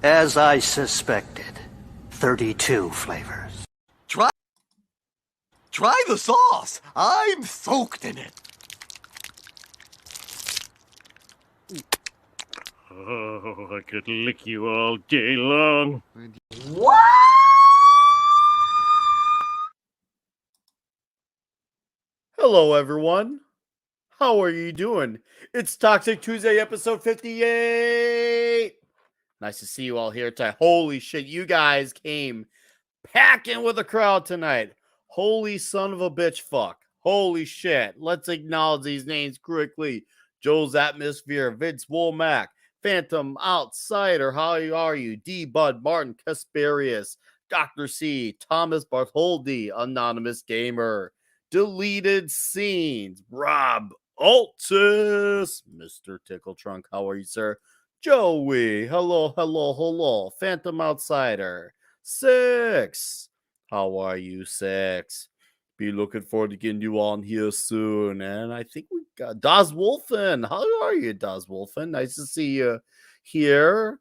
As I suspected, 32 flavors. Try the sauce. I'm soaked in it. Oh, I could lick you all day long. What? Hello, everyone. How are you doing? It's Toxic Tuesday, episode 58. Nice to see you all here tonight. Holy shit, you guys came packing with the crowd tonight. Holy son of a bitch fuck. Holy shit. Let's acknowledge these names quickly. Joe's Atmosphere, Vince Womack, Phantom Outsider, how are you? D. Bud, Martin Casparius, Dr. C, Thomas Bartholdi, Anonymous Gamer, Deleted Scenes, Rob Altus, Mr. Tickle Trunk, how are you, sir? Joey, hello. Phantom Outsider, Six, how are you, Six? Be looking forward to getting you on here soon. And I think we got Das Wolfen. How are you, Das Wolfen? Nice to see you here.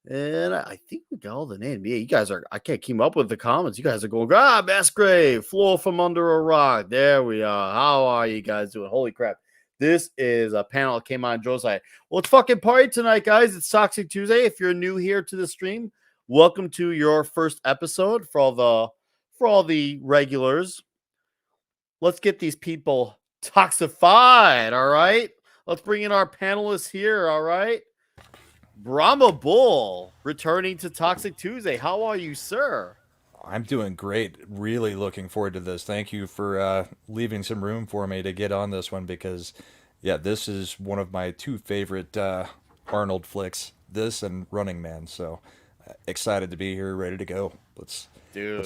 And I think we got all the names. Yeah, you guys are, I can't keep up with the comments. You guys are going, Masgrave, Floor from Under a Rock. There we are. How are you guys doing? Holy crap. This is a panel that came on Joe's side. Well, it's fucking party tonight, guys. It's Toxic Tuesday. If you're new here to the stream, welcome to your first episode. For all the regulars, let's get these people toxified, all right? Let's bring in our panelists here, all right? Brahma Bull returning to Toxic Tuesday. How are you, sir? I'm doing great. Really looking forward to this. Thank you for leaving some room for me to get on this one because, yeah, this is one of my two favorite Arnold flicks. This and Running Man. So excited to be here, ready to go. Let's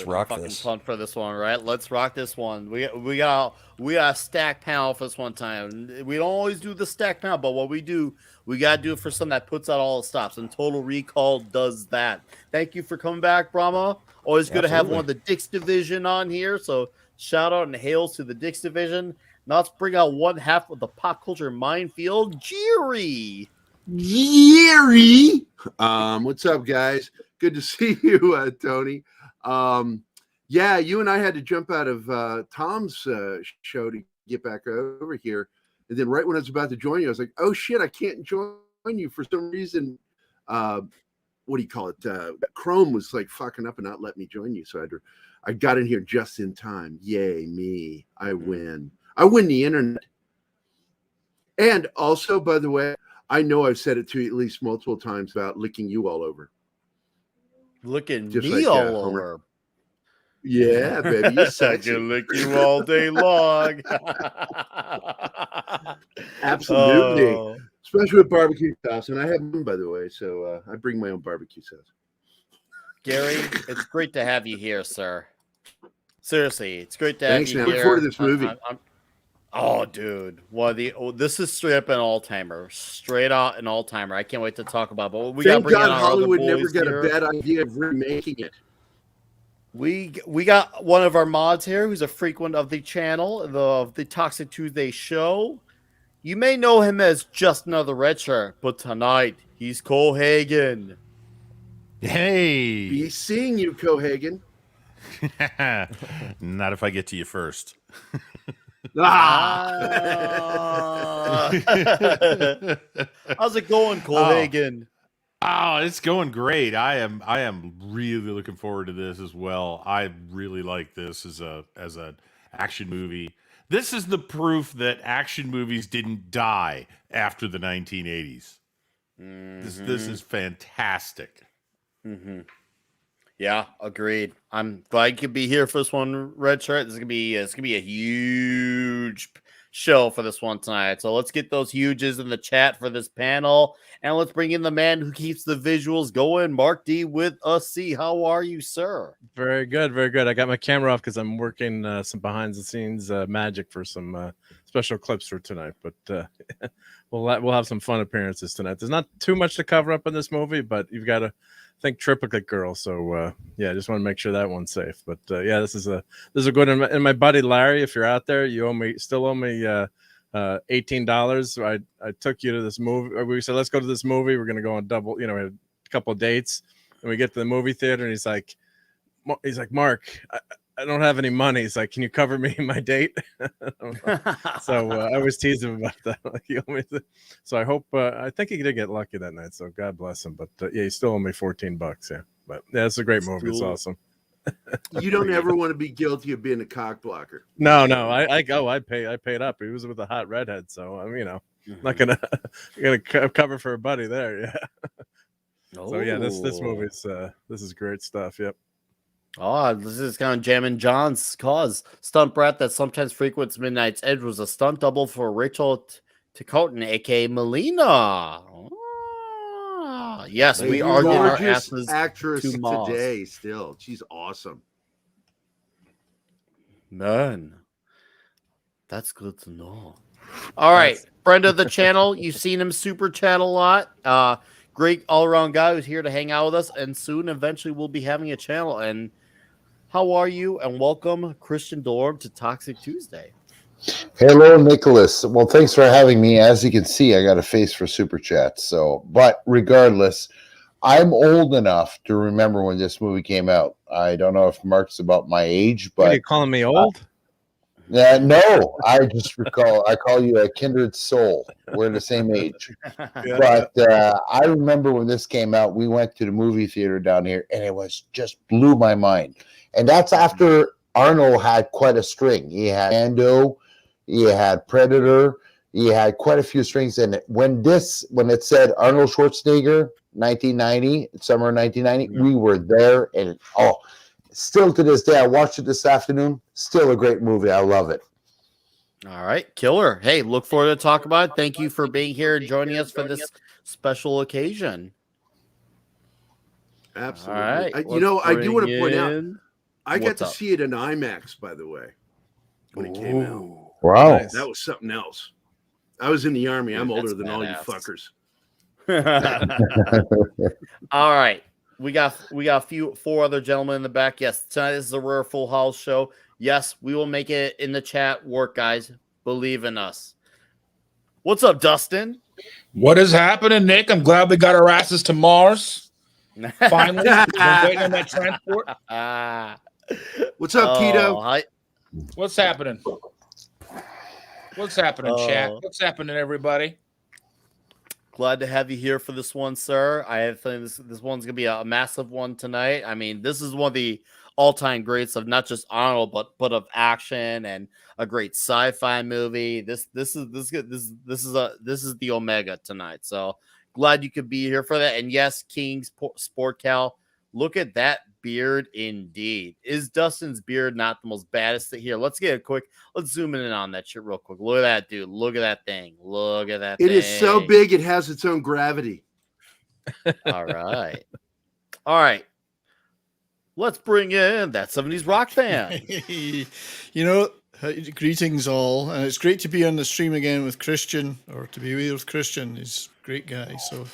rock this. Pumped for this one, right? Let's rock this one. We got a stack panel for this one time. We don't always do the stack panel, but what we do, we gotta do it for something that puts out all the stops. And Total Recall does that. Thank you for coming back, Brahma. Always good to have one of the Dix Division on here. So shout out and hails to the Dix Division. Now let's bring out one half of the pop culture minefield, Gerry. Gerry. What's up, guys? Good to see you, Tony. Yeah, you and I had to jump out of Tom's show to get back over here. And then right when I was about to join you, I was like, oh shit, I can't join you for some reason. What do you call it? Chrome was like fucking up and not letting me join you. So I got in here just in time. Yay, me. I win. I win the internet. And also, by the way, I know I've said it to you at least multiple times about licking you all over. Looking just me like, all over. Yeah, baby, you're sexy. I can lick you all day long. Absolutely, especially with barbecue sauce, and I have one, by the way. So I bring my own barbecue sauce. Gerry, it's great to have you here, sir. Seriously, it's great to have Thanks, you man. here. I look forward to this movie. Oh, dude, this is straight up an all-timer, straight out an all-timer. I can't wait to talk about. But we got Hollywood never got a bad idea of remaking it. We got one of our mods here who's a frequent of the channel, the Toxic Tuesday show. You may know him as Just Another Red Shirt, but tonight he's Cohagen. Hey, be seeing you, Cohagen. Not if I get to you first. How's it going, Cohagen? Oh, it's going great. I am really looking forward to this as well. I really like this as an action movie. This is the proof that action movies didn't die after the 1980s. Mm-hmm. This is fantastic. Mm-hmm. Yeah, agreed. I'm glad you could be here for this one, Red Shirt. It's gonna be a huge show for this one tonight. So let's get those huges in the chat for this panel, and let's bring in the man who keeps the visuals going, Mark D with a C. How are you, sir? Very good, very good. I got my camera off because I'm working some behind the scenes magic for some special clips for tonight. But we'll have some fun appearances tonight. There's not too much to cover up in this movie, but you've got to think triplicate girl. So yeah, I just want to make sure that one's safe. But yeah, this is a good one. And my buddy Larry, if you're out there, you still owe me $18. I took you to this movie. We said let's go to this movie. We're gonna go on double, couple of dates, and we get to the movie theater, and he's like, Mark, I don't have any money. He's like, can you cover me my date? So I was teasing him about that. Like, he owed me so I hope, I think he did get lucky that night. So God bless him. But yeah, he still owed me $14. Yeah, but yeah, it's a great movie. It's awesome. You don't ever want to be guilty of being a cock blocker. No, I paid up. He was with a hot redhead, so I'm not gonna cover for a buddy there. Yeah. So yeah, this movie's this is great stuff. Yep. Oh, this is kind of jamming John's cause. Stunt brat that sometimes frequents Midnight's Edge was a stunt double for Rachel Ticotin, aka Melina. Oh, yes, we are getting our asses actress to Moss. today. Still, she's awesome. Man, that's good to know. All right, friend of the channel, you've seen him super chat a lot. Great all-around guy who's here to hang out with us, and soon, eventually, we'll be having a channel. And how are you? And welcome, Christian Delorme, to Toxic Tuesday. Hello, Nicholas. Well, thanks for having me. As you can see, I got a face for super chat. So, but regardless, I'm old enough to remember when this movie came out. I don't know if Mark's about my age, but What, are you calling me old? no, I just recall. I call you a kindred soul. We're the same age. But I remember when this came out, we went to the movie theater down here, and it was just blew my mind. And that's after Arnold had quite a string. He had Ando, he had Predator, he had quite a few strings. And when it said Arnold Schwarzenegger, 1990, summer 1990, we were there. And still to this day, I watched it this afternoon. Still a great movie. I love it. All right, killer. Hey, look forward to talk about it. Thank you for being here and joining us for this special occasion. Absolutely. All right, I do want to point out, in- I got What's to up? see it in IMAX, by the way, when it came out. Wow. Nice. That was something else. I was in the Army. I'm older That's than all you badass. fuckers. All right. We got four other gentlemen in the back. Yes, tonight is a rare full house show. Yes, we will make it in the chat work, guys. Believe in us. What's up, Dustin? What is happening, Nick? I'm glad we got our asses to Mars. Finally, been waiting on that transport. What's up, Keto? Hi. What's happening? What's happening, chat? What's happening, everybody? Glad to have you here for this one, sir. I have a feeling this one's gonna be a massive one tonight. I mean, this is one of the all-time greats of not just Arnold, but of action and a great sci-fi movie. This is the Omega tonight. So glad you could be here for that. And yes, King's Sport Cal, look at that beard indeed. Is Dustin's beard not the most baddest thing here? Let's zoom in on that shit real quick. Look at that, dude. Look at that thing. Look at that It thing. is so big, it has its own gravity. All right. All right. Let's bring in that 70s rock fan. Greetings all, and it's great to be on the stream again with Christian, or to be with Christian. He's a great guy, so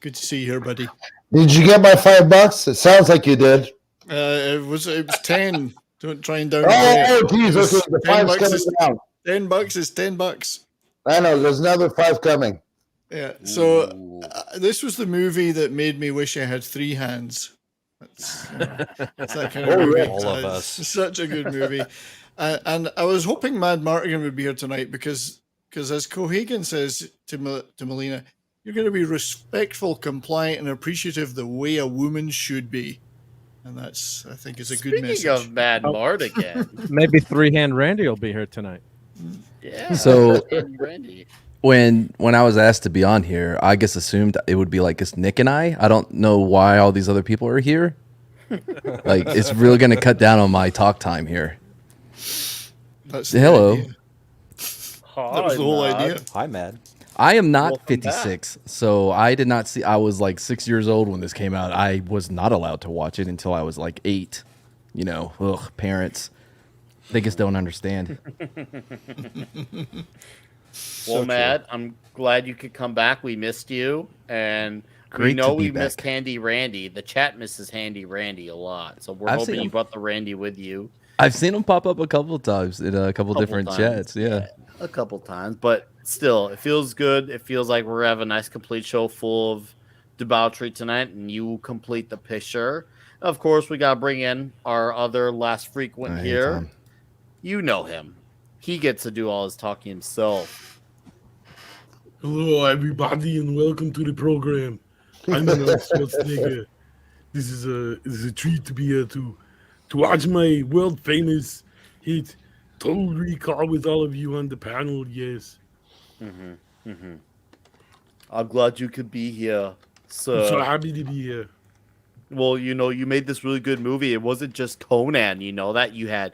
good to see you here, buddy. Did you get my $5? It sounds like you did. It was 10. Don't try and down. Geez, okay, the $5's coming down. $10 is $10. I know, there's another 5 coming. Yeah, so this was the movie that made me wish I had 3 hands. That's that kind of movie. All of us. Such a good movie. And I was hoping Mad Martigan would be here tonight because as Cohagen says to Melina, you're going to be respectful, compliant, and appreciative the way a woman should be. And that's, I think, is a good message. Speaking of Mad Martigan. Maybe Three-Hand Randy will be here tonight. Yeah. So Randy. when I was asked to be on here, I just assumed it would be like just Nick and I. I don't know why all these other people are here. Like, it's really going to cut down on my talk time here. That's Hello. Idea. That was the whole idea. Hi, Mad. I am not Welcome 56, so I did not see. I was like 6 years old when this came out. I was not allowed to watch it until I was like 8. Parents. They just don't understand. Well, Matt, I'm glad you could come back. We missed you, and we Great know to be we missed back. Handy Randy. The chat misses Handy Randy a lot, so we're I've hoping seen you him. brought the Randy with you I've seen him pop up a couple of times in a couple different times. chats. Yeah. a couple times, but still, it feels good. It feels like we're having a nice, complete show full of debauchery tonight, and you complete the picture. Of course, we gotta bring in our other last frequent Hey, here. Tom. You know him. He gets to do all his talking himself. Hello, everybody, and welcome to the program. I'm Arnold Schwarzenegger. This is a treat to be here to watch my world famous hit Total Recall with all of you on the panel. Yes. I'm glad you could be here, sir. I'm so happy to be here. Well, you know, you made this really good movie. It wasn't just Conan, you know that you had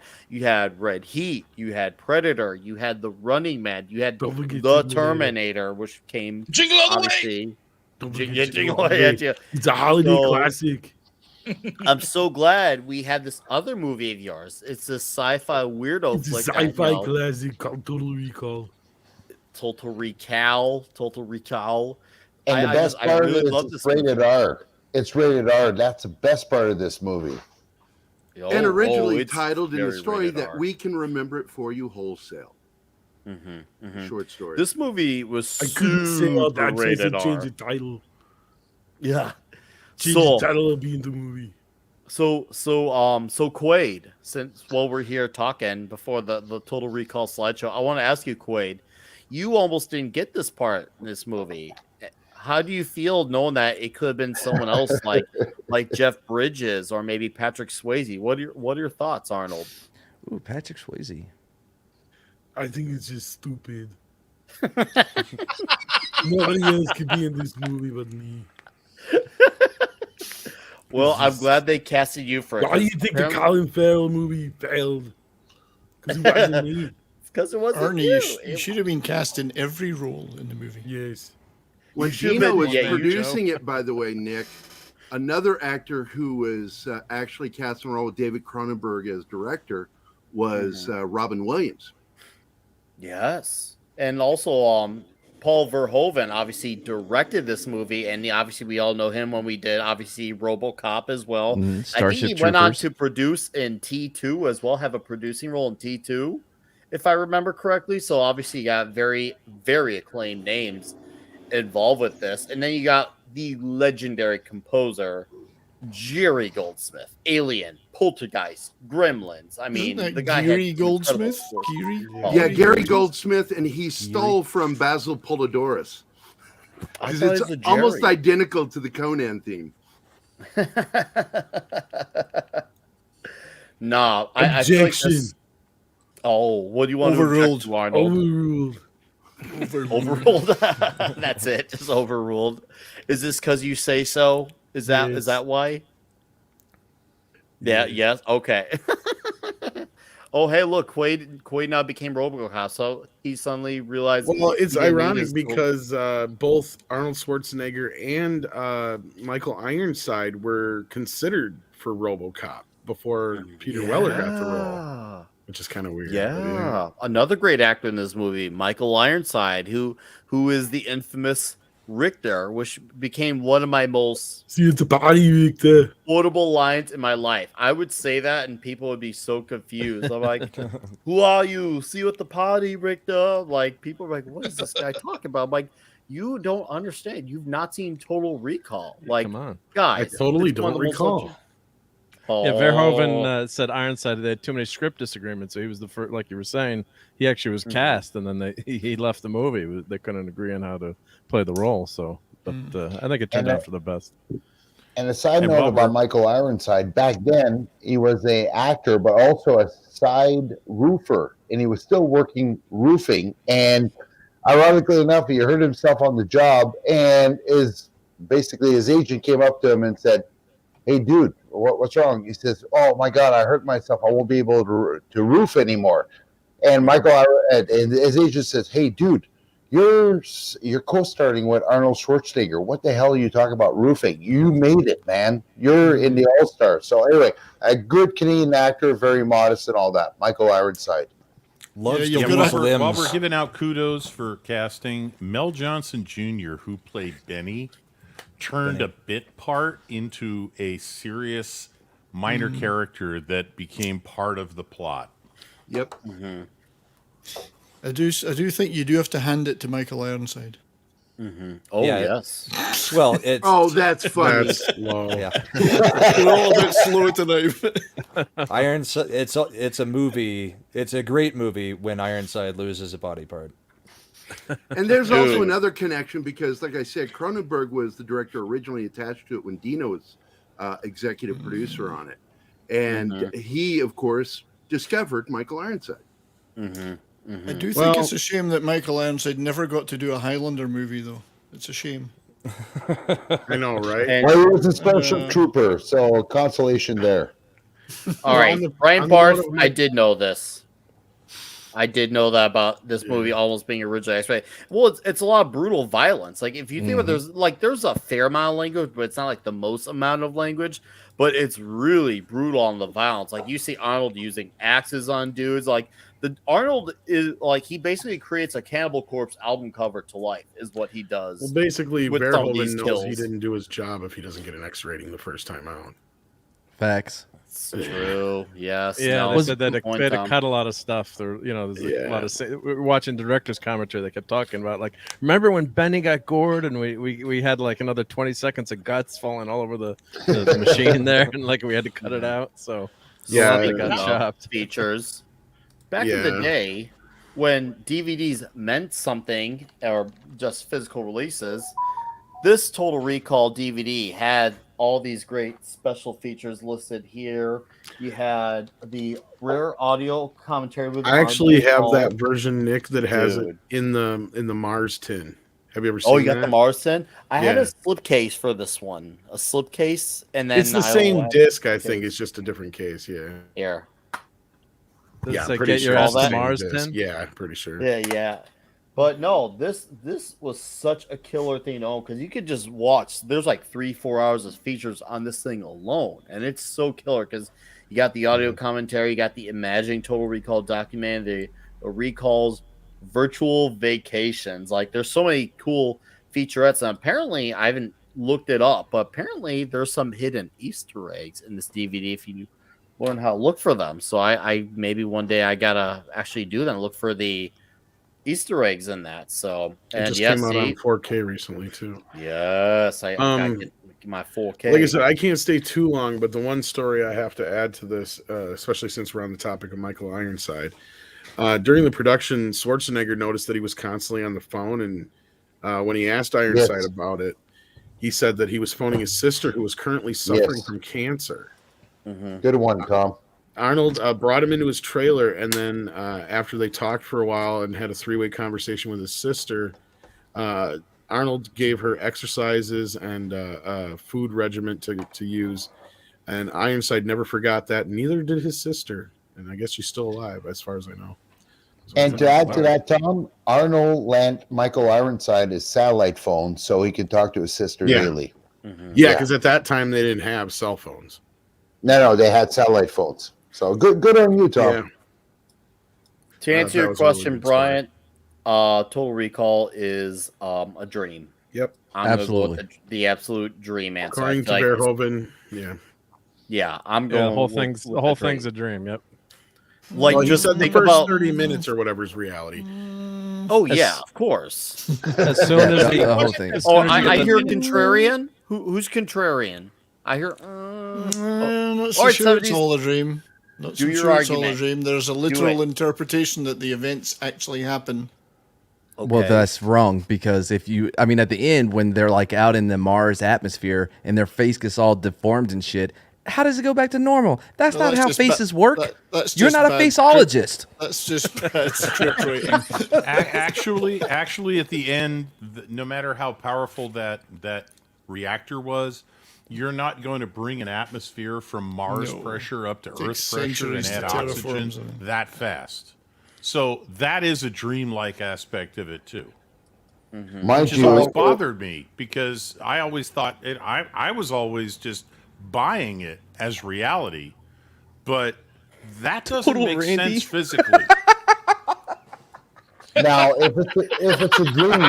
Red Heat, you had Predator, you had The Running Man, you had Don't forget The Jingle Terminator, which came Jingle all the way! obviously. Don't Jing- forget Jingle Jingle All the All Way. the Way. It's a holiday So- classic. I'm so glad we had this other movie of yours. It's a sci-fi weirdo It's a flick. sci-fi classic called Total Recall. Total Recall. And the best I part really of love this is this movie. rated R. It's rated R. That's the best part of this movie. And originally it's titled in the very story rated that R. we can remember it for you wholesale. Short story. This movie was I couldn't say all super that, so I rated said change R. the title. Yeah. Change So- the title of being the movie. So Quaid, since while we're here talking before the Total Recall slideshow, I want to ask you, Quaid, you almost didn't get this part in this movie. How do you feel knowing that it could have been someone else like Jeff Bridges or maybe Patrick Swayze? What are your thoughts, Arnold? Ooh, Patrick Swayze. I think it's just stupid. Nobody else could be in this movie but me. Well, I'm glad they casted you for it. Why do you think the Colin Farrell movie failed? Because he wasn't me. Because it wasn't Arnie, you. you should have been cast in every role in the movie. Yes. When You should've Gino been- was yeah, you, producing Joe. it, by the way, Nick, another actor who was actually cast in a role with David Cronenberg as director was Robin Williams. Yes, and also Paul Verhoeven obviously directed this movie, and obviously we all know him when we did obviously RoboCop as well. Mhm, I think Starship he went on Troopers. to produce in T2 as well, have a producing role in T2, if I remember correctly. So obviously you got very, very acclaimed names involved with this, and then you got the legendary composer Gerry Goldsmith, Alien, Poltergeist, Gremlins. I mean, Isn't that the guy Gerry had Goldsmith? incredible scores. Gerry? Oh, Yeah, Gary Goldsmith, and he stole from Basil Polidorus. I Because thought it's it was a almost Gerry. identical to the Conan theme. Nah, I feel like Objection. this. Oh, what do you want Overruled. to object to, Arnold? Overruled. Overruled. That's it. Just overruled. Is this because you say so? Is Yes. that why? Yeah. Yes. Okay. Oh, hey, look, Quaid now became RoboCop, so he suddenly realized. Well, it's he didn't need ironic his- because both Arnold Schwarzenegger and Michael Ironside were considered for RoboCop before Peter Weller got the role, Yeah. which is kind of weird. but Yeah, another great actor in this movie, Michael Ironside, who is the infamous Richter, which became one of my most See, it's a body, Victor. quotable lines in my life. I would say that, and people would be so confused. I'm like, "Who are you? See you at the party, Richter?" Like, people are like, "What is this guy talking about?" I'm like, you don't understand. You've not seen Total Recall. Like, Come on. guys, I totally it's one of don't the most recall. legend- Yeah, Oh. Verhoeven said Ironside they had too many script disagreements, so he was the first. Like you were saying, he actually was cast, and then he left the movie. They couldn't agree on how to play the role. So, but I think it turned out for the best. And a side And note while about we're- Michael Ironside, back then he was a actor, but also a side roofer, and he was still working roofing. And ironically enough, he hurt himself on the job, and basically his agent came up to him and said, "Hey, dude, what's wrong?" He says, "Oh my God, I hurt myself. I won't be able to roof anymore." And and his agent says, "Hey, dude, you're co-starring with Arnold Schwarzenegger. What the hell are you talking about roofing? You made it, man. You're in the All-Stars." So anyway, a good Canadian actor, very modest and all that. Michael Ironside. Loves Yeah, to while move we're limbs. giving out kudos for casting, Mel Johnson Jr., who played Benny, turned a bit part into a serious minor character that became part of the plot. Yep. I do think you do have to hand it to Michael Ironside. Oh Yeah. yes. Well, it's Oh, that's funny. That's low. yeah. We're all a bit slow tonight. It's a movie. It's a great movie when Ironside loses a body part. And there's also another connection because, like I said, Cronenberg was the director originally attached to it when Dino was executive producer on it. And he, of course, discovered Michael Ironside. I do think it's a shame that Michael Ironside never got to do a Highlander movie, though. It's a shame. I know, right? Well, he was a special trooper, so consolation there. All right, on the- Brian on the Barth, note of I did know this. I did know that about this movie almost being originally X-rated. Well, it's a lot of brutal violence. Like if you think about there's a fair amount of language, but it's not like the most amount of language. But it's really brutal on the violence. Like you see Arnold using axes on dudes. Like Arnold is like he basically creates a Cannibal Corpse album cover to life. Is what he does. Well, basically, with some of Verhoeven these knows kills. he didn't do his job if he doesn't get an X rating the first time out. Facts. It's true. Yes. Yeah, no, they said that good point, they had to Tom. cut a lot of stuff. There, there's a lot of. We were watching director's commentary. They kept talking about like, remember when Benny got gored and we had like another 20 seconds of guts falling all over the machine there, and like we had to cut it out. So Yeah, they got chopped. Features. Back in the day, when DVDs meant something or just physical releases, this Total Recall DVD had all these great special features listed here. You had the rare audio commentary with. I actually Arnold have that version, Nick, that has it Dude. in the Mars tin. Have you ever seen? Oh, you got the that? Mars tin? I had Yeah. a slipcase for this one. A slipcase, and then It's the I same had- disc, I think. It's just a different case. Yeah. Here. Does Yeah, it say pretty get sure your it's ass the to same Mars disc. tin? Yeah, pretty sure. Yeah. But no, this was such a killer thing to own because you could just watch. There's like 3-4 hours of features on this thing alone, and it's so killer because you got the audio commentary, you got the Imagining Total Recall documentary, the recalls, virtual vacations. Like there's so many cool featurettes, and apparently I haven't looked it up, but apparently there's some hidden Easter eggs in this DVD if you learn how to look for them. So I maybe one day I gotta actually do that and look for the Easter eggs in that. So It just came out on 4K recently too. Yes, I gotta get my 4K. Like I said, I can't stay too long, but the one story I have to add to this, especially since we're on the topic of Michael Ironside, during the production, Schwarzenegger noticed that he was constantly on the phone, and when he asked Ironside about it, he said that he was phoning his sister, who was currently suffering from cancer. Good one, Tom. Arnold brought him into his trailer, and then after they talked for a while and had a three-way conversation with his sister, Arnold gave her exercises and food regimen to use, and Ironside never forgot that. Neither did his sister, and I guess she's still alive, as far as I know. And to add to that, Tom, Arnold lent Michael Ironside his satellite phone so he could talk to his sister daily. Yeah, because at that time they didn't have cell phones. No, they had satellite phones. So good on you, Tom. Yeah. To answer that your was a really question, good story. Bryant, Total Recall is a dream. Yep. I'm gonna go Absolutely. with the absolute dream answer. According to I feel like Verhoeven, yeah. yeah, I'm Yeah, going. the whole with- thing's with the whole dream. thing's a dream. Yep. Like Well, you just said the think first about. 30 minutes or whatever is reality. Oh yeah, of course. As soon as the whole thing. as Oh, soon as you I get hear the- contrarian. Who's contrarian? I hear. Not so All right, sure so it's these- all a dream. Not so Do your sure it's all a argument. dream. There's a it. literal interpretation that the events actually happen. Well, Okay. that's wrong because at the end when they're like out in the Mars atmosphere and their face gets all deformed and shit, how does it go back to normal? That's No, not that's how just faces ba- work. that's You're just not a bad faceologist. That's just bad script writing. Actually, at the end, no matter how powerful that reactor was, you're not going to bring an atmosphere from Mars No. pressure up to Takes Earth pressure and centuries add to oxygen terraform them. that fast. So that is a dreamlike aspect of it too. Mind Which has you, always bothered me because I always thought I was always just buying it as reality, but that doesn't Total make Randy. sense physically. now if it's a dream,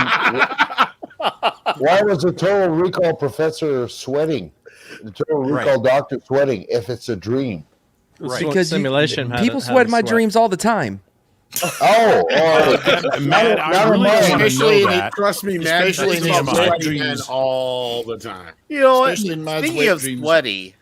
why was the Total Recall professor sweating? The Total Recall doctor sweating if it's a dream. Right. Because simulation had people it- had sweat it my sweat. dreams all the time. Oh, Matt, I really don't want to know that. Trust me, Matt. Especially Especially in about his wet sweaty men dreams. all the time. You know what? Especially in Mad's Speaking wet of dreams. sweaty,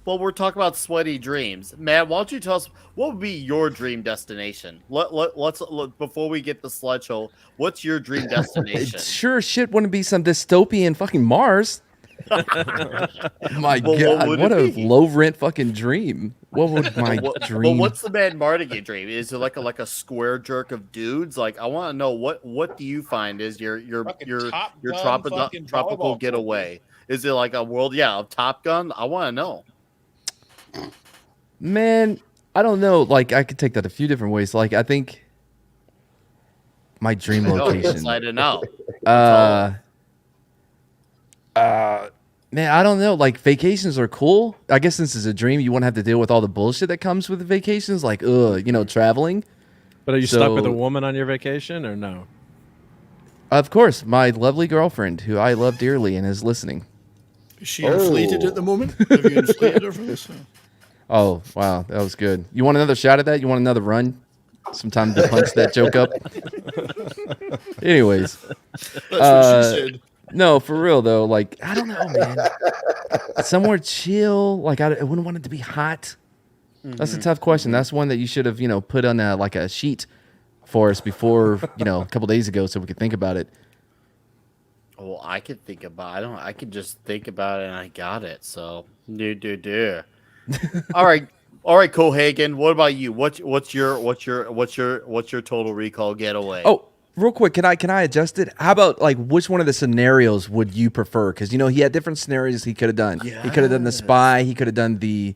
well, we're talking about sweaty dreams. Matt, why don't you tell us what would be your dream destination? Let's before we get the sludge what's your dream destination? Sure as shit wouldn't be some dystopian fucking Mars. My Well, God, what it a be? low rent fucking dream. What would my Well, dream? what's the Mad Mardigan dream? Is it like a square jerk of dudes? Like, I want to know what do you find is your Top Gun tropical fucking tropical volleyball getaway? Is it like a world of Top Gun? I want to know. Man, I don't know. Like, I could take that a few different ways. Like, I think my dream location. Inside and out. Man, I don't know. Like, vacations are cool. I guess since it's a dream, you won't have to deal with all the bullshit that comes with the vacations, like, traveling. But are you stuck with a woman on your vacation or no? Of course, my lovely girlfriend, who I love dearly and is listening. Is she inflated at the moment? Have you inflated her for this? Oh, wow. That was good. You want another shot at that? You want another run? Sometime to punch that joke up? Anyways. That's what she said. No, for real, though. Like, I don't know, man. Somewhere chill. Like, I wouldn't want it to be hot. That's a tough question. That's one that you should have, put on a sheet for us before, a couple days ago so we could think about it. Well, I could think about. I could just think about it, and I got it. So, do. All right, Cohagen. What about you? What's your Total Recall getaway? Oh, real quick, can I adjust it? How about like which one of the scenarios would you prefer? Because he had different scenarios he could have done. He could have done the spy. He could have done the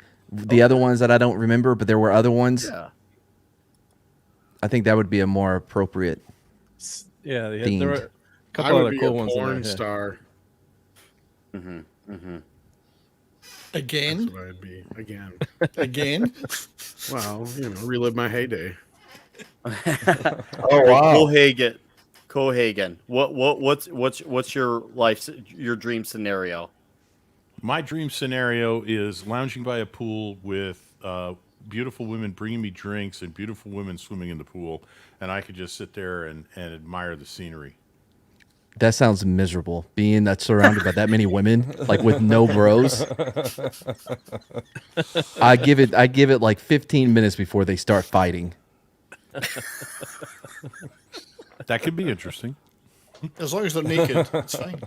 other ones that I don't remember, but there were other ones. Yeah. I think that would be a more appropriate. Yeah, themed. there were a I couple would other be cool a ones. in porn there, yeah. star. Again? That's what I'd be. Again. Again? Well, relive my heyday. Oh wow. Cohagen. What's your dream scenario? My dream scenario is lounging by a pool with beautiful women bringing me drinks and beautiful women swimming in the pool, and I could just sit there and admire the scenery. That sounds miserable. Being that surrounded by that many women, like with no bros. I give it like 15 minutes before they start fighting. That could be interesting. As long as they're naked, it's fine.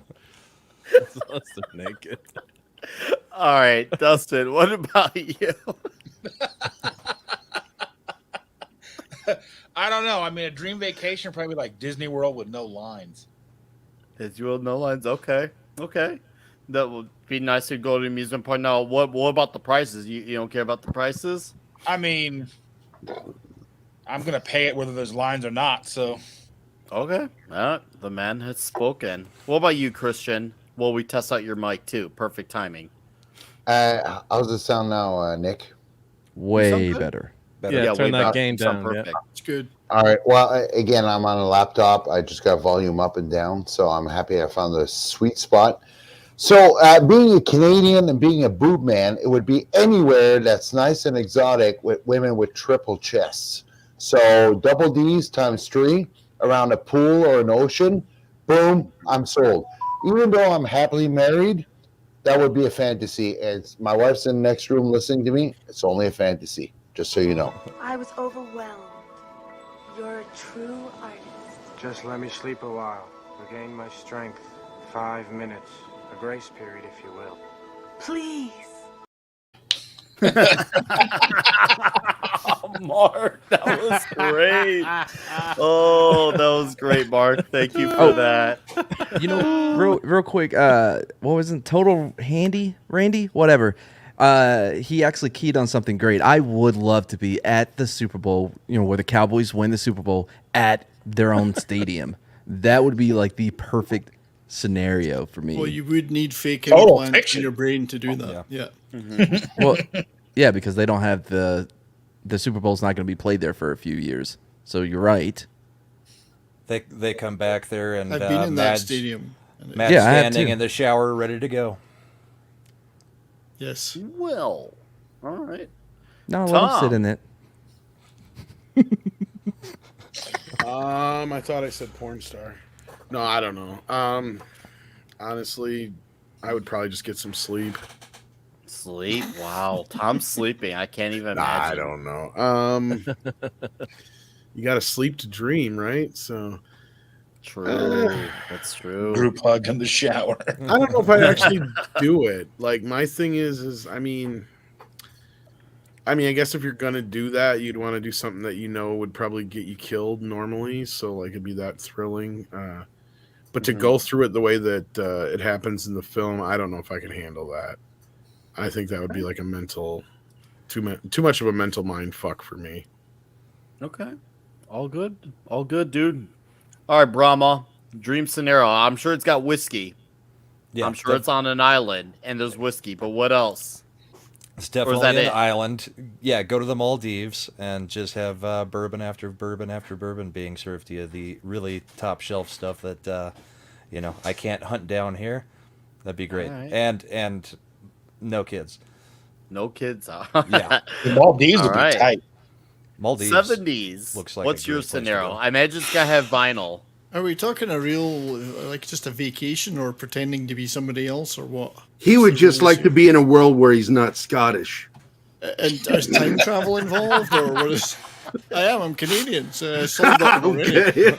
As long as they're naked. All right, Dustin. What about you? I don't know. I mean, a dream vacation probably like Disney World with no lines. Disney World, no lines. Okay. That would be nice to go to the amusement park. Now, what about the prices? You don't care about the prices? I mean, I'm gonna pay it whether there's lines or not. So, okay. The man has spoken. What about you, Christian? Well, we test out your mic too. Perfect timing. How's it sound now, Nick? Way better. Yeah, turn that gain Sound down. perfect. It's good. All right. Well, again, I'm on a laptop. I just got volume up and down, so I'm happy I found the sweet spot. So, being a Canadian and being a boob man, it would be anywhere that's nice and exotic with women with triple chests. So, double D's times 3 around a pool or an ocean. Boom, I'm sold. Even though I'm happily married, that would be a fantasy. And my wife's in the next room listening to me. It's only a fantasy, just so you know. I was overwhelmed. You're a true artist. Just let me sleep a while. Regain my strength. 5 minutes. A grace period, if you will. Please. Mark, that was great. Oh, that was great, Mark. Thank you for that. Real quick, what was it? Total Randy? Whatever. He actually keyed on something great. I would love to be at the Super Bowl, where the Cowboys win the Super Bowl at their own stadium. That would be like the perfect scenario for me. Well, you would need fake Total implants fiction. in your brain to do that. Yeah. Well, yeah, because they don't have the Super Bowl's not going to be played there for a few years. So you're right. They come back there and I've been in that Mad's stadium. Matt's Yeah, I have standing too. in the shower, ready to go. Yes. Well, all right. No, let him Tom. sit in it. I thought I said porn star. No, I don't know. Honestly, I would probably just get some sleep. Sleep? Wow. Tom's sleeping. I can't even imagine. I don't know. You got to sleep to dream, right? So true. That's true. Group hug in the shower. I don't know if I actually do it. Like my thing is I mean, I guess if you're gonna do that, you'd want to do something that you know would probably get you killed normally. So like it'd be that thrilling. But to go through it the way that it happens in the film, I don't know if I can handle that. I think that would be like a mental, too much of a mental mind fuck for me. Okay. All good, dude. All right, Brahma. Dream scenario. I'm sure it's got whiskey. Yeah, I'm sure it's on an island and there's whiskey. But what else? It's definitely an island. Yeah, go to the Maldives and just have bourbon after bourbon after bourbon being served to you. The really top shelf stuff that I can't hunt down here. That'd be great. Right. And no kids. No kids. Yeah, the Maldives would be tight. Maldives 70s. looks like. What's a your great place to scenario? go. I imagine it's gotta have vinyl. Are we talking a real, like just a vacation or pretending to be somebody else or what? He would just like to be in a world where he's not Scottish. And is time travel involved or what is... I'm Canadian, so I solved that already.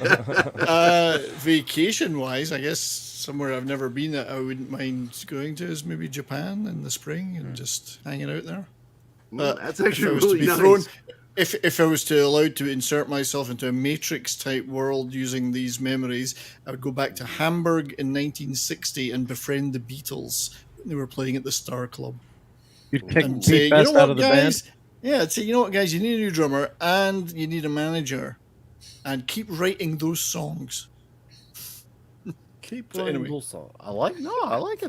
Vacation-wise, I guess somewhere I've never been that I wouldn't mind going to is maybe Japan in the spring and just hanging out there. Well, that's actually really nice. If I was to allowed to insert myself into a Matrix type world using these memories, I would go back to Hamburg in 1960 and befriend the Beatles. They were playing at the Star Club. You'd kick And Pete say, Best out of the guys? band. Yeah, I'd say, you know what, guys, you need a new drummer and you need a manager, and keep writing those songs. Keep So writing anyway. those songs. I like it.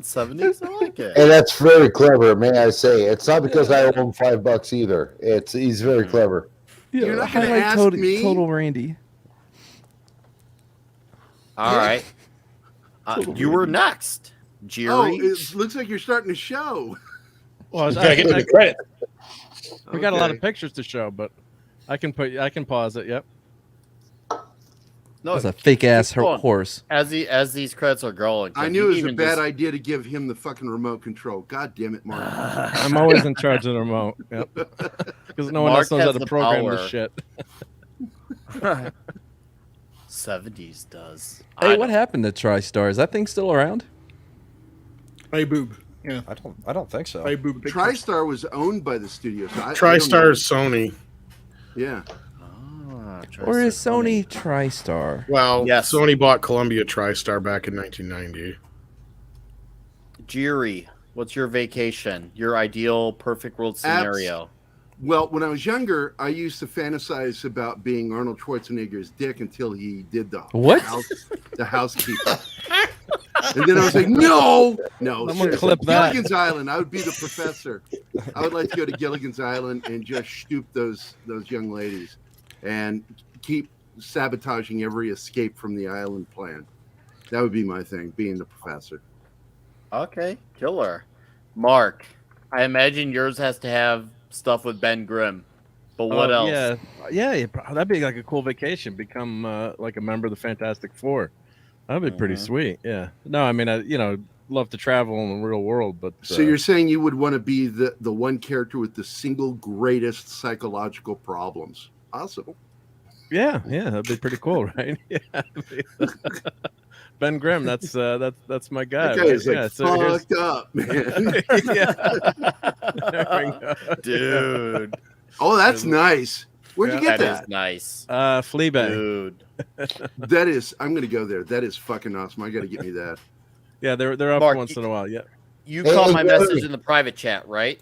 70s. I like it. And that's very clever, may I say. It's not because I owe him $5 either. He's very clever. Yeah, You're not going to highlight ask me? Total Randy. All right. You were next, Jerry. Oh, it looks like you're starting a show. Well, You gotta get the credit. We got a lot of Okay. pictures to show, but I can pause it. Yep. No, That's a fake ass keep going. horse. As these credits are going, I knew it was a bad idea to give him the fucking remote control. God damn it, Mark. I'm always in charge of the remote. Yep. Because no one else knows how to program this shit. 70s does. Hey, what happened to TriStar? Is that thing still around? Hey, boob. Yeah. I don't think so. Hey, boob. TriStar was owned by the studio. So I TriStar is Sony. Yeah. Or is Sony TriStar? Well, Yes. Sony bought Columbia TriStar back in 1990. Jerry, what's your vacation? Your ideal perfect world scenario? Well, when I was younger, I used to fantasize about being Arnold Schwarzenegger's dick until he did the housekeeper. And then I was like, no. I'm gonna seriously. clip that. Gilligan's Island. I would be the professor. I would like to go to Gilligan's Island and just stoop those young ladies and keep sabotaging every escape from the island plan. That would be my thing, being the professor. Okay, killer. Mark, I imagine yours has to have stuff with Ben Grimm. But what else? Yeah, that'd be like a cool vacation. Become like a member of the Fantastic Four. That'd be pretty sweet. Yeah. No, I mean, I love to travel in the real world, but So you're saying you would want to be the one character with the single greatest psychological problems. Awesome. yeah, that'd be pretty cool, right? Yeah. Ben Grimm, that's my guy. That guy right? is like fucked up, man. Dude. Oh, that's nice. Where'd you get that? That is nice. Fleabag. Dude. That is, I'm gonna go there. That is fucking awesome. I gotta get me that. Yeah, they're up Mark, once in a while. Yeah. You caught my message in the private chat, right?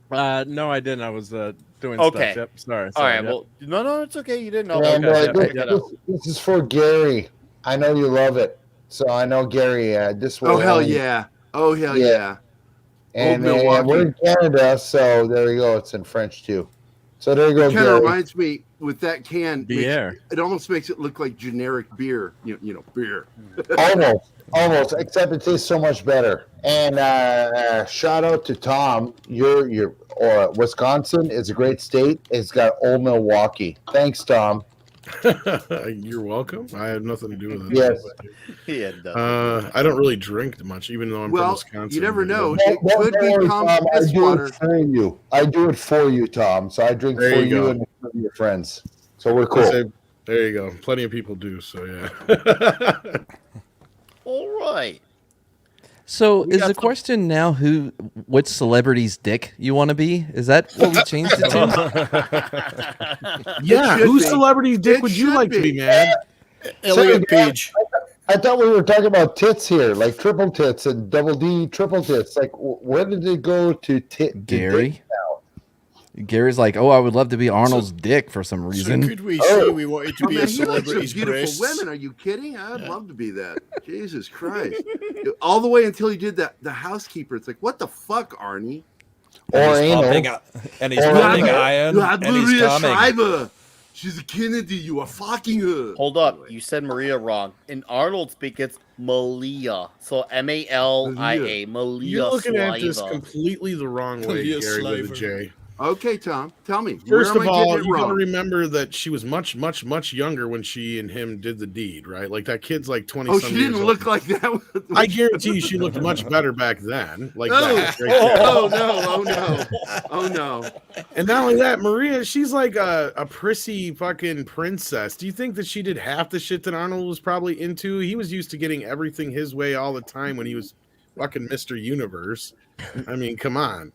No, I didn't. I was doing Okay. stuff. Yep. Sorry. All right. Yep. Well, no, it's okay. You didn't know. And Okay. this is for Gary. I know you love it. So I know Gary. This will Oh hell yeah! Oh hell yeah! And Old Milwaukee. we're in Canada, so there you go. It's in French too. So there you go, It kind Gary. of reminds me with that can. Beer. It almost makes it look like generic beer. You know, beer. Almost, except it tastes so much better. And shout out to Tom. Your Wisconsin is a great state. It's got Old Milwaukee. Thanks, Tom. You're welcome. I had nothing to do with it. Yes. He had nothing. I don't really drink much, even though I'm from Well, Wisconsin. you never know. Don't- It could don't be worry, Tom's Tom, I piss do water. it for you. I do it for you, Tom. So I drink There for you you go. and for your friends. So we're I cool. say, there you go. Plenty of people do. So yeah. All right. So We is got the some- question now which celebrity's dick you want to be? Is that what we changed it to? Yeah. should Whose be. celebrity dick It would you should like to be. be, man? Elliot Page. I thought we were talking about tits here, like triple tits and double D triple tits. Like, where did it go to tit? Gary? Gary's like, oh, I would love to be Arnold's dick for some So reason. could we say we wanted to Oh, be man, a he likes some celebrity's beautiful breasts? women. Are you kidding? I'd love to be that. Jesus Christ! All the way until he did that. The housekeeper. It's like, what the fuck, Arnie? Or anal. And he's Or pumping anal. iron, You had and he's Maria coming. Shriver. She's a Kennedy. You are fucking her. Hold up. You said Maria wrong. In Arnold speak, it's Malia. So Malia. Malia. You're looking at this Saliva. completely the wrong way, Malia Gary, with Sliver. a J. Okay, Tom. Tell me. First where of am I all, getting it you got to wrong? remember that she was much, much, much younger when she and him did the deed, right? Like that kid's like 20. Oh, she didn't look like that. I guarantee you, she looked much better back then. Like Oh, that. Right there. oh no! Oh no! Oh no! And not only that, Maria, she's like a prissy fucking princess. Do you think that she did half the shit that Arnold was probably into? He was used to getting everything his way all the time when he was fucking Mr. Universe. I mean, come on.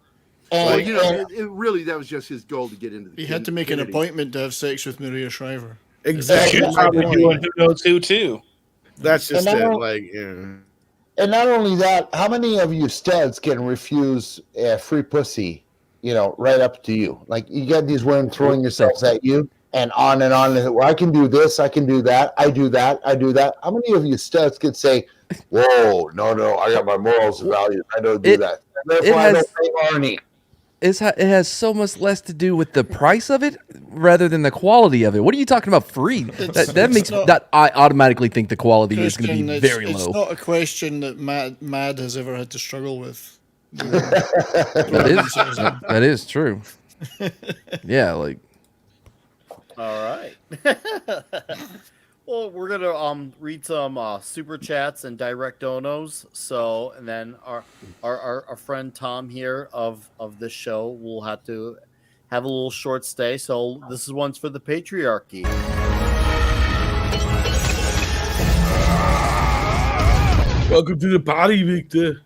Well, you know, it really that was just his goal to get into the. He had to make an Kennedy. appointment to have sex with Maria Shriver. Exactly. She's probably doing Who Knows Who too. That's just And I it. don't- Like, yeah. And not only that, how many of you studs can refuse free pussy? You know, right up to you. Like you get these women throwing yourselves at you, and on and on. And, well, I can do this. I can do that. I do that. I do that. How many of you studs could say, "Whoa, no, I got my morals and values. I don't do that." And therefore, I don't pay Arnie. It has so much less to do with the price of it rather than the quality of it. What are you talking about free? That it's makes not- that I automatically think the quality is going to Christian, be it's- very It's low. not a question that Mad has ever had to struggle with. That is true. Yeah, like All right. Well, we're gonna read some super chats and direct donos. So, and then our friend Tom here of this show will have to have a little short stay. So this is one's for the patriarchy. Welcome to the party, Victor.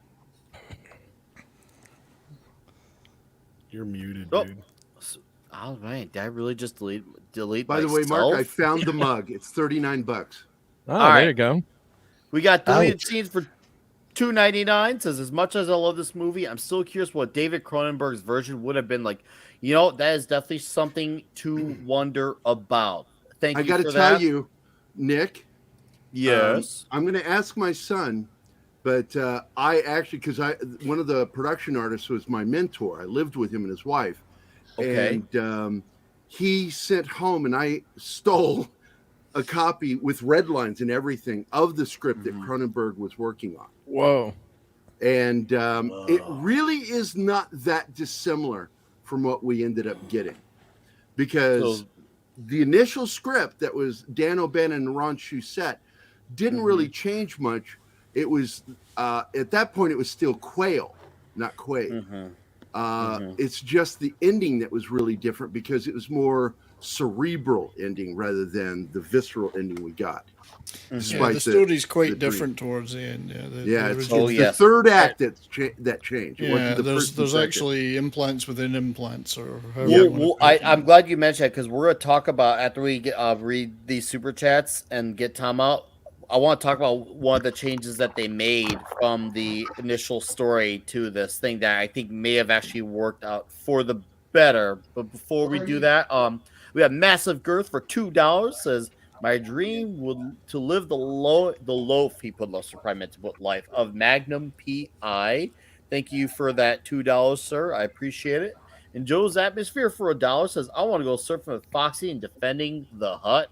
You're muted, Oh. dude. Oh man, did I really just delete? By the way, Mark, I myself? found the mug. It's $39. Oh, All there right. you go. We got deleted Ouch. scenes for $2.99. Says as much as I love this movie, I'm still curious what David Cronenberg's version would have been like. You know, that is definitely something to wonder about. Thank I you. got to for tell that. you, Nick. Yes. I'm going to ask my son, but I actually, because one of the production artists was my mentor. I lived with him and his wife. Okay. And he sent home, and I stole a copy with red lines and everything of the script that Cronenberg was working on. Whoa. And it really is not that dissimilar from what we ended up getting, because So- the initial script that was Dan O'Bannon and Ron Shusett didn't really change much. It was at that point it was still Quail, not Quaid. It's just the ending that was really different because it was more cerebral ending rather than the visceral ending we got. Yeah, Despite the story's quite the dream. different towards the end. Yeah, It's original- the third act that changed. It Yeah, wasn't the there's first and second. actually implants within implants, or however you wanna Well, put it. I'm glad you mentioned that because we're going to talk about after we get, read these super chats and get Tom out. I want to talk about one of the changes that they made from the initial story to this thing that I think may have actually worked out for the better. But before we do that, we have Massive Girth for $2. Says my dream would to live the loaf. He put loaf, so probably meant to put life of Magnum PI. Thank you for that $2, sir. I appreciate it. And Joe's Atmosphere for $1 says, I want to go surfing with Foxy and defending the hut.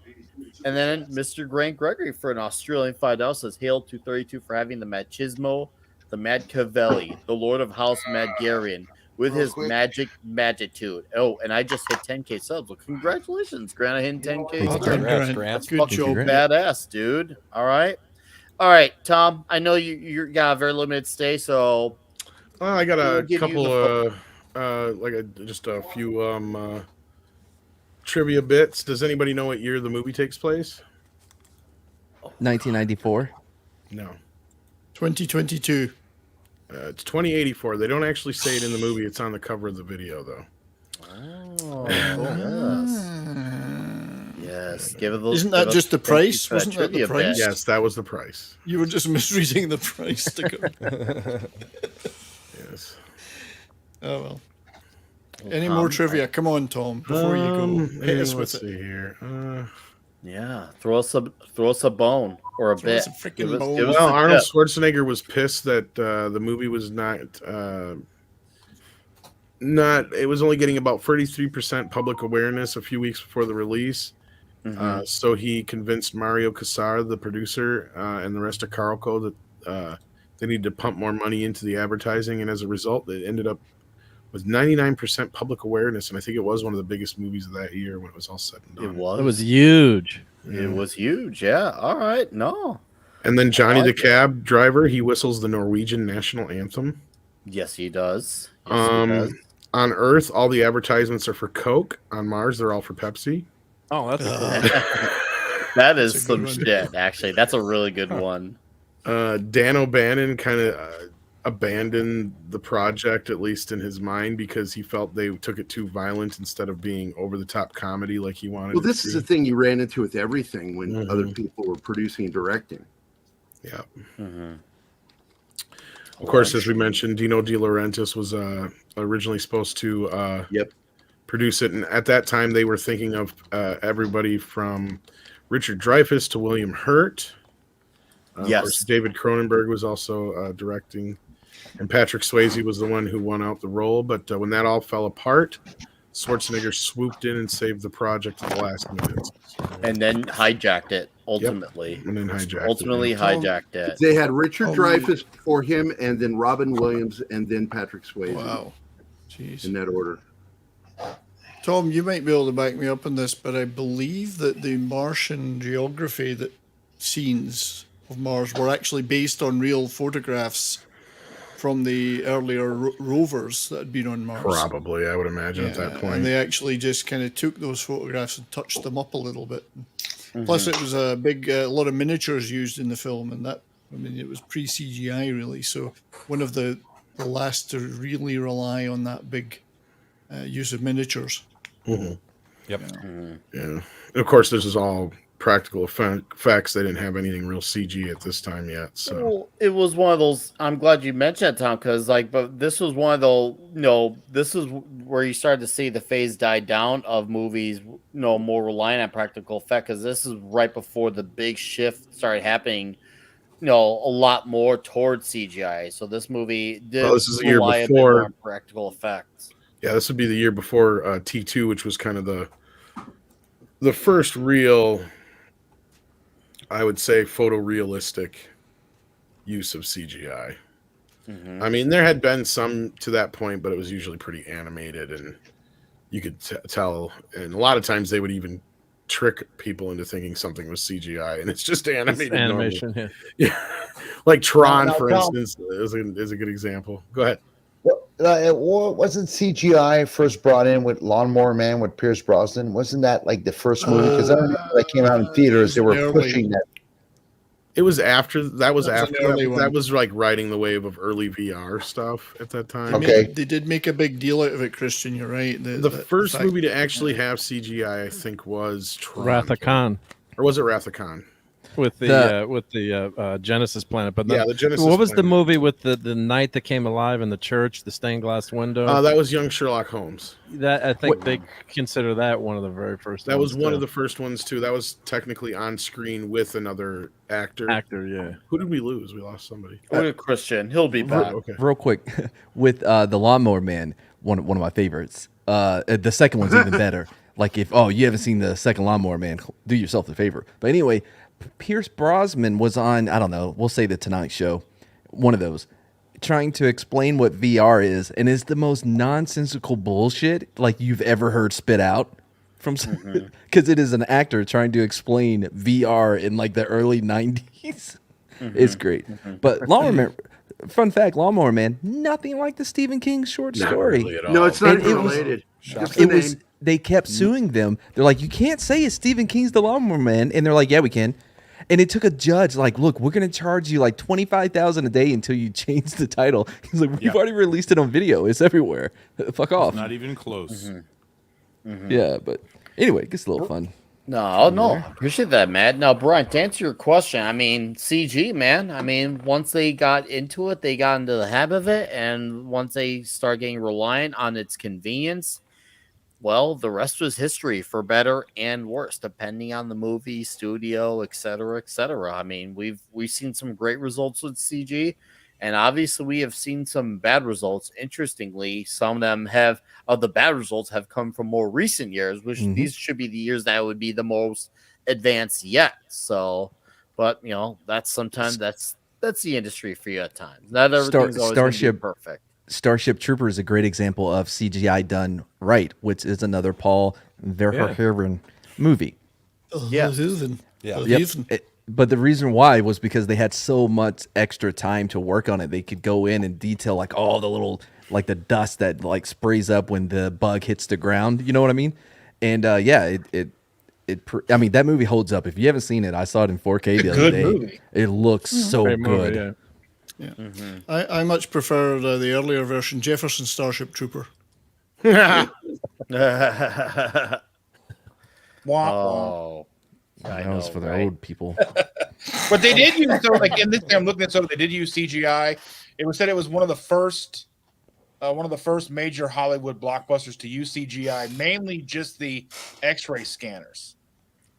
And then Mr. Grant Gregory for an Australian $5 says, Hail 232 for having the Machismo, the Mad Cavelli, the Lord of House Madgarian, with Real his quick. magic magitude. Oh, and I just hit 10K subs. Well, congratulations, Grant. I hit 10K Thanks, subs. Grant. Congrats, Grant. That's Good fucking job, Grant. badass, dude. All right, Tom. I know you got a very limited stay, so I got we'll a give you couple the just a few trivia bits. Does anybody know what year the movie takes place? 1994. No. 2022. It's 2084. They don't actually say it in the movie. It's on the cover of the video, though. Oh, yes. Give it those. Isn't that just the price? Wasn't that the price? Yes, that was the price. You were just misreading the price to go. Yes. Oh well. Any more trivia? Come on, Tom. Before you go, hit us with let's it. see here. Yeah, throw us a bone or a Throw bit. us a freaking bone. Give us Well, a Arnold tip. Schwarzenegger was pissed that the movie was not. It was only getting about 33% public awareness a few weeks before the release. So he convinced Mario Casar, the producer, and the rest of Carlco that they needed to pump more money into the advertising, and as a result, it ended up with 99% public awareness, and I think it was one of the biggest movies of that year when it was all said and done. It was. It was huge. It was huge. Yeah. All right. No. And then Johnny I the like it. cab driver, he whistles the Norwegian national anthem. Yes, he does. Yes, he does. On Earth, all the advertisements are for Coke. On Mars, they're all for Pepsi. Oh, that's cool. That is That's a some good one. shit. Actually, that's a really good one. Dan O'Bannon kind of abandoned the project, at least in his mind, because he felt they took it too violent instead of being over the top comedy like he wanted. Well, this is the thing you ran into with everything when Mhm. other people were producing and directing. Yeah. Mm-hmm. Of course, as we mentioned, Dino De Laurentiis was originally supposed to produce it, and at that time they were thinking of everybody from Richard Dreyfuss to William Hurt. Of course, David Cronenberg was also directing, and Patrick Swayze was the one who won out the role. But when that all fell apart, Schwarzenegger swooped in and saved the project at the last minute. And then hijacked it ultimately. And then hijacked ultimately it. hijacked it. They had Richard Dreyfuss for him, and then Robin Williams, and then Patrick Swayze. Wow. Jeez. In that order. Tom, you might be able to back me up on this, but I believe that the Martian geography scenes of Mars were actually based on real photographs from the earlier rovers that had been on Mars. Probably, I would imagine at that point. And they actually just kind of took those photographs and touched them up a little bit. Plus, it was a lot of miniatures used in the film, and it was pre-CGI really. So one of the last to really rely on that big use of miniatures. Mm-hmm. Yep. Yeah. And of course, this is all practical effects. They didn't have anything real CG at this time yet. So Well, it was one of those. I'm glad you mentioned it, Tom, because but this was one of the. This is where you started to see the phase die down of movies. More reliant on practical effect, because this is right before the big shift started happening. A lot more towards CGI. So this movie did. this is a year rely a bit before more on practical effects. yeah, this would be the year before T2, which was kind of the first real, I would say, photorealistic use of CGI. I mean, there had been some to that point, but it was usually pretty animated, and you could tell. And a lot of times they would even trick people into thinking something was CGI, and it's just animated. Animation, normally. Yeah, like Tron, Now, for Tom- instance, is a good example. Go ahead. Wasn't CGI first brought in with Lawnmower Man with Pierce Brosnan? Wasn't that like the first movie? Because I remember that came out in theaters. They were pushing that. It was after that was That was an after early that, one. that was like riding the wave of early VR stuff at that time. They did make a big deal out of it, Christian. You're right. The first movie to actually have CGI, I think, was Tron. Wrath of Khan. Or was it Wrath of Khan? With the Genesis planet, but Yeah, the Genesis What was the planet. movie with the knight that came alive in the church, the stained glass window? That was Young Sherlock Holmes. That I think they consider that one of the very first. That was ones, one too. of the first ones too. That was technically on screen with another actor. Yeah. Who did we lose? We lost somebody. Christian, he'll be back. Okay. Real quick, with the Lawnmower Man, one of my favorites. The second one's even better. Like if you haven't seen the second Lawnmower Man, do yourself a favor. But anyway, Pierce Brosnan was on, I don't know, we'll say the Tonight Show, one of those, trying to explain what VR is, and it's the most nonsensical bullshit like you've ever heard spit out from, because it is an actor trying to explain VR in like the early 90s. It's great. But Lawnmower Man, fun fact, Lawnmower Man, nothing like the Stephen King short story. Really at all. No, it's not even related. Just the It was. name. They kept suing them. They're like, you can't say it's Stephen King's The Lawnmower Man, and they're like, yeah, we can. And it took a judge like, look, we're gonna charge you like $25,000 a day until you change the title. He's like, we've already released it on video. It's everywhere. Fuck off. Not even close. Yeah, but anyway, it gets a little fun. No, appreciate that, Matt. Now, Brian, to answer your question, I mean, CG, man. I mean, once they got into it, they got into the habit of it, and once they start getting reliant on its convenience, well, the rest was history, for better and worse, depending on the movie, studio, et cetera, et cetera. I mean, we've seen some great results with CG, and obviously we have seen some bad results. Interestingly, some of the bad results have come from more recent years, which these should be the years that would be the most advanced yet. So, but you know, that's the industry for you at times. Not everything's always going to be perfect. Starship Trooper is a great example of CGI done right, which is another Paul Verhoeven movie. But the reason why was because they had so much extra time to work on it. They could go in and detail like all the little, like the dust that like sprays up when the bug hits the ground. You know what I mean? And I mean, that movie holds up. If you haven't seen it, I saw it in 4K the other day. Movie. It looks so good. Movie, yeah. I much prefer the earlier version, Jefferson Starship Trooper. Oh, that was for the old people. But they did use, so like in this thing I'm looking at, so they did use CGI. It was said it was one of the first major Hollywood blockbusters to use CGI, mainly just the X-ray scanners.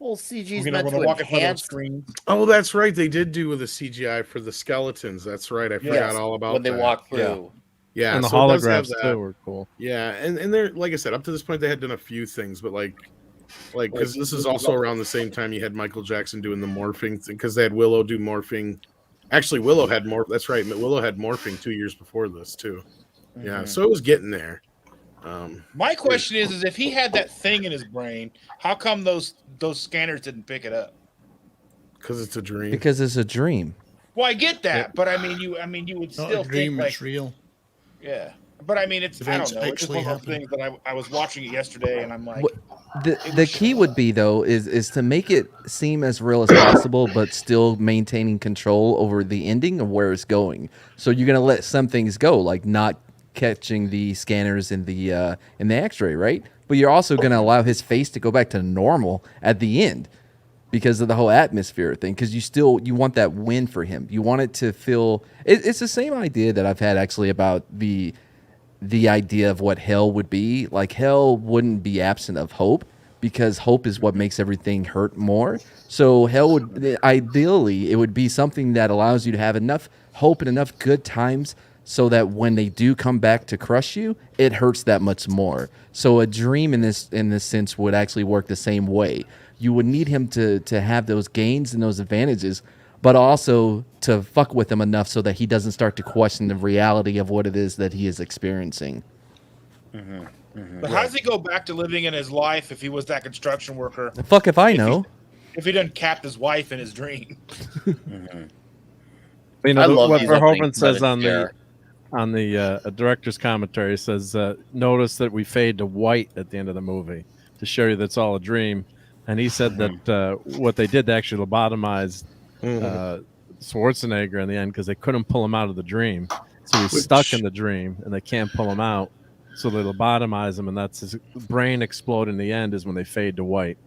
Well, CG's meant to enhance screens. Oh, that's right. They did do with the CGI for the skeletons. That's right. I forgot all about when they walk through. Yeah, and the so holographs too were cool. Yeah, and they're like I said, up to this point they had done a few things, but like because this is also around the same time you had Michael Jackson doing the morphing thing, because they had Willow do morphing. Actually, Willow had morph. That's right. Willow had morphing 2 years before this too. Yeah, so it was getting there. My question is if he had that thing in his brain, how come those scanners didn't pick it up? Because it's a dream. Because it's a dream. Well, I get that, but I mean, you would still dream, think like it's real. Yeah, but I mean, I don't know. It's just one of those things that I was watching it yesterday, and I'm like, the key would be though is to make it seem as real as possible, but still maintaining control over the ending of where it's going. So you're gonna let some things go, like not catching the scanners in the X-ray, right? But you're also gonna allow his face to go back to normal at the end because of the whole atmosphere thing. Because you want that win for him. You want it to feel. It's the same idea that I've had actually about the idea of what hell would be. Like hell wouldn't be absent of hope, because hope is what makes everything hurt more. So hell would ideally it would be something that allows you to have enough hope and enough good times so that when they do come back to crush you, it hurts that much more. So a dream in this sense would actually work the same way. You would need him to have those gains and those advantages, but also to fuck with him enough so that he doesn't start to question the reality of what it is that he is experiencing. but how does he go back to living in his life if he was that construction worker? The fuck if I know. If he didn't cap his wife in his dream. You know, what Verhoeven says on the director's commentary says, notice that we fade to white at the end of the movie to show you that's all a dream. And he said that what they did to actually lobotomize Schwarzenegger in the end, because they couldn't pull him out of the dream. So he's stuck in the dream and they can't pull him out. So they lobotomize him, and that's his brain explode in the end is when they fade to white.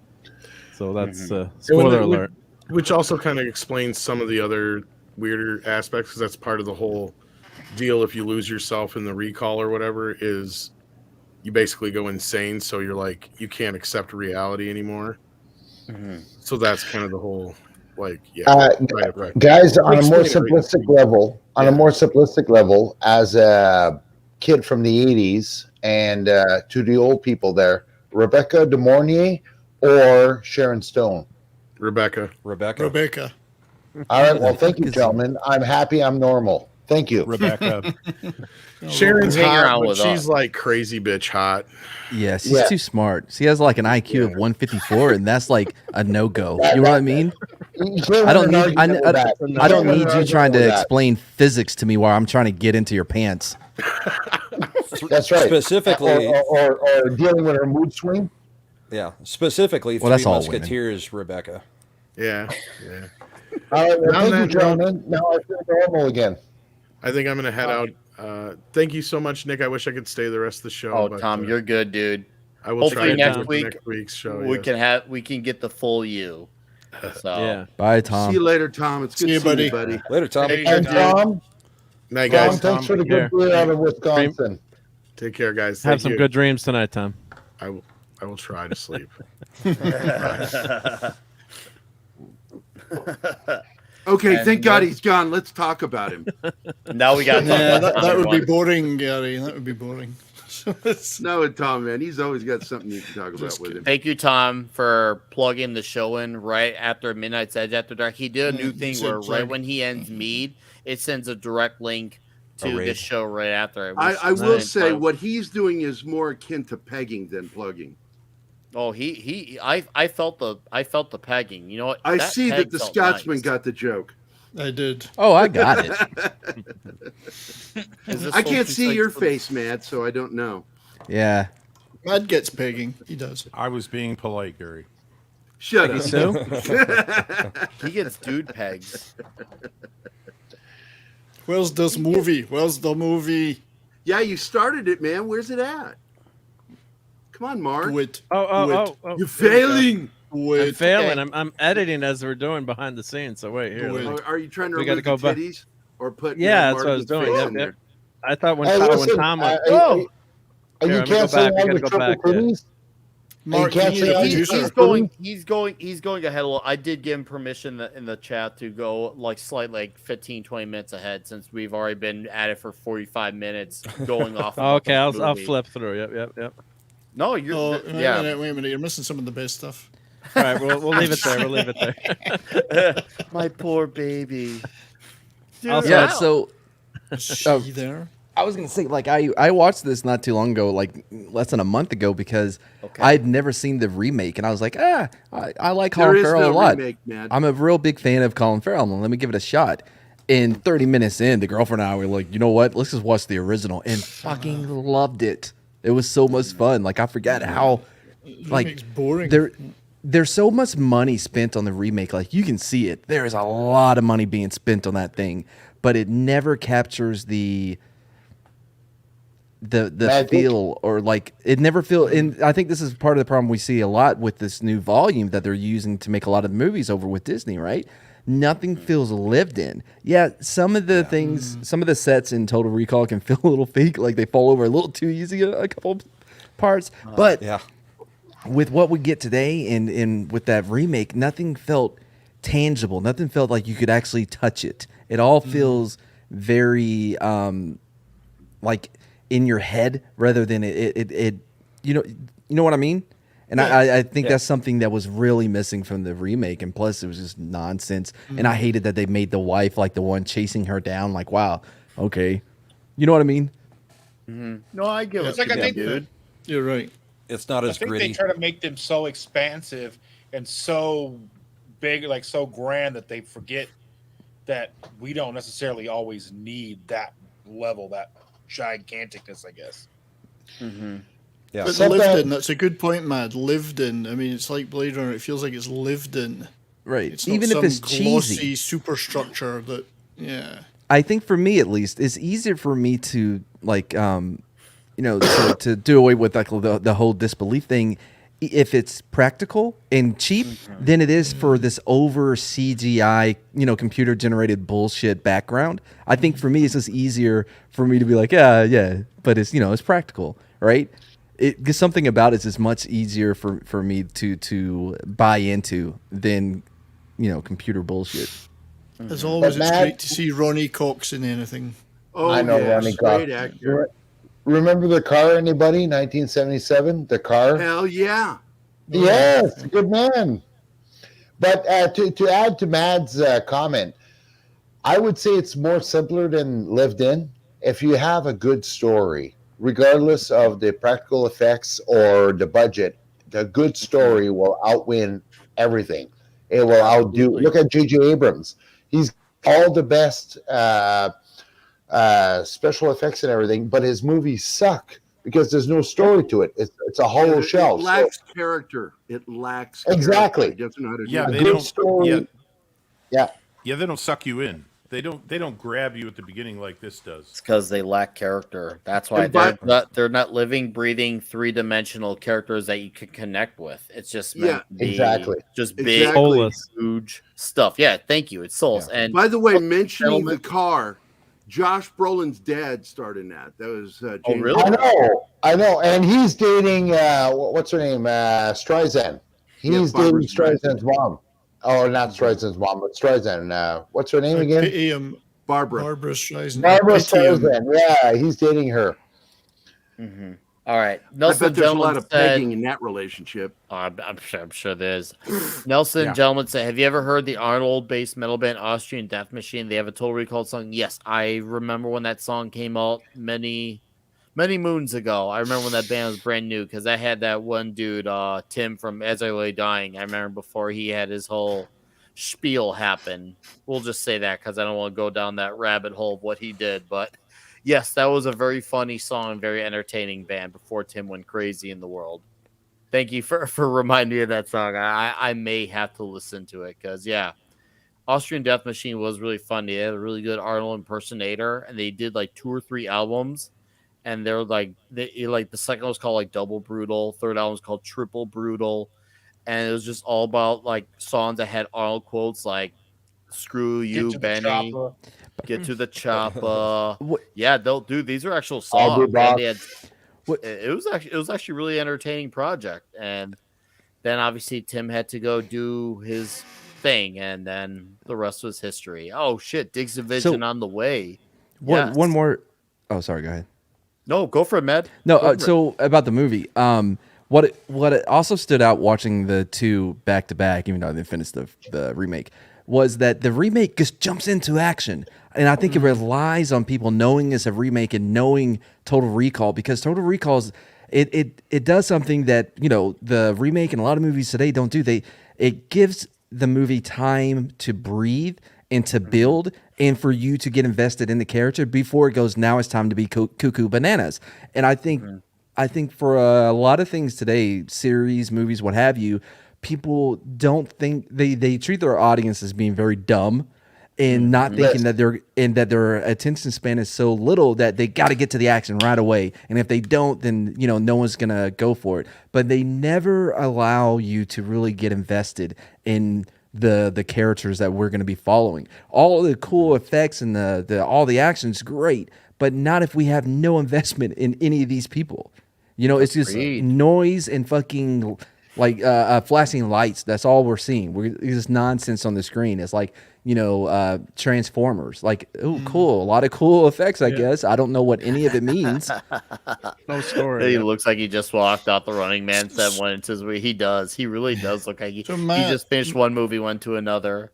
So that's spoiler alert. Which also kind of explains some of the other weirder aspects, because that's part of the whole deal. If you lose yourself in the recall or whatever, is you basically go insane. So you're like, you can't accept reality anymore. So that's kind of the whole, like, right. Guys, on a more simplistic level, as a kid from the 80s and to the old people there, Rebecca De Mornay or Sharon Stone? Rebecca. All right, well, thank you, gentlemen. I'm happy I'm normal. Thank you, Rebecca. Sharon's Hang hot, around but with she's us. like crazy bitch hot. Yeah, she's too smart. She has like an IQ of 154, and that's like a no go. You know what I mean? I don't need. I don't need you trying to explain physics to me while I'm trying to get into your pants. That's right. Specifically, or dealing with her mood swing. yeah, specifically Well, that's Three all women. Musketeers, Rebecca. Yeah, yeah. All right, well, Now thank you, that- gentlemen. Now I feel normal again. I think I'm gonna head out. Thank you so much, Nick. I wish I could stay the rest of the show. Oh, but, Tom, you're good, dude. I will try Hopefully to next do it for week next week's show. we yes. we can get the full you. So Yeah. Bye, Tom. See you later, Tom. It's good See you, seeing you, buddy. buddy. Later, Tom. Hey, And Tom, Night, Tom, guys. thanks for the Here. good beer out of Wisconsin. Take care, guys. Have Thank some you. good dreams tonight, Tom. I will try to sleep. Okay, And thank God he's gone. Let's talk about him. now we got Yeah, that would be boring, Gary. That would be boring. No, Tom, man, he's always got something you can talk about with him. Thank you, Tom, for plugging the show in right after Midnight's Edge After Dark. He did a new thing said where plug. right when he ends Mead, it sends a direct link A to raid. this show right after. It I was will nice. say what he's doing is more akin to pegging than plugging. Oh, I felt the pegging. You know what? I That see peg that the felt Scotsman nice. got the joke. I did. Oh, I got it. Is this I can't supposed to see be your like- face, Matt, so I don't know. Yeah. Mad gets pegging. He does. I was being polite, Gary. Shut up. So? He gets dude pegs. Where's this movie? Where's the movie? Yeah, you started it, man. Where's it at? Come on, Mark. Do it. Oh. Do You're it. You're failing. Do I'm it. failing. I'm editing as we're doing behind the scenes. So wait here. Wait. Are you trying to We gotta remove go the back. titties or put? Yeah, Matt that's what I was Martin's doing. face Yep, in yep. there? I thought when Hey, Tom, listen, Tom was, are Here, you let me go canceling back. We all gotta the go back, triple yeah. titties? Mark, can't you say need a I- producer. He's going ahead a little. I did give him permission in the chat to go like slightly like 15, 20 minutes ahead since we've already been at it for 45 minutes going off. Oh, okay, about the I'll movie. flip through. Yep. No, you're Oh, yeah. wait a minute. You're missing some of the best stuff. All right, we'll leave it there. We'll leave it there. My poor baby. Also, Yeah. So Is she there? I was gonna say, like, I watched this not too long ago, like less than a month ago, because I'd never seen the remake, and I was like, I like There Colin is Farrell no a lot. remake, Matt. I'm a real big fan of Colin Farrell. Let me give it a shot. And 30 minutes in, the girlfriend and I were like, you know what? Let's just watch the original, and fucking loved it. It was so much fun. Like, I forgot how, like, Remake's boring. there's so much money spent on the remake. Like, you can see it. There is a lot of money being spent on that thing, but it never captures the Magic. feel, or like it never feel. And I think this is part of the problem we see a lot with this new volume that they're using to make a lot of the movies over with Disney, right? Nothing feels lived in. Yeah, some of the things, some of the sets in Total Recall can feel a little fake, like they fall over a little too easy a couple parts. But Yeah. with what we get today and with that remake, nothing felt tangible. Nothing felt like you could actually touch it. It all feels very like in your head rather than it you know what I mean? And I think that's something that was really missing from the remake, and plus it was just nonsense. And I hated that they made the wife like the one chasing her down. Like, wow, okay, you know what I mean? No, I give It's it like to I you, think dude. You're right. It's not I as think gritty. they try to make them so expansive and so big, like so grand, that they forget that we don't necessarily always need that level, that giganticness, I guess. Yeah. But lived in, that's a good point, Mad. Lived in. I mean, it's like Blade Runner. It feels like it's lived in. Right. It's not Even if some it's glossy cheesy. superstructure that, yeah. I think for me at least, it's easier for me to like to do away with like the whole disbelief thing if it's practical and cheap than it is for this over CGI, computer generated bullshit background. I think for me it's just easier for me to be like, yeah, but it's it's practical, right? It's something about it's just much easier for me to buy into than computer bullshit. As always, it's Matt- great to see Ronnie Cox in anything. Oh, I know yeah, Ronnie great Cox. actor. Remember the car, anybody? 1977, the car. Hell yeah. Yes, good man. But to add to Mad's comment, I would say it's more simpler than Lived In. If you have a good story, regardless of the practical effects or the budget, the good story will outwin everything. It will outdo. Absolutely. Look at J.J. Abrams. He's all the best special effects and everything, but his movies suck because there's no story to it. It's a hollow shell. It lacks character. It lacks Exactly. Character. He doesn't know how to Yeah, do they it. don't. Story. Yeah, they don't suck you in. They don't grab you at the beginning like this does. It's because they lack character. That's why they're not living, breathing, 3-dimensional characters that you can connect with. It's just meant to be just big, huge stuff. Yeah, thank you. It's souls. And by the way, mentioning the car, Josh Brolin's dad starred in that. That was James. really? I know, and he's dating what's her name? Streisand. He's dating Streisand's mom. Oh, not Streisand's mom, but Streisand. What's her name again? Barbara. Barbara Streisand. Barbara Streisand. Yeah, he's dating her. Mm-hmm. All right. I Nelson bet there's a Gentleman lot of said, pegging in that relationship. I'm sure there's. Nelson Gentleman said, have you ever heard the Arnold-based metal band Austrian Death Machine? They have a Total Recall song. Yes, I remember when that song came out many moons ago. I remember when that band was brand new because I had that one dude, Tim from As I Lay Dying. I remember before he had his whole spiel happen. We'll just say that because I don't want to go down that rabbit hole of what he did. But yes, that was a very funny song, very entertaining band before Tim went crazy in the world. Thank you for reminding me of that song. I may have to listen to it because, Austrian Death Machine was really funny. They had a really good Arnold impersonator, and they did like 2 or 3 albums. And they're like, the second one was called like Double Brutal. Third album was called Triple Brutal. And it was just all about like songs that had Arnold quotes like, screw you, Benny. Get to the chopper. Yeah, these are actual songs. And it was actually a really entertaining project. And then obviously Tim had to go do his thing. And then the rest was history. Oh, shit. Diggs Division on the way. One more. Oh, sorry. Go ahead. No, go for it, Med. No, so about the movie, what it also stood out watching the two back to back, even though they finished the remake, was that the remake just jumps into action, and I think it relies on people knowing it's a remake and knowing Total Recall, because Total Recall it does something that the remake and a lot of movies today don't do. It gives the movie time to breathe and to build, and for you to get invested in the character before it goes, now it's time to be cuckoo bananas. And I think for a lot of things today, series, movies, what have you, people don't think they treat their audience as being very dumb and not thinking that their attention span is so little that they got to get to the action right away. And if they don't, then no one's gonna go for it. But they never allow you to really get invested in the characters that we're going to be following. All the cool effects and all the action's great, but not if we have no investment in any of these people. It's just noise and fucking like flashing lights. That's all we're seeing. It's just nonsense on the screen. It's like Transformers. Like, oh, cool, a lot of cool effects. I guess I don't know what any of it means. No story. He looks like he just walked out the Running Man set one into his way. He does. He really does look like he just finished one movie, went to another.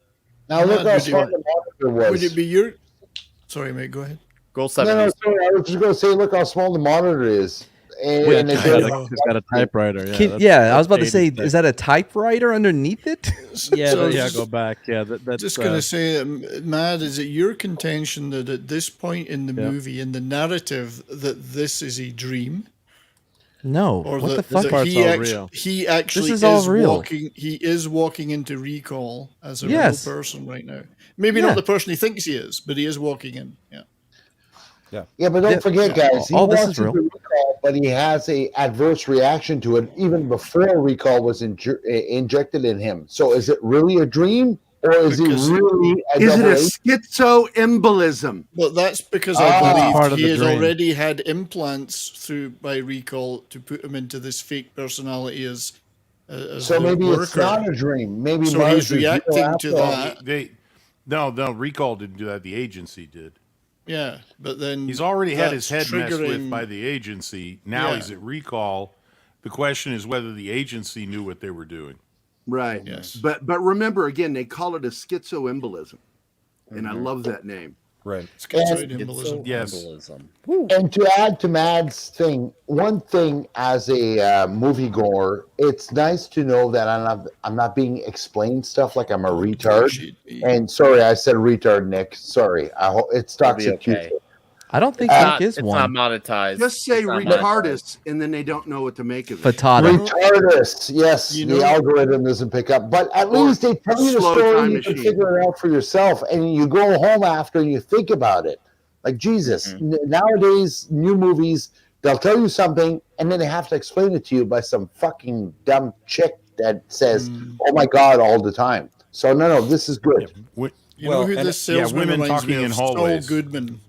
Now look how smart the monitor was. Would it be your? Sorry, mate. Go ahead. Go 7. No, sorry. I was just going to say, look how small the monitor is. And he's got a typewriter. I was about to say, is that a typewriter underneath it? Go back. Yeah, that's just going to say, Mad, is it your contention that at this point in the movie, in the narrative, that this is a dream? No. Or what that, the fuck? that he actually this is all real. He is walking into Recall as a real person right now. Maybe not the person he thinks he is, but he is walking in. Yeah, but don't forget, guys. He all this wants is real. to Recall, but he has a adverse reaction to it even before Recall was injected in him. So, is it really a dream, or is he really? Is it a schizoembolism? Well, that's because I believe he has already had implants by Recall to put him into this fake personality as so maybe worker. It's not a dream. Maybe so he's reacting to that. No, Recall didn't do that. The agency did. Yeah, but then he's already had his head messed with by the agency. Now he's at Recall. The question is whether the agency knew what they were doing. Right. Yes. But remember, again, they call it a schizoembolism. and I love that name. Right. Schizoid And to add to Mad's thing, one thing as a moviegoer, it's nice to know that I'm not being explained stuff like I'm a retard. And sorry, I said retard, Nick. Sorry. I hope it's toxic Tuesday. I don't think Nick is it's one. not monetized. Just say It's not retardus, and then they don't know what to make of it. Fatata. Retardus. Yes, the algorithm doesn't pick up. But at least they tell you the slow story time and you can machine. figure it out for yourself. And you go home after and you think about it. Like Jesus. Nowadays, new movies, they'll tell you something and then they have to explain it to you by some fucking dumb chick that says, "Oh my God," all the time. So no, this is good. You know who this salesman women reminds me talking of? in hallways. Saul Goodman.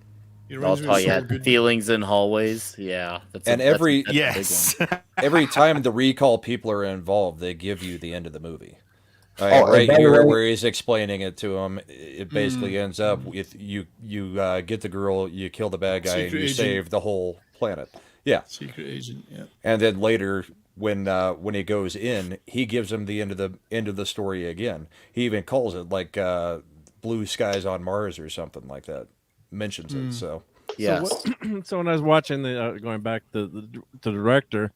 He Oh, reminds me of Saul yeah, Goodman. feelings in hallways. Yeah, that's And that's every a big one. every time the recall people are involved, they give you the end of the movie. Oh, Right and by the here, way- where he's explaining it to him, it basically ends up with you get the girl, you kill the bad guy, and Secret you agent. save the whole planet. Yeah, Secret agent. Yeah. and then later when he goes in, he gives him the end of the story again. He even calls it like Blue Skies on Mars or something like that. Mentions it. So So when I was watching the going back to the director,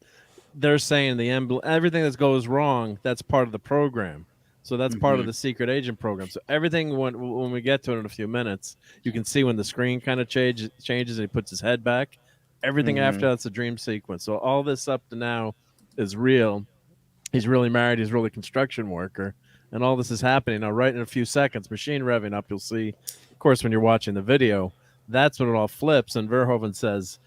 they're saying the everything that goes wrong, that's part of the program. So that's part of the secret agent program. So everything when we get to it in a few minutes, you can see when the screen kind of changes and he puts his head back. Everything after that's a dream sequence. So all this up to now is real. He's really married. He's really a construction worker, and all this is happening now. Right in a few seconds, machine revving up. You'll see, of course, when you're watching the video. That's when it all flips, and Verhoeven says,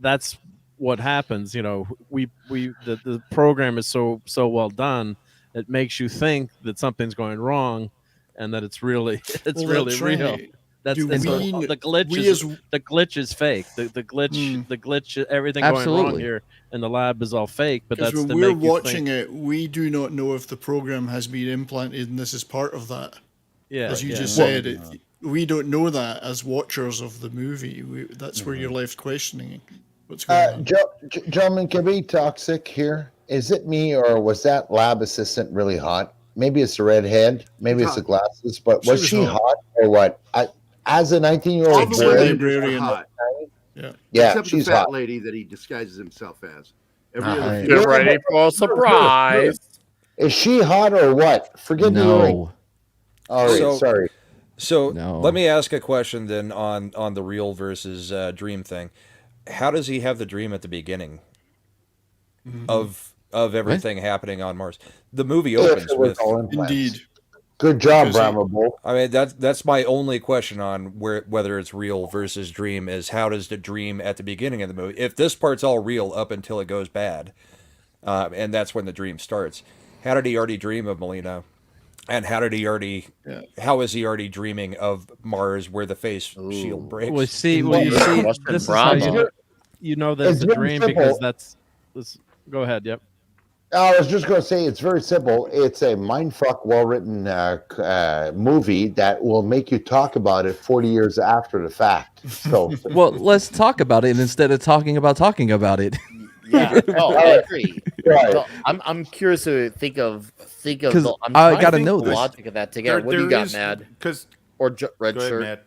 "That's what happens." You know, the program is so well done, it makes you think that something's going wrong, and that it's really real. That's Do and so we- the glitch we is as- the glitch is fake. The glitch, everything going Absolutely. wrong here in the lab is all fake. But Because that's when to we're make you watching think, it, we do not know if the program has been implanted, and this is part of that. Yeah, As you yeah. just said, we don't know that as watchers of the movie. That's where you're left questioning what's going on. Gentlemen, can we be toxic here? Is it me or was that lab assistant really hot? Maybe it's the red head, maybe it's the glasses, but was she hot or what? As a 19-year-old All the boy, women are hot. yeah, Except she's the fat hot. lady that he disguises himself as. Every Uh-huh. other Get ready for a surprise. Is she hot or what? Forget the ring. No. All right, So- sorry. So No. let me ask a question then on the real versus dream thing. How does he have the dream at the beginning of everything happening on Mars? The movie opens with Indeed. Good job, Because he- Brahma Bull. I mean that's my only question on whether it's real versus dream is how does the dream at the beginning of the movie? If this part's all real up until it goes bad, and that's when the dream starts. How did he already dream of Melina? And how did he already? How is he already dreaming of Mars, where the face shield breaks? well, see, this is how you know that it's a very dream simple. because that's. Go ahead. Yep. I was just going to say it's very simple. It's a mindfuck, well-written movie that will make you talk about it 40 years after the fact. So, Well, let's talk about it instead of talking about it. Yeah, no, I agree. Right. So I'm curious to think of 'Cause the. I'm I trying to gotta think know of the this. logic of that together. What do you got, Mad? Because Or red go ahead, shirt? Matt.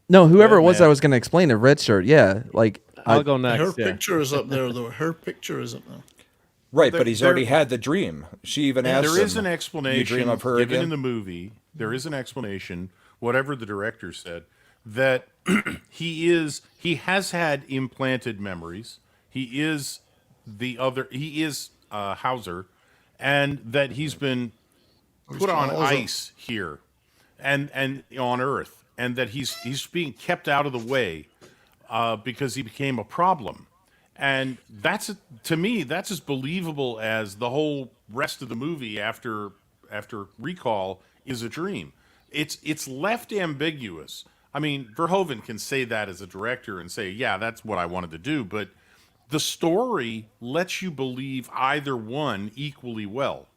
No, whoever it was Matt. that was going to explain it, red shirt. Yeah, like I'll go next. Her yeah. picture is up there, though. Her picture is up there. Right, There- but he's there- already had the dream. She even asked There is him, an "You explanation dream of her given again?" in the movie. There is an explanation, whatever the director said, that he has had implanted memories. He is Hauser, and that he's been put on Hauser. ice here and on Earth, and that he's being kept out of the way because he became a problem. And to me, that's as believable as the whole rest of the movie after Recall is a dream. It's left ambiguous. I mean, Verhoeven can say that as a director and say, yeah, that's what I wanted to do, but the story lets you believe either one equally well.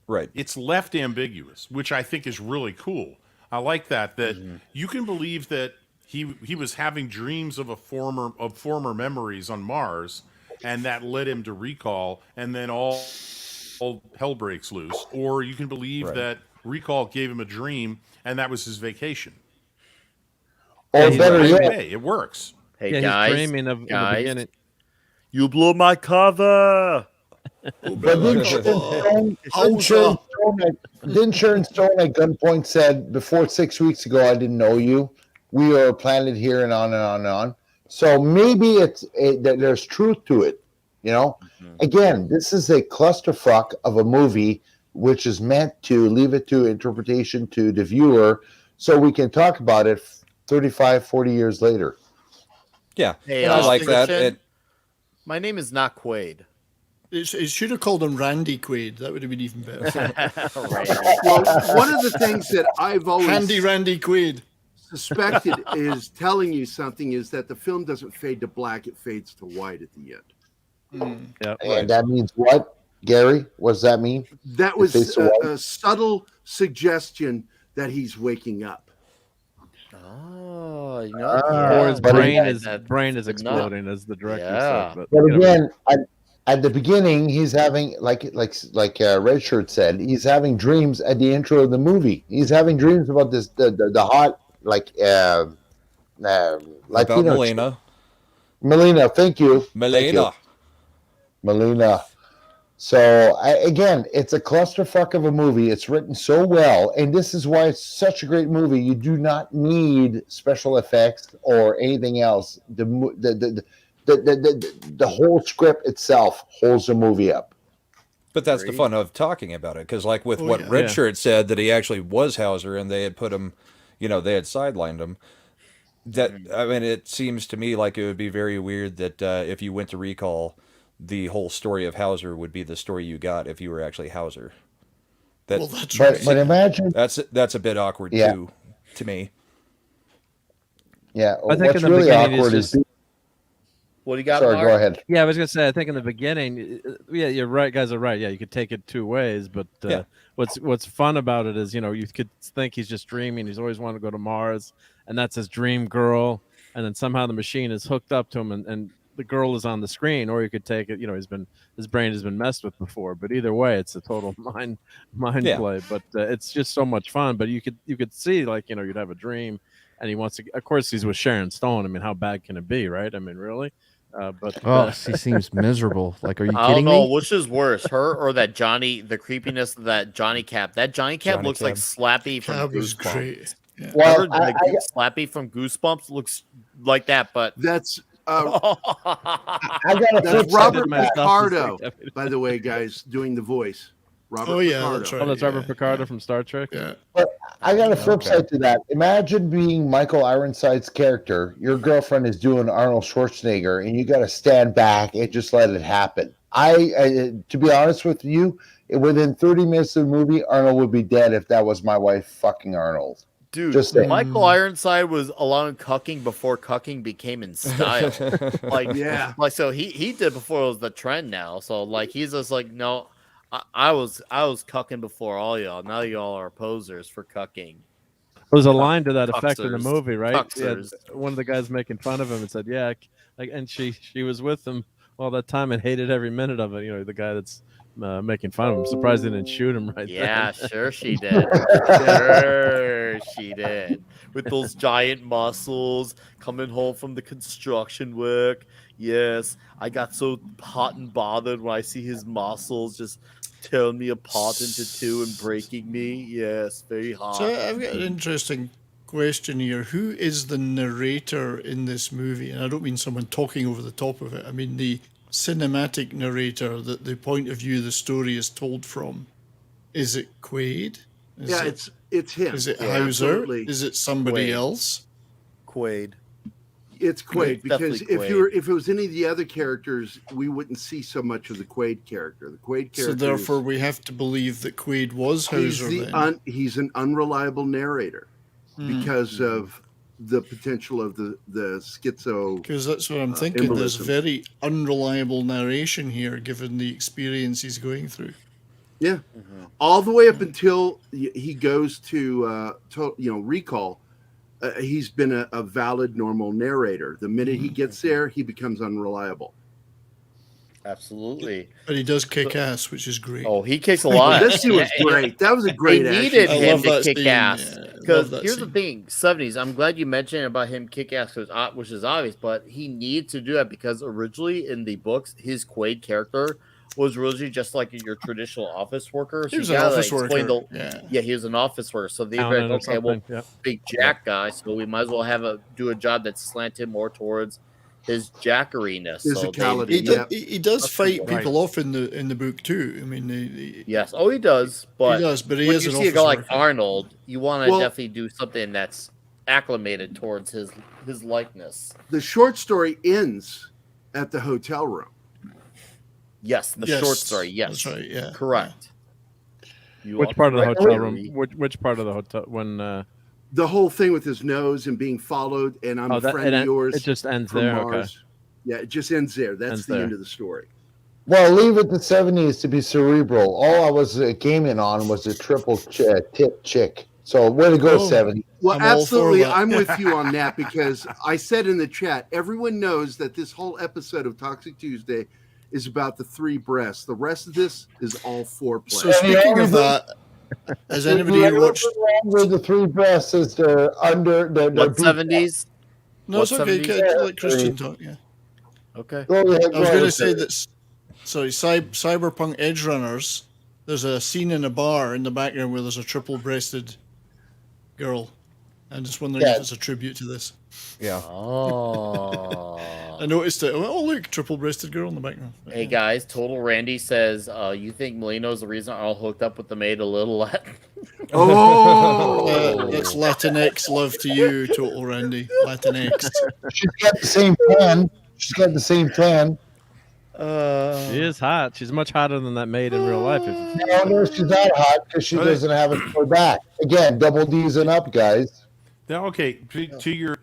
Right. It's left ambiguous, which I think is really cool. I like that you can believe that he was having dreams of former memories on Mars, and that led him to Recall, and then all hell breaks loose. Or you can believe that Recall gave him a dream, and that was his vacation. Or he's better dreaming. yet, it works. Hey Yeah, guys, he's dreaming of in the beginning. You blew my cover. But didn't Sharon Stone at gunpoint said before 6 weeks ago, I didn't know you. We are planted here and on and on and on. So maybe there's truth to it. You know, again, this is a clusterfuck of a movie, which is meant to leave it to interpretation to the viewer so we can talk about it 35, 40 years later. Yeah, Hey, I like that. Christian, my name is not Quaid. It should have called him Randy Quaid. That would have been even better. Well, one of the things that I've always Handy Randy Quaid suspected is telling you something is that the film doesn't fade to black; it fades to white at the end. Yeah, And that means what, Gary? What does that mean? That was a subtle suggestion that he's waking up. Oh, you Or his but brain again- is exploding, as the director Yeah. said. But you know. again, at the beginning, he's having like Red Shirt said, he's having dreams at the intro of the movie. He's having dreams about this the hot About Latino Melina. Melina, thank you. Melina. Melina. So again, it's a clusterfuck of a movie. It's written so well, and this is why it's such a great movie. You do not need special effects or anything else. The whole script itself holds the movie up. But that's the fun of talking about it, because like with Oh, what yeah. Red Shirt said, that he actually was Hauser, and they had put him, they had sidelined him. That I mean, it seems to me like it would be very weird that if you went to recall, the whole story of Hauser would be the story you got if you were actually Hauser. That, Well, that's But, right. but imagine, that's a bit awkward Yeah. too, to me. yeah. I think What's in the really beginning he's awkward is. just- What do you got? Sorry, Mark? go ahead. Yeah, I was gonna say. I think in the beginning, yeah, you're right. Guys are right. Yeah, you could take it two ways. But Yeah. what's fun about it is, you could think he's just dreaming. He's always wanted to go to Mars, and that's his dream girl. And then somehow the machine is hooked up to him, and the girl is on the screen. Or you could take it. His brain has been messed with before. But either way, it's a total mind Yeah. play. But it's just so much fun. But you could see, like, you'd have a dream, and he wants to. Of course, he's with Sharon Stone. I mean, how bad can it be, right? I mean, really. But Oh, he seems miserable. Like, are you I kidding don't know me? which is worse, her or that Johnny. The creepiness of that Johnny Cap. That Johnny Cap Johnny looks like Cap. Slappy from That was Goosebumps. great. Yeah. Well, Remember, like, Slappy from Goosebumps looks like that, but That's I got a flip that's side Robert to that. Picardo, by the way, guys, doing the voice. Robert Oh, yeah, Picardo. that's right. Oh, that's Yeah, Robert Picardo from Star Trek. Yeah. But I got a flip side to that. Imagine being Michael Ironside's character. Your girlfriend is doing Arnold Schwarzenegger, and you got to stand back and just let it happen. To be honest with you, within 30 minutes of the movie, Arnold would be dead if that was my wife fucking Arnold. dude, Just saying. Michael Ironside was allowing cucking before cucking became in style. Yeah. Like so he did before it was the trend now. So like he's just like, no, I was cucking before all y'all. Now y'all are posers for cucking. There's a line to that effect in the Cucksters. movie, right? Yeah, Cucksters. one of the guys making fun of him and said, "Yeah," like, and she was with him all that time and hated every minute of it. The guy that's making fun of him. Surprised they didn't shoot him right Yeah, then. sure she did. Sure she did. With those giant muscles coming home from the construction work. Yes, I got so hot and bothered when I see his muscles just tearing me apart into two and breaking me. Yes, very hot. So I've got an interesting question here. Who is the narrator in this movie? And I don't mean someone talking over the top of it. I mean the cinematic narrator, that the point of view the story is told from. Is it Quaid? It's him. Is it Yeah, Hauser? absolutely. Is it somebody Quaid. else? Quaid. It's Quaid because Definitely if it was any of the other characters, we wouldn't see so much of the Quaid character. The Quaid character. So therefore, we have to believe that Quaid was he's Hauser. Then. He's an unreliable narrator because of the potential of the schizo. Because that's what I'm thinking. There's embolism. very unreliable narration here, given the experience he's going through. Yeah, all the way up until he goes to recall. He's been a valid, normal narrator. The minute he gets there, he becomes unreliable. Absolutely. But he does kick ass, which is great. Oh, he kicks a lot. This scene was great. That was a great They action. needed I him love to that kick scene, ass. yeah. Because Love that here's the scene. thing, 70s. I'm glad you mentioned about him kick ass, which is obvious, but he needs to do that because originally in the books, his Quaid character was originally just like your traditional office worker. He So was you an gotta office explain worker. yeah, he was an office worker. So they were Accountant like, or okay, well, something, yeah. big jack guy, so we might as well do a job that's slanted more towards his jackeriness. So He does fight Right. people off in the book too. I mean, Yes. Oh, he does. But he does, but he when is you an see a guy office like worker. Arnold, you want to Well- definitely do something that's acclimated towards his likeness. The short story ends at the hotel room. Yes, the Yes, short story. Yes, that's right, yeah, correct. You Which are part of the correct, hotel Gerry. room? Which part of the hotel? When The whole thing with his nose and being followed, and I'm Oh, a that- friend it of en- yours. it just ends from there, okay. Mars. Yeah, it just ends there. That's Ends the there. end of the story. Well, leave it to 70s to be cerebral. All I was gaming on was a triple tip chick. So way to go, 70. Well, I'm all for absolutely. that. I'm with you on that because I said in the chat, everyone knows that this whole episode of Toxic Tuesday is about the 3 breasts. The rest of this is all foreplay. So speaking of that, has anybody here watched? With the 3 breasts is they're under their What 70s? No, it's What okay. 70s? Let Christian talk. Yeah. Okay. Go ahead, I was go going to ahead. say that. Sorry, Cyberpunk Edge Runners. There's a scene in a bar in the background where there's a triple-breasted girl. I'm just wondering Yeah. if it's a tribute to this. Yeah. Oh. I noticed it. Oh, look, triple-breasted girl in the background. Hey guys, Total Randy says, you think Molino's the reason Arnold hooked up with the maid a little Latin? That's Latinx love to you, Total Randy. Latinx. She's got the same tan. She's got the same tan. she is hot. She's much hotter than that maid in real life. No, she's not hot because she doesn't have it for back. Again, double D's and up, guys. Now, okay, to your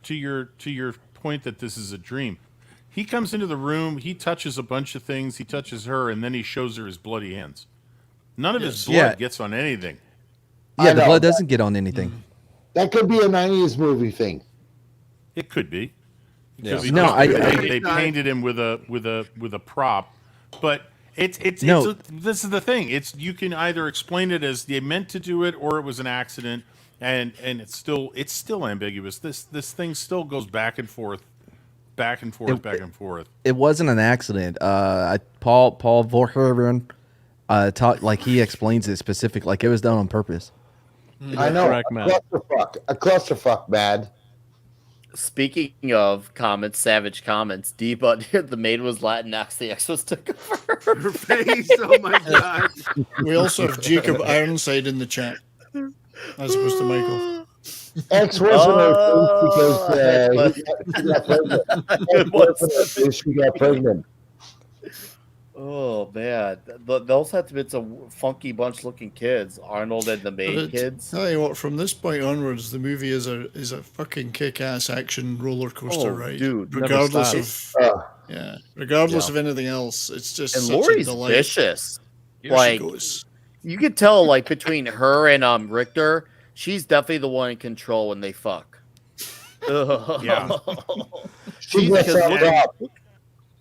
point that this is a dream. He comes into the room, he touches a bunch of things, he touches her, and then he shows her his bloody hands. None of his blood Yeah. gets on anything. Yeah, I the know. blood doesn't get on anything. That could be a 90s movie thing. It could be. Yeah. Because No, they painted him with a prop, but it's No. this is the thing. It's you can either explain it as they meant to do it or it was an accident, and it's still ambiguous. This thing still goes back and forth. It wasn't an accident. Paul Verhoeven talked like he explains it specific, like it was done on purpose. I know. Correct, A Matt. clusterfuck, mad. Speaking of comments, savage comments, Deba, the maid was Latinx, the X was took over. Her face, oh my god. We also have Jacob Ironside in the chat, as opposed to Michael. X wasn't her face because she got pregnant. Oh man, those have to be some funky bunch looking kids. Arnold and the maid kids. Tell you what, from this point onwards, the movie is a fucking kick-ass action roller coaster Oh, ride. dude, never regardless stops. of anything else, it's just And such Lori's a delight. vicious. Here Like she goes. you could tell, like between her and Richter, she's definitely the one in control when they fuck. Yeah. She gets because up look- top.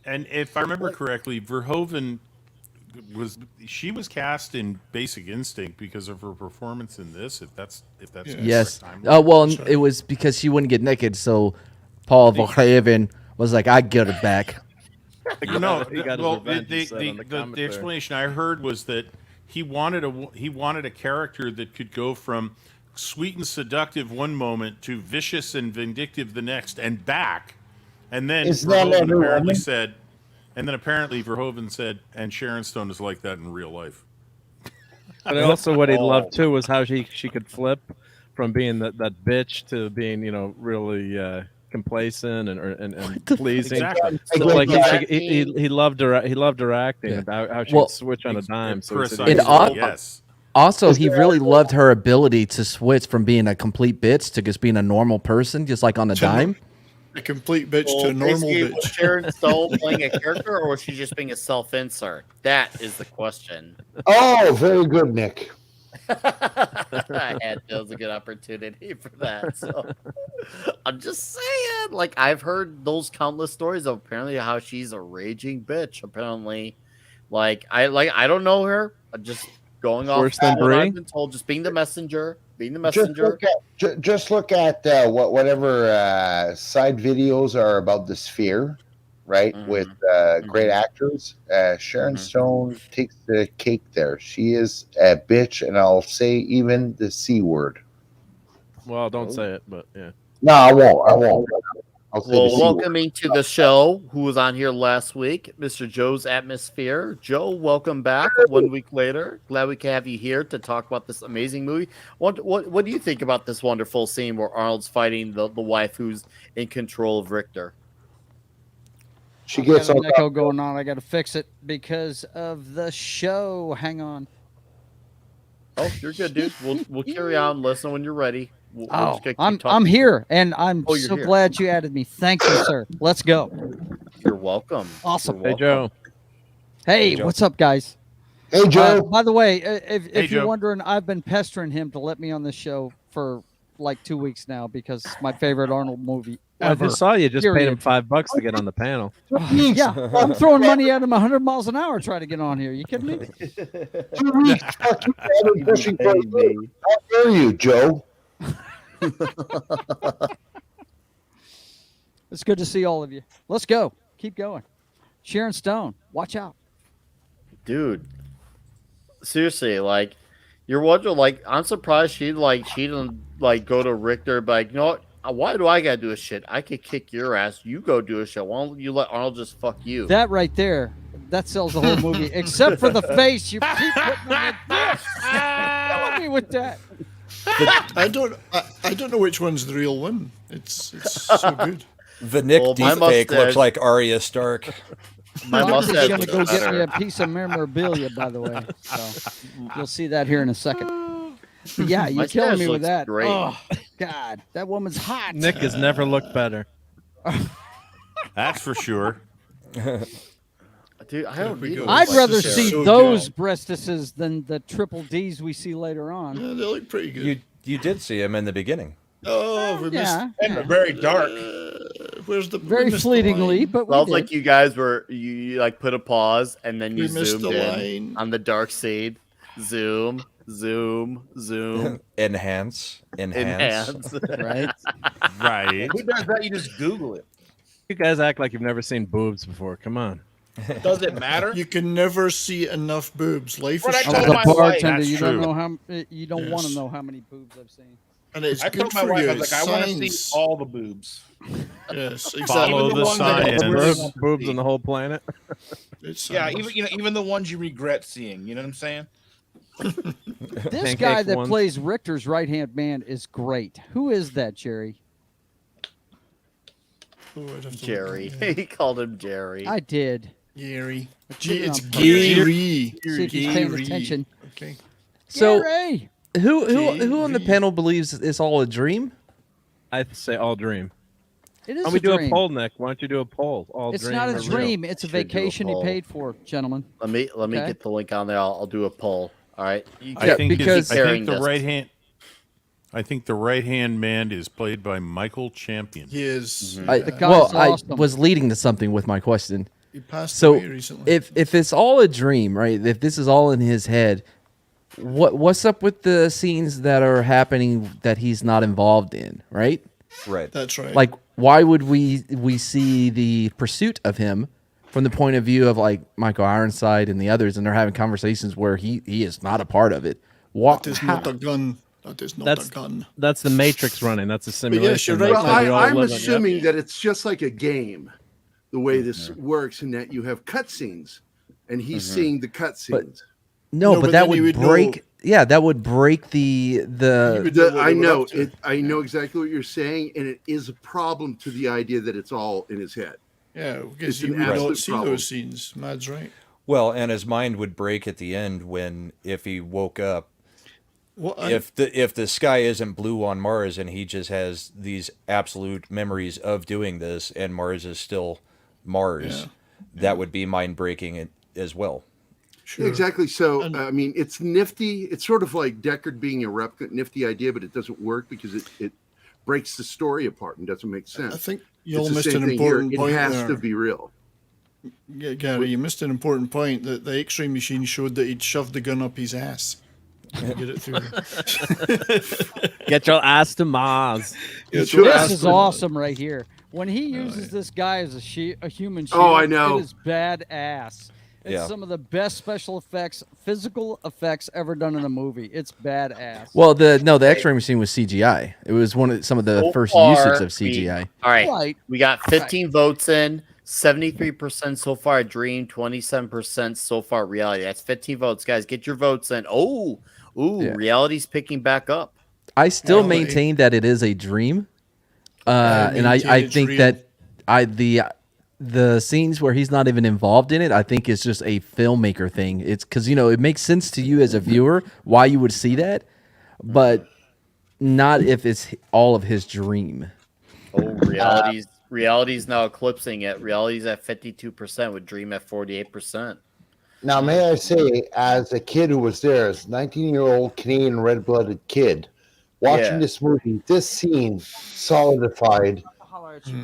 And if I remember correctly, Verhoeven was cast in Basic Instinct because of her performance in this. If that's the Yes. correct timeline. Well, it was because she wouldn't get naked, so Paul Verhoeven was like, "I get her back." No, He got his well, revenge, he said on the the commentary. explanation I heard was that he wanted a character that could go from sweet and seductive one moment to vicious and vindictive the next, and back. And then Isn't that Verhoeven every apparently woman? said, and then apparently Verhoeven said, and Sharon Stone is like that in real life. But also, what he Oh. loved too was how she could flip from being that bitch to being really complacent and pleasing. Exactly. So like he loved her acting Yeah. about how she Well, would switch on a dime. So he said Precisely, he was- yes. Also, he really loved her ability to switch from being a complete bitch to just being a normal person, just like on a dime. A complete bitch to a Well, normal basically, was bitch. Sharon Stone playing a character, or was she just being a self-insert? That is the question. Oh, very good, Nick. That was a good opportunity for that. So. I'm just saying. Like, I've heard those countless stories of apparently how she's a raging bitch. Apparently, I don't know her. I'm just going off Worse than what Brie? I've been told. Just being the messenger. Being the Just messenger. just look at whatever side videos are about the Sphere, right? With great actors. Sharon Stone takes the cake there. She is a bitch, and I'll say even the C word. Well, don't say it, but yeah. No, I won't. I won't. I'll say the Well, C word. welcoming to the show, who was on here last week, Mr. Joe's Atmosphere. Joe, welcome back 1 week later. Glad we can have you here to talk about this amazing movie. What do you think about this wonderful scene where Arnold's fighting the wife who's in control of Richter? She I've got gets an on echo going on. I got to fix it because of the show. Hang on. Oh, you're good, dude. We'll carry on. Listen when you're ready. We're Oh, just gonna keep I'm talking. here, and I'm Oh, you're so here. glad you added me. Thank you, sir. Let's go. You're welcome. Awesome. You're Hey, Joe. Hey, Joe. what's up, guys? Hey, Joe. By the way, if Hey, you're Joe. wondering, I've been pestering him to let me on this show for like 2 weeks now because it's my favorite Arnold movie I ever. just saw you just paid him Period. $5 to get on the panel. Yeah, I'm throwing money at him 100 miles an hour trying to get on here. You kidding me? 2 weeks. Fuck you, I've been pushing for a year. How dare you, Joe? It's good to see all of you. Let's go. Keep going. Sharon Stone, watch out. Dude, seriously, like, you're wondering, like, I'm surprised she didn't go to Richter, but like, you know what? Why do I gotta do a shit? I could kick your ass. You go do a shit. Why don't you let Arnold just fuck you? That right there, that sells the whole movie, except for the face you keep putting on this. Killing me with that. I don't know which one's the real one. It's so good. The Nick Well, my deepfake mustache- looks like Arya Stark. My I'm mustache going to go looks get me better. a piece of memorabilia, by the way. So you'll see that here in a second. But yeah, you're My killing stash me with looks that. great. Oh, God, that woman's hot. Nick has never looked better. That's for sure. Dude, I don't need a I'd like rather this. see so those breastises than the triple Ds we see later on. Yeah, they look pretty good. You did see him in the beginning. Oh, we Yeah, missed. And very dark. Where's the very we missed the fleetingly, line. but we Sounds did. like you guys were you like put a pause and then you We missed zoomed the in line. on the dark side. Zoom. Enhance. Enhance. Right? Right. Who does that? You just Google it. You guys act like you've never seen boobs before. Come on. Does it matter? You can never see enough boobs. Life What is I I told was short. my a wife, bartender. that's You don't true. know how. You don't want to Yes. know how many boobs I've seen. And it's I good told my for wife, you. I was like, I want to see Science. all the boobs. Yes, exactly. Follow Even the ones that science. don't really Boobs, want to boobs see. on the whole planet. It's Yeah, science. even the ones you regret seeing. You know what I'm saying? This Pancake guy that ones. plays Richter's right hand man is great. Who is that, Jerry? Oh, I'd have to look Jerry. at that. he called him Jerry. I did. Gary. Put it It's on Gary. See if he's paying Gary. attention. Okay. So Gary! who on the Gary. panel believes it's all a dream? I say all dream. It Why is don't a we do dream. a poll, Nick? Why don't you do a poll? All It's dream not or a real? dream. It's a Should do a vacation he poll. paid for, gentlemen. Let me Okay. get the link on there. I'll do a poll. All right. You I Yeah, think because- I carrying think the this. right hand. I think the right hand man is played by Michael Champion. He is. The guy's Well, awesome. I was leading to something with my question. He passed So away recently. if it's all a dream, right? If this is all in his head, what's up with the scenes that are happening that he's not involved in, right? Right. That's right. Like, why would we see the pursuit of him from the point of view of like Michael Ironside and the others, and they're having conversations where he is not a part of it? What? that is not a gun. That is not That's- a gun. That's the Matrix running. That's a yes, simulation. you're right, That's Well, what we all I'm live in. assuming that it's just like a game, the way this works, and that you have cutscenes, and he's seeing the cutscenes. No, No, but but that then would you would break. know- Yeah, that would break the. I know it. I know exactly what you're saying, and it is a problem to the idea that it's all in his head. Yeah, because It's you an would not absolute see problem. those scenes. Mad's right. Well, and his mind would break at the end if he woke up. What? If the sky isn't blue on Mars and he just has these absolute memories of doing this, and Mars is still Mars, that would be mind breaking as well. Sure. Exactly. So, I mean, it's nifty. It's sort of like Deckard being a replicant, nifty idea, but it doesn't work because it breaks the story apart and doesn't make sense. I think you It's all the missed same an thing here. important point It has there. to be real. Yeah, Gary, you missed an important point that the X-ray machine showed that he'd shoved the gun up his ass. to Get it through. Get your ass to Mars. This is awesome right here. When he uses this guy as a human shield, Oh, I know. it is badass. It's Yeah. some of the best special effects, physical effects ever done in a movie. It's badass. Well, the X-ray machine was CGI. It was some of the So first far, usage of CGI. All right. Right. We got 15 votes in, 73% so far Dream, 27% so far Reality. That's 15 votes, guys. Get your votes in. Yeah. Reality's picking back up. I still maintain that it is a dream, and I maintain it's think real. that the scenes where he's not even involved in it, I think is just a filmmaker thing. It's because it makes sense to you as a viewer why you would see that, but not if it's all of his dream. Reality's now eclipsing it. Reality's at 52% with Dream at 48%. Now, may I say, as a kid who was there, as a 19-year-old Canadian red-blooded kid, watching this movie, this scene solidified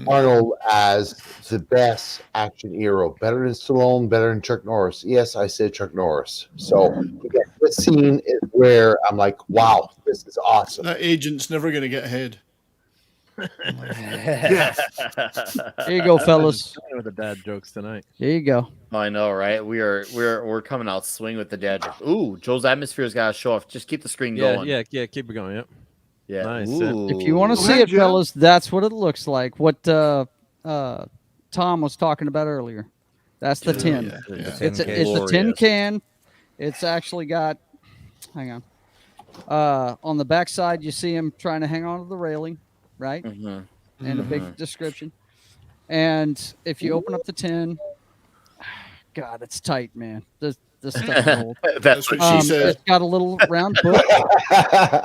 Arnold as the best action hero. Better than Stallone, better than Chuck Norris. Yes, I said Chuck Norris. So again, this scene is where I'm like, wow, this is awesome. That agent's never going to get ahead. Here you go, fellas. With the dad jokes tonight. Here you go. I know, right? We're coming out swing with the dad jokes. Ooh, Joel's Atmosphere's got to show off. Just keep the screen going. Yeah, keep it going. Yep. Yeah. Nice. If you want to see it, fellas, that's what it looks like. What Tom was talking about earlier. That's the tin. It's a tin can. It's actually got. Hang on. On the back side, you see him trying to hang on to the railing, right? And a big description. And if you open up the tin, God, it's tight, man. This stuff is old. That's what she said. It's got a little round book.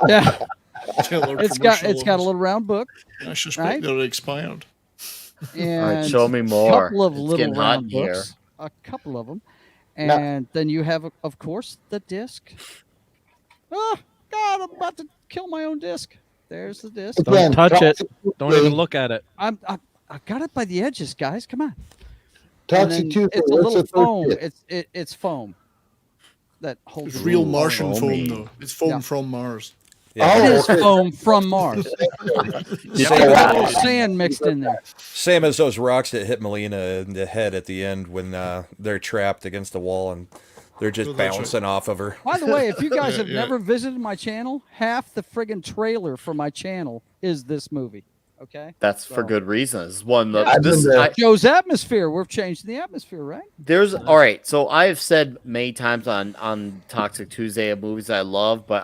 Yeah. It's got a little round book. I suspect they're expired. And All right, show me more. A couple of It's little getting hot round in here. books. A couple of them. And then you have, of course, the disc. Oh, God, I'm about to kill my own disc. There's the disc. Don't touch it. Don't even look at it. I got it by the edges, guys. Come on. Toxic Tuesday. It's a What's little the foam. third disc? It's foam. That holds It's it. real Martian foamy. foam, though. It's foam from Mars. It is foam from Mars. It's got a little sand mixed in there. Same as those rocks that hit Melina in the head at the end when they're trapped against the wall and they're just bouncing off of her. By the way, if you guys have never visited my channel, half the friggin' trailer for my channel is this movie. Okay, That's for good reasons. One, Joe's Atmosphere. We're changing the atmosphere, right? There's all right. So I have said many times on Toxic Tuesday of movies I love, but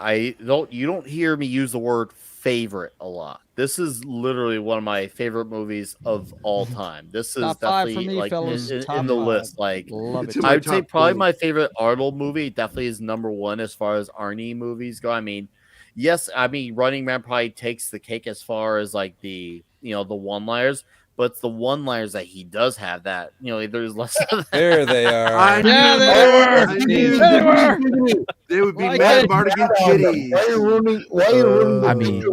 you don't hear me use the word favorite a lot. This is literally one of my favorite movies of all time. This is Top five for definitely me, like fellas. in Top the five. list. Like Love it. I would say probably my favorite Arnold movie definitely is number one as far as Arnie movies go. I mean, yes, I mean Running Man probably takes the cake as far as like the the one-liners, but it's the one-liners that he does have that there's less of that. There they are. I knew they were. They would be mad Matigan kitties. Why are you ruining I mean,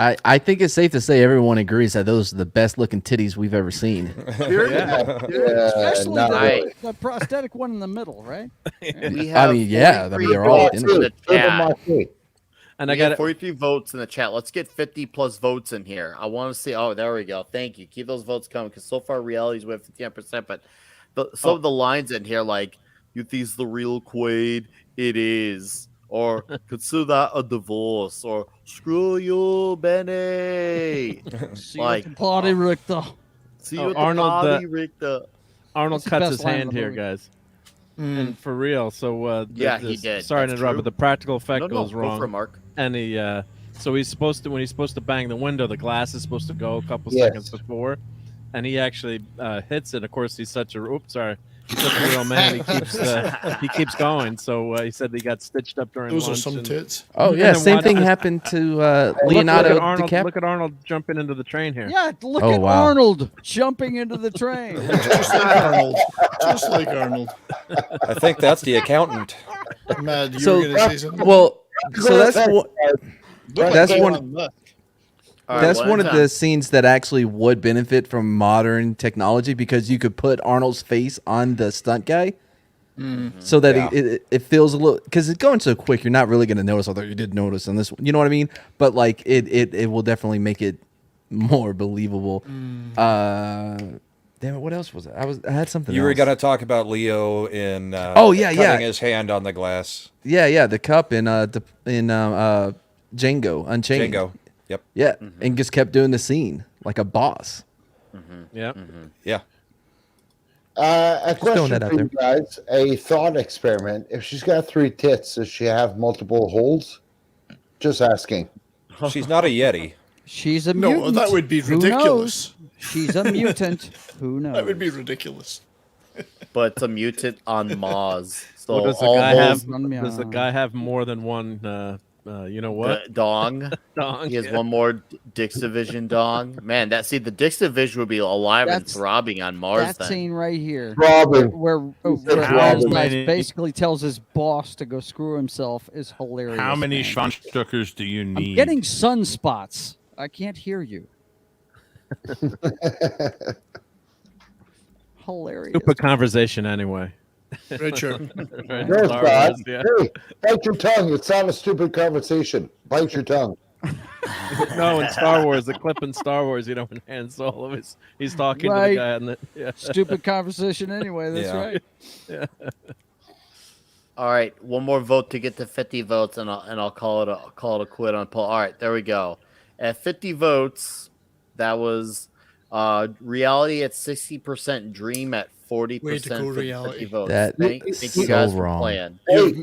I think it's safe to say everyone agrees that those are the best looking titties we've ever seen. Especially the prosthetic one in the middle, right? We have they're all identical. And I got 43 votes in the chat. Let's get 50 plus votes in here. I want to see. Oh, there we go. Thank you. Keep those votes coming because so far reality's with 59%. But some of the lines in here, like "You think's the real Quaid? It is," or "Consider that a divorce," or "Screw you, Benny." See you at the party, Richter. See you at the party, Richter. Arnold That's the cuts best his line in hand the here, movie. guys. And for real, so he did. Sorry to That's interrupt, true. but the practical effect No, goes go wrong. for it, Mark. And he, so when he's supposed to bang the window, the glass is supposed to go a couple Yes. seconds before, and he actually hits it. Of course, he's such a he's such a real man. He keeps going. So he said he got stitched up during Those are lunch. some and- tits. Oh and yeah, then same watch thing this- happened to Look Leonardo at Arnold. DiCaprio. Look at Arnold jumping into the train here. Yeah, look Oh, at wow. Arnold jumping into the train. Just like Arnold. Just like Arnold. I think that's the accountant. Mad, you So, were going to say something? well, so that's one. Look That's like one. Elon Musk. That's one of the scenes that actually would benefit from modern technology because you could put Arnold's face on the stunt guy. So that it feels a little, because it's going so quick, you're not really going to notice. Although you did notice on this one, you know what I mean. But like it will definitely make it more believable. Damn it, what else was it? I had something. You else. were going to talk about Leo in cutting his hand on the glass. Yeah, the cup in Django Unchained. Django. Yep. Yeah, and just kept doing the scene like a boss. Yeah. Yeah. A Just throwing question that out for you guys. A thought experiment. If she's got 3 tits, does she have multiple holes? Just asking. She's not a Yeti. She's a mutant. No, that would be Who ridiculous. knows? She's a mutant. Who knows? That would be ridiculous. But it's a mutant on Mars. So Well, does the all guy those does the guy have more than one? You know what? dong. Dong. He has yeah. one more Dix Division dong. Man, the Dix Division would be alive and throbbing on Mars. That then. scene right here, Throbbing. where Throbbing. Arnold basically tells his boss to go screw himself, is hilarious. How many man. Schwanstuckers do you I'm need? getting sunspots. I can't hear you. Hilarious. Stupid conversation anyway. Richard. Right, No, Star God. Wars, yeah. Hey, bite your tongue. It's not a stupid conversation. Bite your tongue. No, in Star Wars, the clip in Star Wars, when Han Solo he's talking to Right. the guy on the Stupid conversation anyway. That's right. Yeah. All right, one more vote to get to 50 votes, and I'll call it a quit on poll. All right, there we go. At 50 votes, that was reality at 60%, dream at 40%. Way to go, for the reality. 50 votes. That Thank is you so guys wrong. for playing.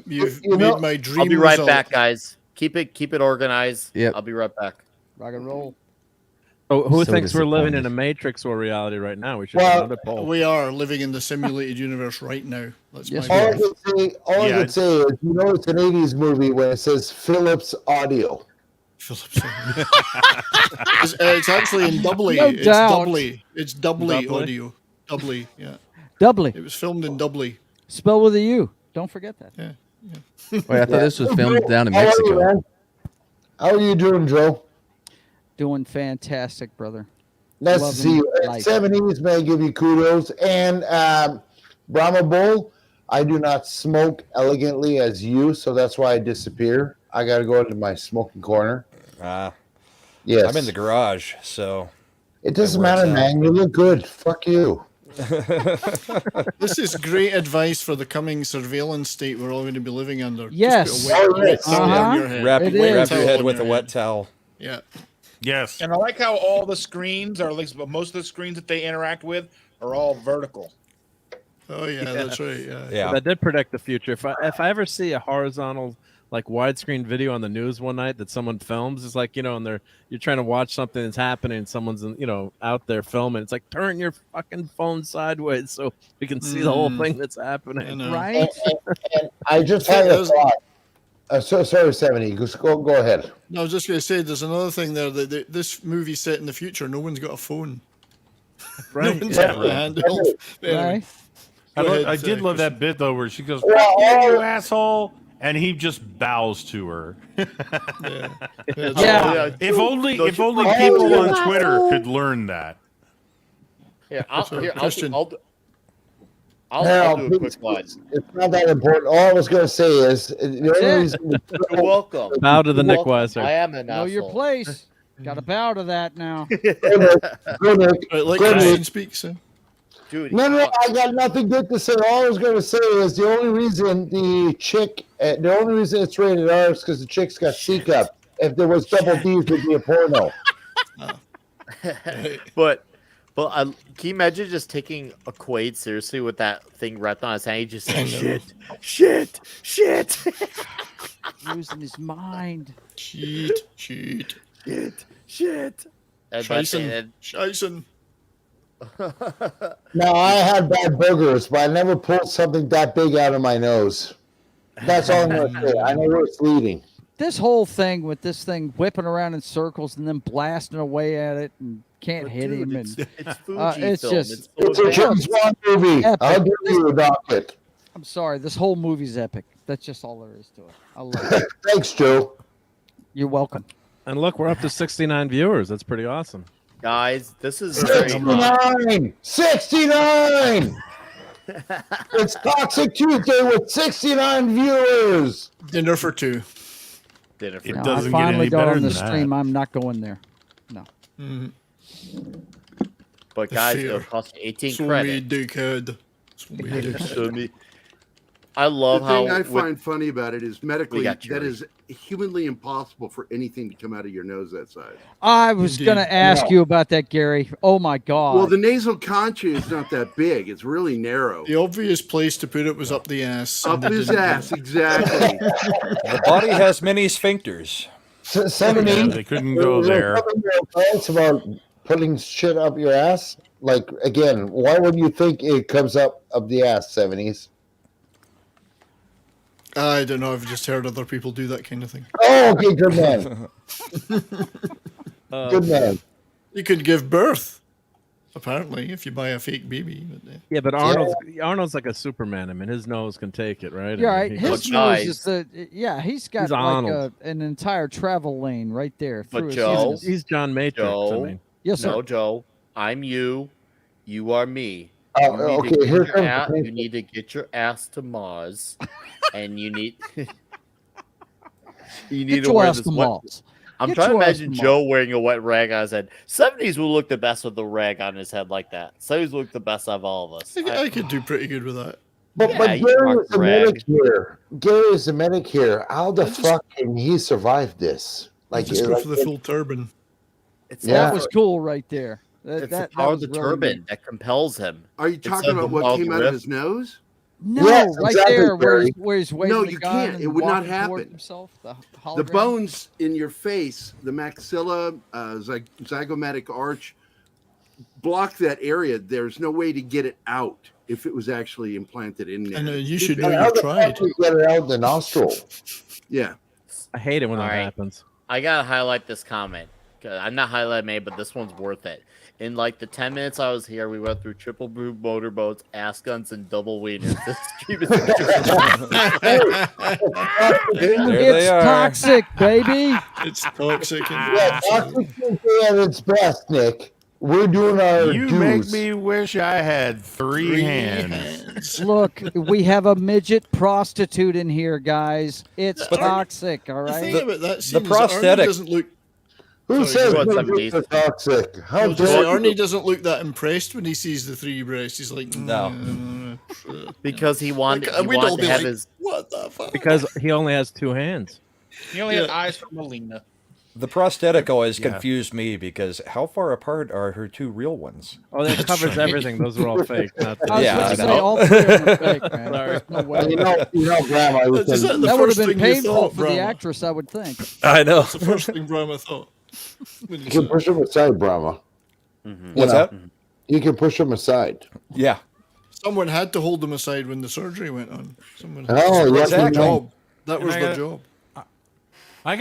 You've made my dream. I'll be right result. back, guys. Keep it organized. Yep. I'll be right back. Rock and roll. Oh, who So thinks we're living in disappointed. a Matrix or reality right now? We should Well, have another poll. We are living in the simulated universe right now. That's Yes, my All I belief. can say is, you know, it's an 80s movie where it says Philips Audio. Phillips. It's actually in doubly. No It's doubt. doubly. It's doubly Doubly? audio. Doubly, yeah. Doubly. It was filmed in doubly. Spell with a U. Don't forget that. Yeah. Wait, I thought this was filmed down in How are you, Mexico. man? How are you doing, Joe? Doing fantastic, brother. Nice to Loving see you. life. 70s, may I give you kudos. And Brahma Bull, I do not smoke elegantly as you, so that's why I disappear. I got to go into my smoking corner. Yes. I'm in the garage, so It doesn't that works matter, out. man. You look good. Fuck you. This is great advice for the coming surveillance state we're all going to be living under. Yes. Just put a wet towel Uh-huh. on your head. wrap It your is. head on with a your wet head. towel. Yeah. Yes. And I like how all the screens, or at least most of the screens that they interact with, are all vertical. Oh yeah, that's right. Yeah. Yeah. That did predict the future. If I ever see a horizontal like widescreen video on the news one night that someone films, it's like, and you're trying to watch something that's happening and someone's out there filming. It's like, turn your fucking phone sideways so we can see the whole thing that's happening. Right? And I just had a thought. Sorry, 70. Go ahead. No, I was just going to say, there's another thing there that this movie's set in the future. No one's got a phone. Right. No one's Yeah. got a handheld. Anyway, Right? go ahead, I did love Chris. that bit though, where she goes, Well, "Fuck you, you all- asshole," and he just bows to her. Yeah. Yeah. If only Don't you- people Oh, on Twitter could learn that. Here, I'll do Christian. a quick slide. It's not that important. All I was going to say is the only reason You're welcome. Bow to the You're Nick welcome. Weiser. I am an Know your asshole. place. Got to bow to that now. Go, Nick. Right, let Go, Christian Nick. speak, sir. Dude, No, I got nothing good to say. All I was going to say is the only reason the only reason it's rated R is because the chick's got C cup. If there was double D's, it'd be a porno. But can you imagine just taking a Quaid seriously with that thing wrapped on his hand? He just said, shit. Losing his mind. Cheat. Shit. Scheisen. Now, I had bad boogers, but I never pulled something that big out of my nose. That's all I'm going to say. I know where it's leading. This whole thing with this thing whipping around in circles and then blasting away at it and can't hit him. And It's Fuji it's film. just- It's a James Bond movie. Epic. I'll give you a docket. I'm sorry, this whole movie's epic. That's just all there is to it. I love it. Thanks, Joe. You're welcome. And look, we're up to 69 viewers. That's pretty awesome. Guys, this is very 69! 69! It's Toxic Tuesday with 69 viewers. Dinner for two. Dinner for It No, doesn't I get finally any got better on the than stream. that. I'm not going there. No. But The guys, fear. it'll cost you 18 So credit. me dickhead. So me dickhead. Show me. I love The how thing I with- find funny about it is medically got that Gerry. is humanly impossible for anything to come out of your nose that size. I was Indeed. going to ask No. you about that, Gary. Oh my God. Well, the nasal concha is not that big; it's really narrow. The obvious place to put it was up the ass. Up his ass, exactly. The body has many sphincters. 70. Yeah, they couldn't go there. Thoughts about putting shit up your ass? Like, again, why would you think it comes up the ass, 70s? I don't know. I've just heard other people do that kind of thing. Oh, okay, good man. Good man. You could give birth, apparently, if you buy a fake baby. But, Yeah, but Arnold's like a Superman. I mean, his nose can take it, right? Yeah, I right. mean, His But nose guys- is the he's got He's like Arnold. an entire travel lane right there. But through his Joe- nose. he's John Matrix. Joe, I mean, Yes, sir. no, Joe. I'm you. You are me. Oh, You need to okay, get here your comes ass- the you need to get your ass to Mars, and you need you need Get to your wear ass this to wet. Mars. I'm Get trying to your ass imagine to Joe wearing a wet rag on his head. 70s will look the best with the rag on his head like that. 70s will look the best out of all of us. I could do pretty good with that. But Yeah, you Gary rock is the rag. medic here. Gary is the medic here. How the fuck can he survive this? Like, Just go like for the full turban. It's Yeah. That was cool right there. That, It's that, the power that of the was really turban good. that compels him. Are you It's talking of about the what wild came out of rift. his nose? No, Yes, right exactly, there Gary. where he's waving No, the you gun can't. and It would not walking toward happen. himself, the The hologram. bones in your face, the maxilla, zygomatic arch, block that area. There's no way to get it out if it was actually implanted in there. And you should know How you've the tried. fuck do you get it out the nostril? Yeah. I hate it when All that right. happens. I gotta highlight this comment. 'Cause I'm not highlighting me, but this one's worth it. In like the 10 minutes I was here, we went through triple boom motorboats, ass guns, and double wieners. This stream is There they It's are. toxic, baby. It's toxic. Yeah, Toxic Tuesday at its best, Nick. We're doing our You dues. make me wish I had three hands. Look, we have a midget prostitute in here, guys. It's But toxic, all The right? thing about that scene is prosthetic. Arnie doesn't look. Who Sorry, says go on, midgets 70s. are toxic? How I'll just say dare you? Arnie doesn't look that impressed when he sees the three breasts. He's like, No. because he wanted, Like, he we'd all wanted be to have like, his. what the fuck? Because he only has two hands. He only had Yeah. eyes for Melina. The prosthetic always Yeah. confused me because how far apart are her two real ones? Oh, that That's covers right. everything. Those are all fake. Not I was Yeah, going I to say know. all three of them are fake, man. There's no way. You know, Grandma, we Is that can, the That would have first been thing you painful thought, for the Brahma? actress, I would think. I know. That's the first thing Brahma thought. When he you can saw push them aside, Brahma. What's know, that? You can push them aside. Yeah. Someone had to hold them aside when the surgery went on. Someone Oh, that was their exactly. job. That And was I their gotta- job. I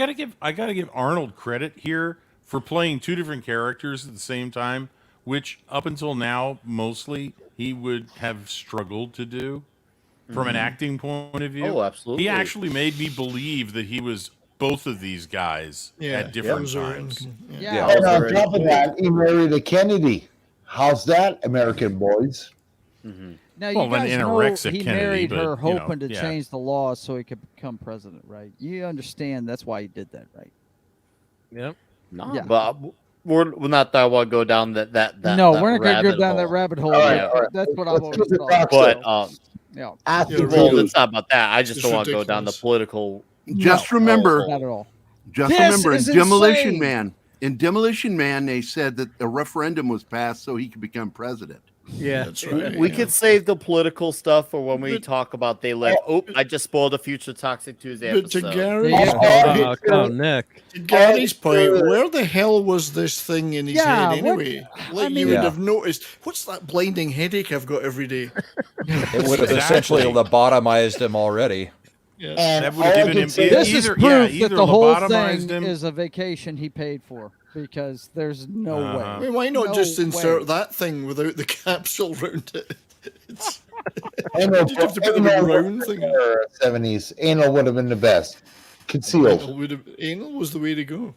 gotta give Arnold credit here for playing two different characters at the same time, which up until now mostly he would have struggled to do from an acting point of view. Oh, absolutely. He actually made me believe that he was both of these guys Yeah, at different those are- times. Yeah. And on very top of cool. that, he married a Kennedy. How's that, American boys? Now, you Well, an guys know anorexic he Kennedy, married but, her you know, hoping to yeah. change the law so he could become president, right? You understand that's why he did that, right? Yep. No, Yeah. but we're not that want to go down that No, that we're not going to go rabbit down that hole. rabbit hole. All right, yet. all right. That's what Let's I've always keep it thought. toxic. But Yeah. After Yeah, well, really. it's not about that. I just It's don't want to go down the ridiculous. political. Just No, remember, not at all. just This remember, in is Demolition insane. Man, they said that a referendum was passed so he could become president. Yeah. That's right. We yeah. could save the political stuff for when we But- talk about they live. Oh, I just spoiled a future Toxic Tuesday But to episode. Gary, There you go. Oh, come on, Nick. to Gary's point, where the hell was this thing in his Yeah, head what- anyway? Like I you mean- would Yeah. have noticed. What's that blinding headache I've got every day? It would have essentially lobotomized him already. Yeah. And That all would have I given can him say This is, is either- proof yeah, that either the whole lobotomized thing him- is a vacation he paid for because there's no Uh-huh. way. I mean, why not No just insert way. that thing without the capsule round it? It's, anal, you have to put the anal round thing. 70s. Anal would have been the best. Concealed. Anal was the way to go.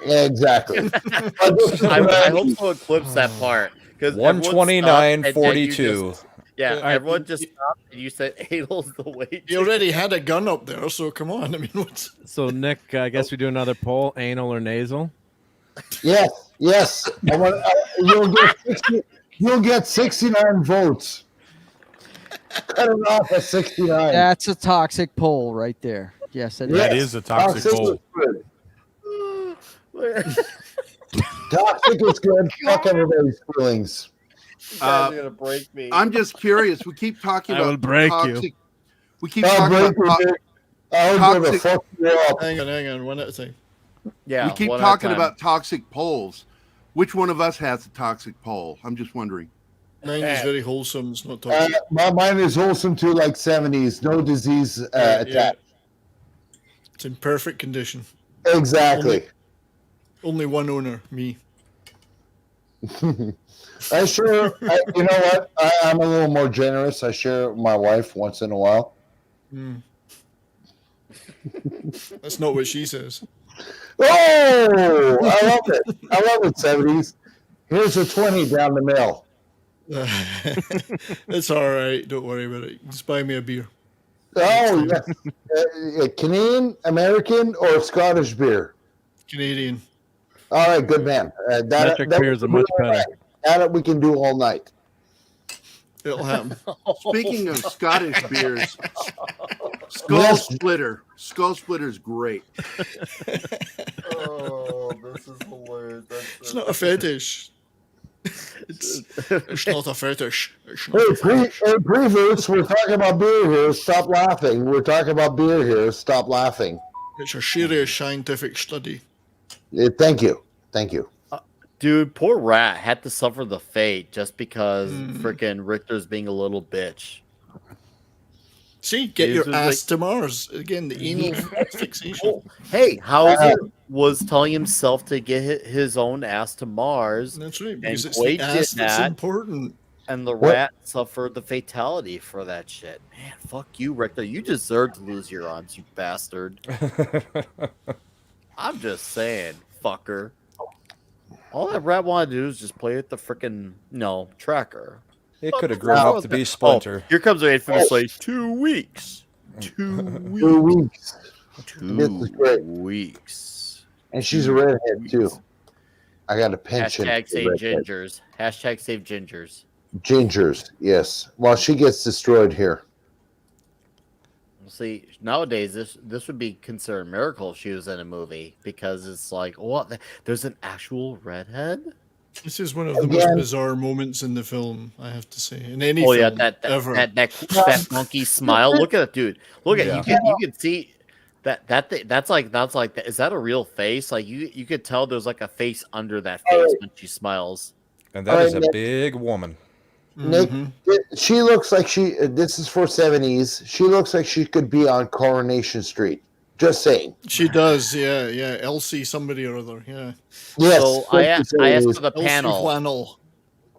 Exactly. I hope so clips that part. 129.42. Yeah, everyone just stopped and you said anal's the way. He already had a gun up there, so come on. I mean, what's... So, Nick, I guess we do another poll: anal or nasal? Yes. You'll get 69 votes. Cut it off at 69. That's a toxic poll right there. Yes, it is. That is a toxic poll. Toxic is good. Fuck everybody's feelings. You guys are gonna break me. I'm just curious. We keep talking I about will break toxic. you. We keep talking about toxic. Hang on. One at a time. Yeah, we keep one at a talking time. about toxic polls. Which one of us has a toxic poll? I'm just wondering. Mine is very wholesome. It's not toxic. Mine is wholesome too, like 70s. No disease attached. It's in perfect condition. Exactly. Only one owner, me. You know what? I'm a little more generous. I share it with my wife once in a while. That's not what she says. Oh, I love it. 70s. Here's a 20 down the middle. It's all right. Don't worry about it. Just buy me a beer. Oh, yes. Canadian, American, or Scottish beer? Canadian. All right, good man. Metric beers are much better. That we can do all night. It'll happen. Speaking of Scottish beers, Skull Splitter. Skull Splitter's great. Oh, this is hilarious. It's not a fetish. It's not a fetish. Previous, we're talking about beer here. Stop laughing. We're talking about beer here. Stop laughing. It's a serious scientific study. Thank you. Dude, poor Rat had to suffer the fate just because freaking Richter's being a little bitch. See, get your ass to Mars. Again, the anal fixation. Hey, Hauser was telling himself to get his own ass to Mars. That's right, And because it's Quaid the ass did that's that, important. and the Rat suffered the fatality for that shit. Man, fuck you, Richter. You deserve to lose your arms, you bastard. I'm just saying, fucker. All that Rat wanted to do is just play with the freaking tracker. It could have grown up to be Splinter. Oh, here comes the infamous 2 weeks. 2 weeks. 2 weeks. And she's a redhead too. I got a pension. Hashtag save gingers. Hashtag save gingers. Gingers, yes. Well, she gets destroyed here. See, nowadays this would be considered a miracle if she was in a movie because it's like, what? There's an actual redhead. This is one of the most bizarre moments in the film, I have to say. In any film ever. that monkey smile. Look at it, dude. Look at it. You can see that's like is that a real face? Like you could tell there's like a face under that face when she smiles. And that is a big woman. Nick, she looks like this is for 70s. She looks like she could be on Coronation Street. Just saying. She does, yeah. Elsie somebody or other, yeah. Yes. So I asked for the Elsie panel. Flannel.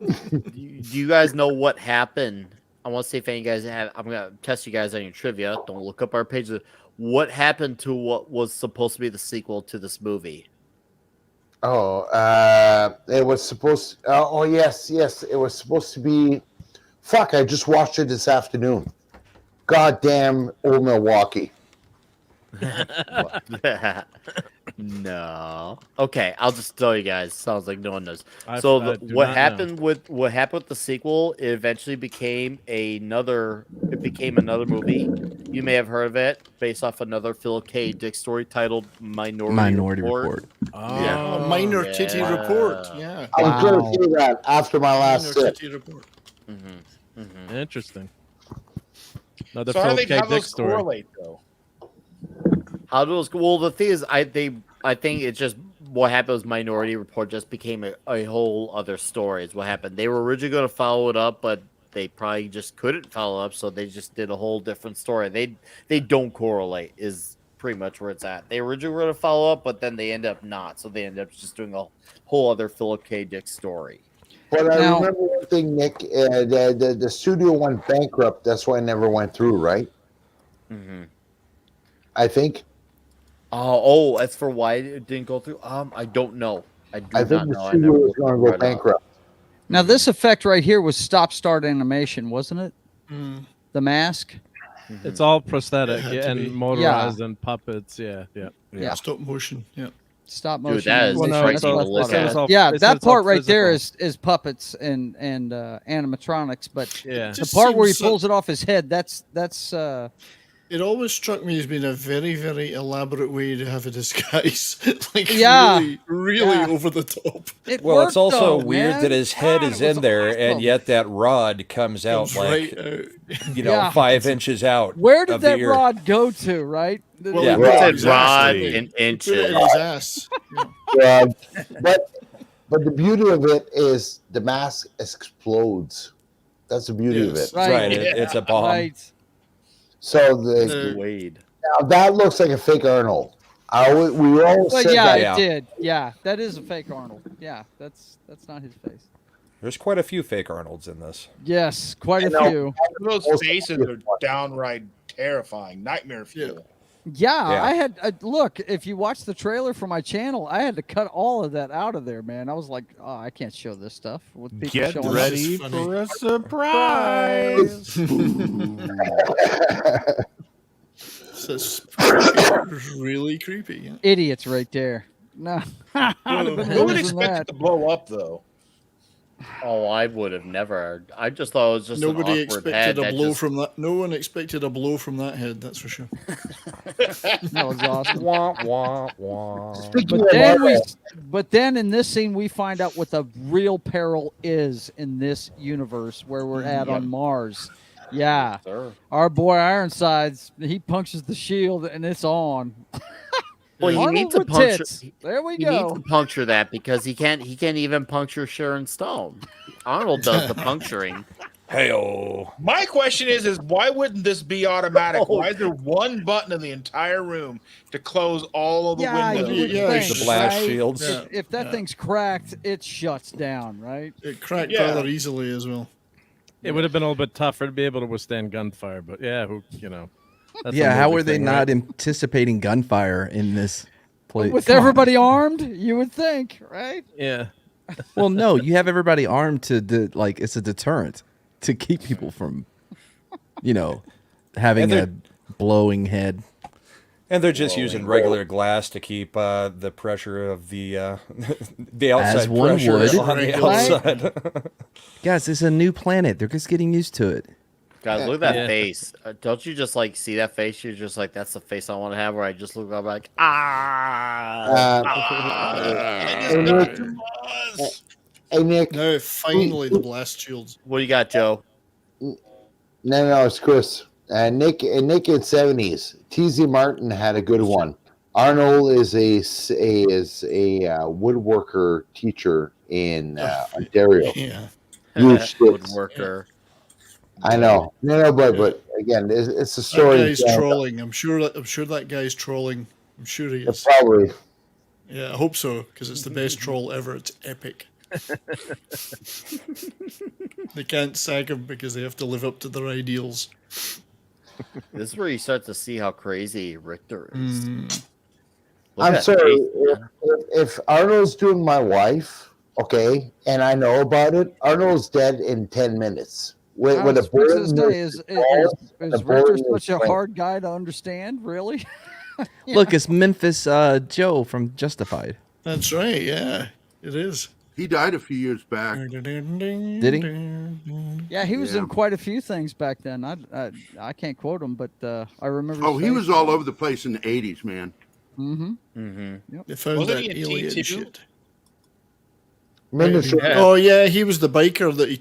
Do you guys know what happened? I want to see if any of you guys have. I'm gonna test you guys on your trivia. Don't look up our page. What happened to what was supposed to be the sequel to this movie? Oh, it was supposed. Yes. It was supposed to be. Fuck! I just watched it this afternoon. Goddamn old Milwaukee. No. Okay, I'll just tell you guys. Sounds like no one knows. What happened with the sequel? It eventually became another. It became another movie. You may have heard of it, based off another Philip K. Dick story titled Minority Report. Oh, yeah. Minor Titty Report. Yeah. I was going to say that after my last Minor sip. Titty Report. Interesting. Another So how do Philip they K. have Dick those story. correlate though? How do those? Well, the thing is, I think it's just what happened was Minority Report just became a whole other story. Is what happened. They were originally going to follow it up, but they probably just couldn't follow up, so they just did a whole different story. They don't correlate. Is pretty much where it's at. They originally were going to follow up, but then they end up not. So they end up just doing a whole other Philip K. Dick story. But I remember one thing, Nick. The studio went bankrupt. That's why it never went through, right? Mm-hmm. I think. Oh, as for why it didn't go through, I don't know. I do I think not the know. I studio never was looked going up to go Red Hot. bankrupt. Now this effect right here was stop-start animation, wasn't it? The mask. It's all prosthetic, had yeah, to and be. motorized and puppets. Yeah. Yeah. Stop motion. Yeah. Stop Dude, motion. that is animation. crazy That's to what I look thought. at. It's all- Yeah, they said that it's all part right there physical. is puppets and animatronics, but Yeah. the Just part where he seems pulls it off his head, that's It always struck me as being a very, very elaborate way to have a disguise. Like Yeah. really Yeah. over the top. it Well, worked, it's also though, weird man. that his head God, is it was in there, awesome. and yet that rod comes out Comes like right out. you know Yeah. 5 inches out. Where did of the that ear. rod go to? Right? Well, Yeah. he put it in Said his rod ass, didn't in he? He put it in inches. his ass. But the beauty of it is the mask explodes. That's the beauty of Yes. it. Right. It's a bomb. Right. So Wade. now that looks like a fake Arnold. We all Well, said yeah, that. it did. Yeah, that is a fake Arnold. Yeah, that's not his face. There's quite a few fake Arnolds in this. Yes, quite a know. few. Those faces are downright terrifying. Nightmare fuel. Yeah, Yeah. I had look. If you watch the trailer for my channel, I had to cut all of that out of there, man. I was like, oh, I can't show this stuff with people Get showing ready This is funny. for a surprise. It's really creepy. Yeah. idiots right there. No, I'd have been Who would losing expect that. it to blow up though? Oh, I would have never. I just thought it was just Nobody an awkward expected head a that blow just- from that. No one expected a blow from that head. That's for sure. That was awesome. Wah, wah, wah. Speaking But of then Arnold, but then in this scene we find out what the real peril is in this universe where we're at on Mars. Yeah, Sir. our boy Ironsides, he punctures the shield and it's on. Well, he Arnold needs to with puncture. tits. There we He go. needs to puncture that because he can't even puncture Sharon Stone. Arnold does the puncturing. Hey-oh. My question is why wouldn't this be automatic? Why is there one button in the entire room to close all of the Yeah, windows? you would Yeah, think, the blast right? shields. Yeah. If that thing's cracked, it shuts down, right? It cracked Yeah. rather easily as well. It would have been a little bit tougher to be able to withstand gunfire, but yeah, that's Yeah, a how movie are they thing, not right? anticipating gunfire in this place? With Come on. everybody armed, you would think, right? Yeah. Well, no, you have everybody armed to like it's a deterrent to keep people from, having a blowing head. And they're just using regular glass to keep the pressure of the the outside As one pressure would. on the Right. outside. Guys, it's a new planet. They're just getting used to it. Guys, look at that Yeah. face. Don't you just like see that face? You're just like, that's the face I want to have. Where I just look up like, hey Nick, Now finally the blast shields. What do you got, Joe? no, it's Chris. Nick in 70s. T.Z. Martin had a good one. Arnold is a woodworker teacher in Ontario. Yeah. Huge tits. Woodworker. I know. No, but again, it's a That story. guy's trolling. I'm sure that guy's trolling. I'm sure he is. Probably. Yeah, I hope so, because it's the best troll ever. It's epic. They can't sack him because they have to live up to their ideals. This is where you start to see how crazy Richter is. Look I'm at that sorry. face. If Arnold's doing my wife, okay, and I know about it, Arnold's dead in 10 minutes. With a What's bullet his in name? his Is balls and a bullet Richter in his such a brain. hard guy to understand? Really? Look, it's Memphis Joe from Justified. That's right. Yeah, it is. He died a few years back. Did he? Yeah, he was Yeah. in quite a few things back then. I can't quote him, but I remember. Oh, he was all over the place in the 80s, man. Mm-hmm. Mm-hmm. They found Wasn't that he in alien T2? shit. Minister- Yeah. Oh yeah, he was the biker that he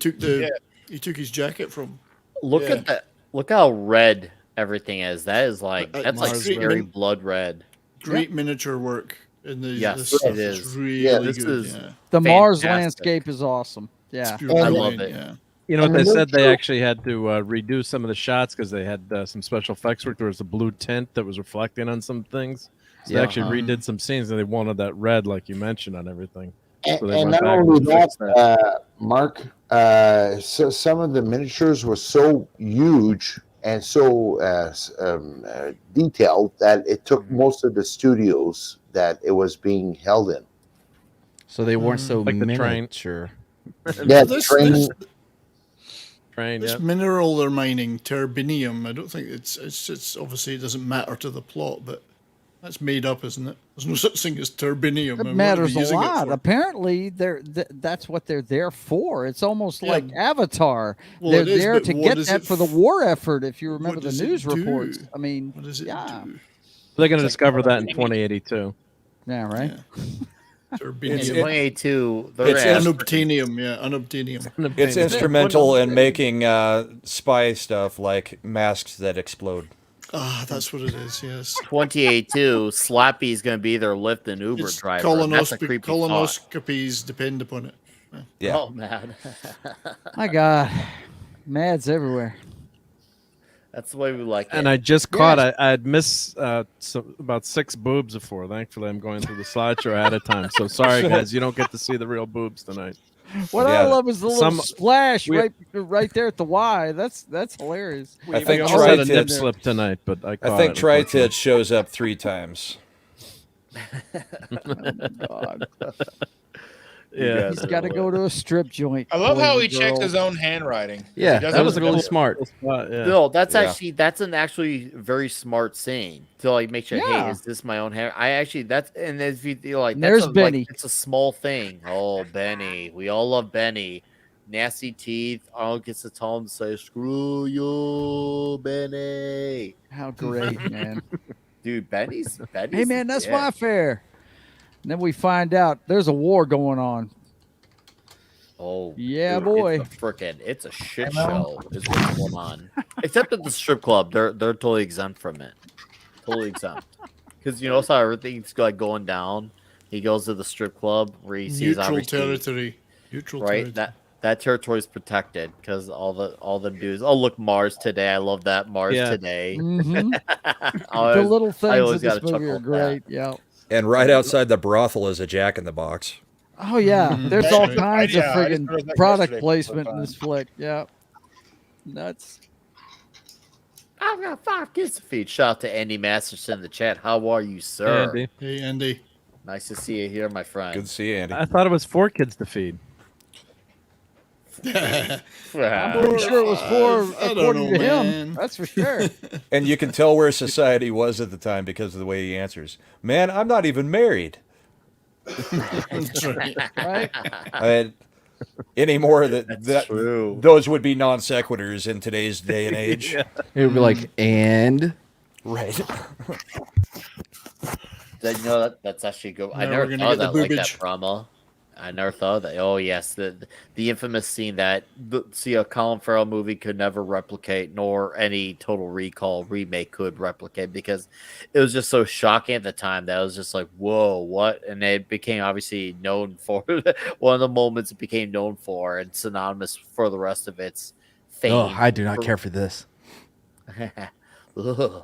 took his jacket from. Look Yeah. at that. Look how red everything is. That is like that's like Mars very Min- blood red. Great miniature work in the Yes, this it stuff is. is really Yeah, this good. is- Yeah. The Mars Fantastic. landscape is awesome. Yeah. It's beautiful I love line, it. Yeah. You know what And they the said? They movie- actually had to redo some of the shots because they had some special effects work. There was a blue tint that was reflecting on some things. So they Yeah. actually redid some scenes, and they wanted that red, like you mentioned, on everything. So they And went not back only and fixed that, Mark, so some of the miniatures were so huge and so detailed that it took most of the studios that it was being held in. So they weren't so Like the train. miniature. Yeah, This- train. this- Train, This yep. mineral they're mining, terbinium. I don't think it's obviously it doesn't matter to the plot, but that's made up, isn't it? There's no such thing as turbinium. It and what are they matters a using it lot. for? Apparently, that's what they're there for. It's almost Yeah. like Avatar. Well, they're it is, there but to what get does that it for the war effort. If you remember what the does it news reports, do? I mean, What does it yeah, do? They're going to discover that in 2082. yeah, right. Turbinium. In 2082, they're It's gonna ask for- Unobtainium, yeah, unobtainium. It's instrumental in making spy stuff like masks that explode. Ah, that's what it is. Yes. 2082, Slappy's going to be their Lyft and Uber It's driver. And that's a creepy thought. colonoscopies depend upon it. Yeah. Oh, man. My God, Mads everywhere. That's the way we like it. And I just caught I'd missed about 6 boobs before. Thankfully, I'm going through the slideshow ahead of time. So sorry, guys, you don't get to see the real boobs tonight. What I love is the little Some- splash we- right there at the Y. That's hilarious. I think almost had a Tri-Tit- nip slip tonight, but I caught I think it, Tri-Tit shows up 3 times. God. Yeah, He's got to go to a strip joint. I love boys how and he checks girls. his own handwriting. Yeah, He does that it was with really the- smart. No, that's Yeah. actually that's an actually very smart saying to like make sure. Yeah. Hey, is this my own hair? I actually that's and if you feel like And that's there's like, Benny. it's a small thing. Oh, Benny, we all love Benny. Nasty teeth. Arnold gets to tell him to say "Screw you, Benny." How great, man. Dude, Benny's. Hey, man, that's yeah. my fair. And then we find out there's a war going on. Oh, Yeah, dude, boy. It's a shit show. Is what's going on. Except at the strip club, they're totally exempt from it. Totally exempt. Because you know how everything's like going down. He goes to the strip club where he sees Neutral obviously- territory. Neutral right? territory. That territory is protected because all them dudes. Oh, look, Mars today. I love that Mars Yeah. today. Mhm. I The always- little I things always in this gotta movie chuckle are at that. great. Yeah. And right outside the brothel is a Jack in the Box. Oh yeah, there's That's all right. kinds of Yeah, I just friggin' noticed that product yesterday. placement in this flick. Yeah, nuts. I've got 5 kids to feed. Shout out to Andy Masterson in the chat. How are you, sir? Andy. Hey, Andy. Nice to see you here, my friend. Good to see you, Andy. I thought it was 4 kids to feed. I'm pretty sure it was four, I don't according know, to him. man. That's for sure. And you can tell where society was at the time because of the way he answers. Man, I'm not even married. That's right. Right? Anymore true. those would be non sequiturs in today's day and age. It would be like, and Right. You know, that's actually good. I Now never we're gonna thought get of the that like that, boobage. Brahma. I never thought of that. Oh yes, the infamous scene that a Colin Farrell movie could never replicate, nor any Total Recall remake could replicate, because it was just so shocking at the time that it was just like, whoa, what? And it became obviously known for one of the moments it became known for and synonymous for the rest of its fame. oh, I do not care for this. Ugh.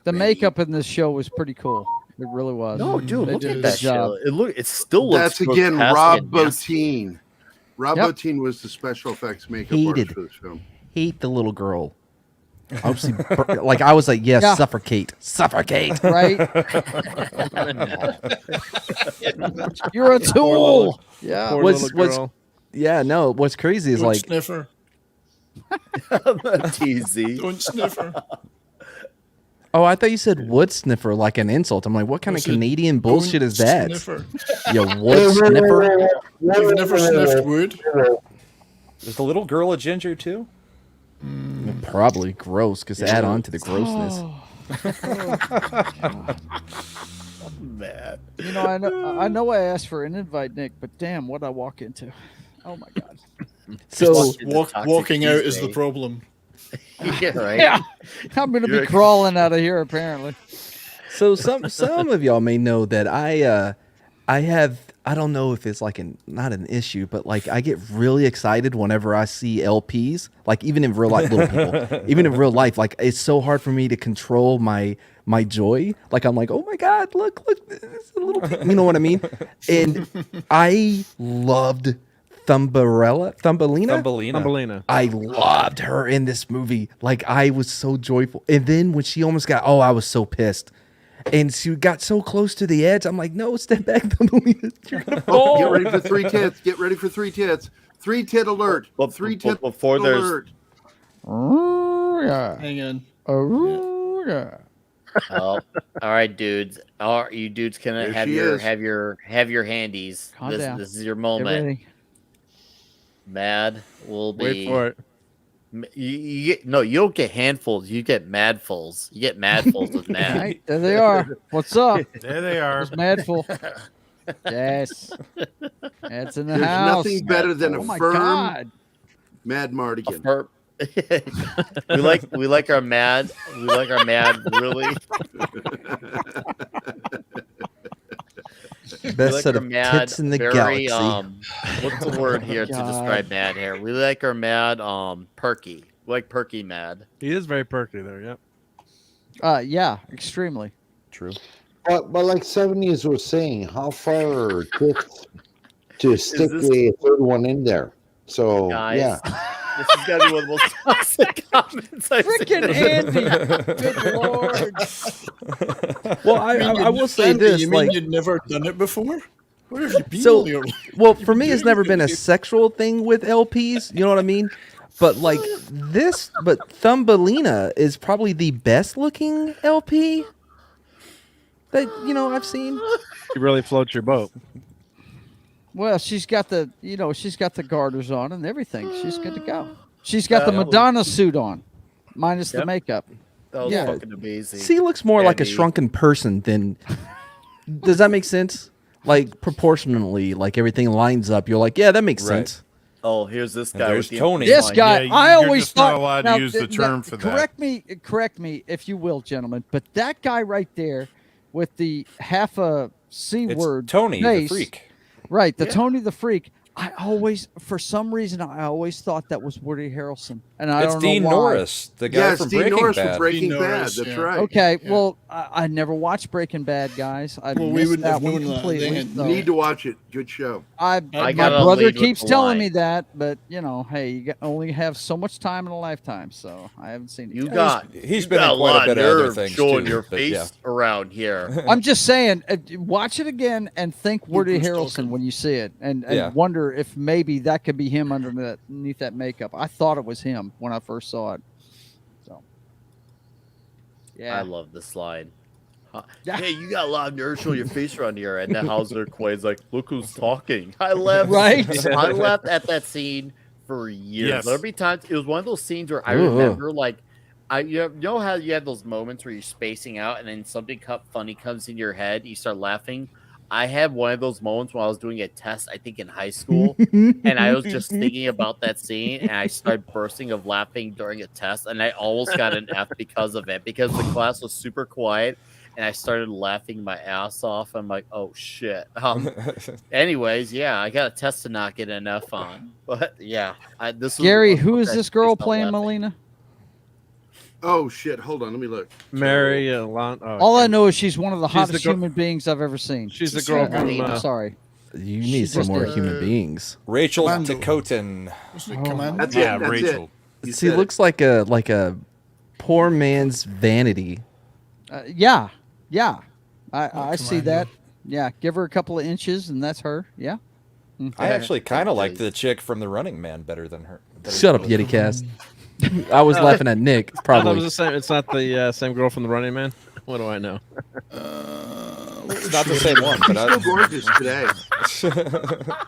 The makeup in this show was pretty cool. It really was. No, dude, They look did at a that good job. shit. It still looks. That's again grotesque Rob and nasty. Bottin. Rob Yep. Bottin was the special effects makeup Hated. artist for this film. Hate the little girl. Obviously, like I was like, yes, Yeah. suffocate, suffocate. Right? You're a tool. Yeah. Poor What's little what's girl. yeah, no. What's crazy is Don't like sniffer. TZ. Don't sniffer. oh, I thought you said wood sniffer like an insult. I'm like, what kind of I said, Canadian bullshit don't is that? Sniffer. You wood sniffer? You've never sniffed wood? Is the little girl a ginger too? Probably gross because add on to the grossness. Man. You know, I know I asked for an invite, Nick, but damn, what I walk into. Oh my God. So Walking out is the problem. Yeah, right. Yeah. I'm gonna be crawling out of here apparently. So some of y'all may know that I have, I don't know if it's like not an issue, but like I get really excited whenever I see LPs, like even in real life, little people, even in real life, like it's so hard for me to control my joy. Like I'm like, oh my God, look, it's a little, you know what I mean? And I loved Thumbelina. Thumbelina. I loved her in this movie. Like, I was so joyful. And then when she almost got, I was so pissed. And she got so close to the edge. I'm like, no, step back, Thumbelina. You're gonna fall. Get ready for 3 tits. Get ready for 3 tits. 3 tit alert. 3 tit before alert. Hang on. Oh, all right, dudes. You dudes can There have she your is. have your handies. Calm down. This is your Get moment. ready. Mad will be. Wait for it. You get you don't get handfuls. You get madfuls. You get madfuls with mad. Right, there they are. What's up? There they are. There's Madful. Yes. That's in the There's house. nothing better than Oh a my firm God. Mad Mardigan. we like our mad. We like our mad really. Best like set our of tits in the very, galaxy. What's the word here to God. describe mad hair? We like our mad perky. We like perky mad. He is very perky there. Yep. Yeah, extremely. True. But like 70s was saying, how far are tits to stick this- the third one in there? So Guys, yeah. this is gotta be one of the most toxic comments I've Freaking seen. Andy. Good Lord. Well, I will say Andy, this. You mean Like, you'd never done it before? Where have you been? so, all your life? well, for me, it's never been a sexual thing with LPs. You know what I mean? But like Thumbelina is probably the best looking LP that I've seen. He really floats your boat. Well, she's got the garters on and everything. She's good to go. She's got the Madonna suit on, minus the makeup. That was Yeah. fucking amazing. She looks more like a Andy. shrunken person than. Does that make sense? Like proportionally, like everything lines up. You're like, yeah, that makes Right. sense. Oh, here's this And guy. there's with the Tony. This guy, Yeah, I you're always just not thought. allowed to now, use the term for that. Correct me if you will, gentlemen. But that guy right there, with the half a c It's word, Tony the face, freak. right? The Tony the freak. For some reason, I always thought that was Woody Harrelson, and I It's don't Dean know why. Norris, the guy Yes, from Dean Breaking Norris Bad. from Breaking Dean Bad. Norris, That's yeah. right. Okay, well, I never watched Breaking Bad, guys. I Well, we missed wouldn't that have one known that. completely. They had- so You need to watch it. Good show. my gotta brother lead with keeps the telling line. me that, but hey, you only have so much time in a lifetime, so I haven't seen it. You yet. got. He's you been got in quite a lot bit of other nerve things, showing too, your but face yeah. around here. I'm just saying, watch it again and think Woody who's Harrelson talking? when you see it, and Yeah. wonder if maybe that could be him underneath that makeup. I thought it was him when I first saw it. So, yeah, I love this line. Yeah. Hey, you got a lot of nerve showing your face around here. And then Hauser Quay's like, look who's talking. I left. Right? I left at that scene for years. Yes. There'll be times. It was one of those scenes where I Ooh. remember, like, you know how you have those moments where you're spacing out and then something funny comes in your head, you start laughing. I had one of those moments when I was doing a test, I think in high school, and I was just thinking about that scene, and I started bursting of laughing during a test, and I almost got an F because of it, because the class was super quiet, and I started laughing my ass off. I'm like, oh shit. Anyways, yeah, I got a test to not get an F on, but yeah, this was Gary, one who is that this girl I stopped playing, laughing. Melina? Oh shit! Hold on, let me look. Mary All I know is she's one of the She's the hottest girl- human beings I've ever seen. She's the girl from. I'm sorry. You need She's some just more a- human beings. Rachel Commando. Dakotan. Wasn't it Commando? That's Yeah, it. That's Rachel. it. You She said it. looks like a poor man's vanity. Yeah. I see Commando. that. Yeah, give her a couple of inches, and that's her. Yeah. I actually kind of liked the chick from The Running Man better than her. Shut up, Yeti Cast. I was laughing at Nick. I thought it Probably. was the same. It's not the same girl from The Running Man. What do I know? It's not the same one, but She's still gorgeous today.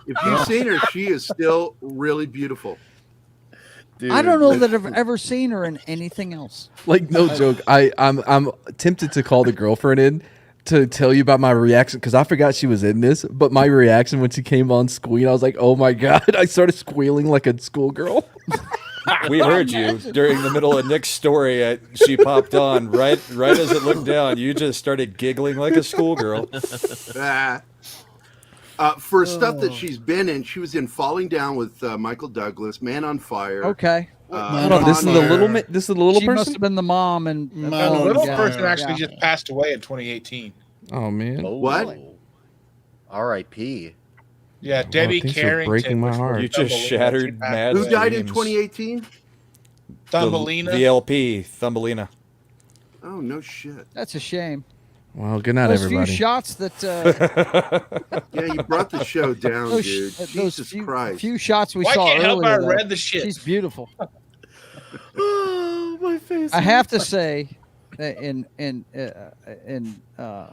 If you've seen her, she is still really beautiful. Dude, I don't know that I've ever seen her in anything else. Like, no joke. I'm tempted to call the girlfriend in to tell you about my reaction because I forgot she was in this. But my reaction when she came on screen, I was like, "Oh my god!" I started squealing like a schoolgirl. we heard you during the middle of Nick's story. She popped on right as it looked down. You just started giggling like a schoolgirl. For stuff that she's been in, she was in Falling Down with Michael Douglas, Man on Fire. Okay. This is the little. This is the little She must person. have been the mom, and The little yeah, person actually yeah. just passed away in 2018. Oh man. What? R.I.P. Yeah, Debbie things are Carrington. breaking my was heart. You just Thumbelina. shattered She passed Matt's Who away. died in dreams. 2018? Thumbelina. The LP, Thumbelina. Oh, no shit. That's a shame. Well, good night, Those everybody. few shots that Yeah, you brought the show down, those, dude. those Jesus few, Christ. few shots we Why saw can't help earlier. I though, read the shit. She's beautiful. Oh, my face. I have to say, in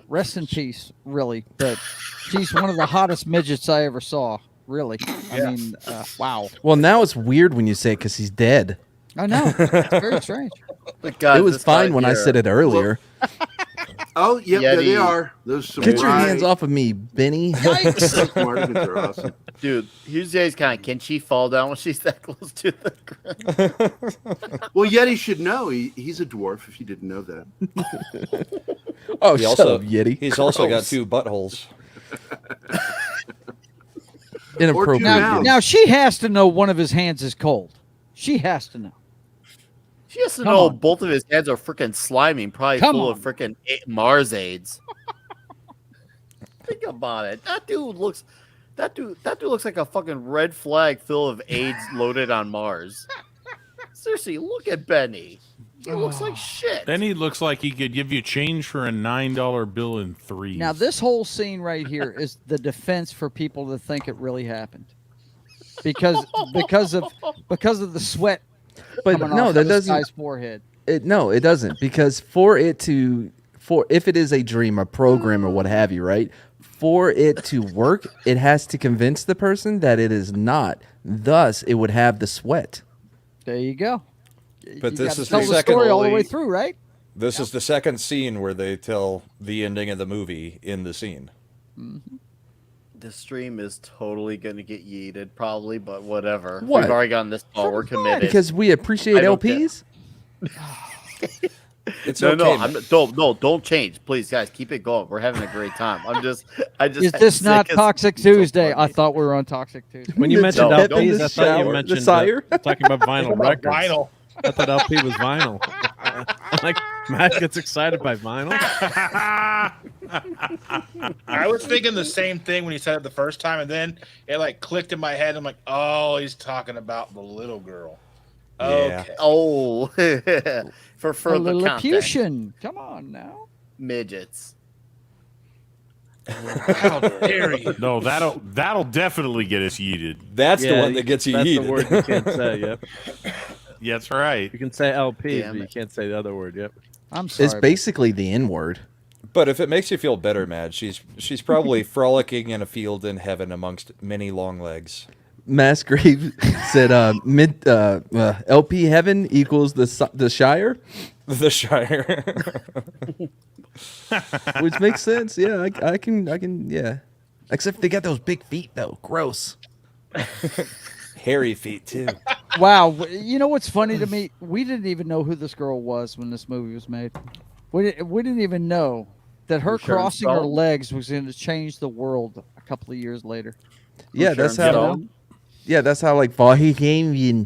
rest in peace, really. But she's one of the hottest midgets I ever saw. Really, I mean, wow. Well, now it's weird when you say it because he's dead. I know. It's very strange. God, it was this fine guy when I here. said it earlier. Oh, yep, there they Yeti. are. Those Get your hands off of me, Benny. Mardigans are awesome. Dude, here's Yeti's kind of. Can she fall down when she's that close to the ground? Well, Yeti should know. He's a dwarf, if you didn't know that. Oh, He shut also, up, Yeti. He's also got Gross. 2 buttholes. Inappropriate. Now she has to know one of his hands is cold. She has to know. She has to Come know on. both of his hands are freaking slimy, probably Come full on. of freaking Mars AIDS. Think about it. That dude looks like a fucking red flag full of AIDS loaded on Mars. Seriously, look at Benny. He looks like shit. Then he looks like he could give you change for a $9 bill in 3. Now this whole scene right here is the defense for people that think it really happened, because of the sweat. But coming no, off that of this doesn't. guy's forehead. No, it doesn't. Because if it is a dream, a program, or what have you, right? For it to work, it has to convince the person that it is not. Thus, it would have the sweat. There you go. But You this gotta is tell the the second story all the way through, right? This is the second scene where they tell the ending of the movie in the scene. Mm-hmm. This stream is totally gonna get yeeted, probably, but whatever. What? We've already gotten this far. We're committed. Because we appreciate I don't LPs. It's no, okay. don't change, please, guys. Keep it going. We're having a great time. Is this not Toxic Tuesday? I thought we were on Toxic Tuesday. When you mentioned No, LPs, I thought you the mentioned sire. talking about vinyl records. Vinyl. I thought LP was vinyl. Like Matt gets excited by vinyl. I was thinking the same thing when he said it the first time, and then it like clicked in my head. I'm like, oh, he's talking about the little girl. Yeah. Okay. Oh, for A further context, Lilliputian. Come on now. midgets. How dare you? No, that'll definitely get us yeeted. That's the one that gets you That's yeeted. the word you can't say. Yep. Yeah, that's right. You can say LP, Damn but you it. can't say the other word. Yep. I'm sorry. It's basically the N word. But if it makes you feel better, Mad, she's probably frolicking in a field in heaven amongst many long legs. Massgrave said LP heaven equals the Shire, The Shire. which makes sense. Yeah, I can. Yeah, except they got those big feet though. Gross. Hairy feet too. Wow. You know what's funny to me? We didn't even know who this girl was when this movie was made. We didn't even know that her Sharon crossing her Stone? legs was going to change the world a couple of years later. Yeah, that's Sharon how. Stone? Yeah, that's how like Vahi came and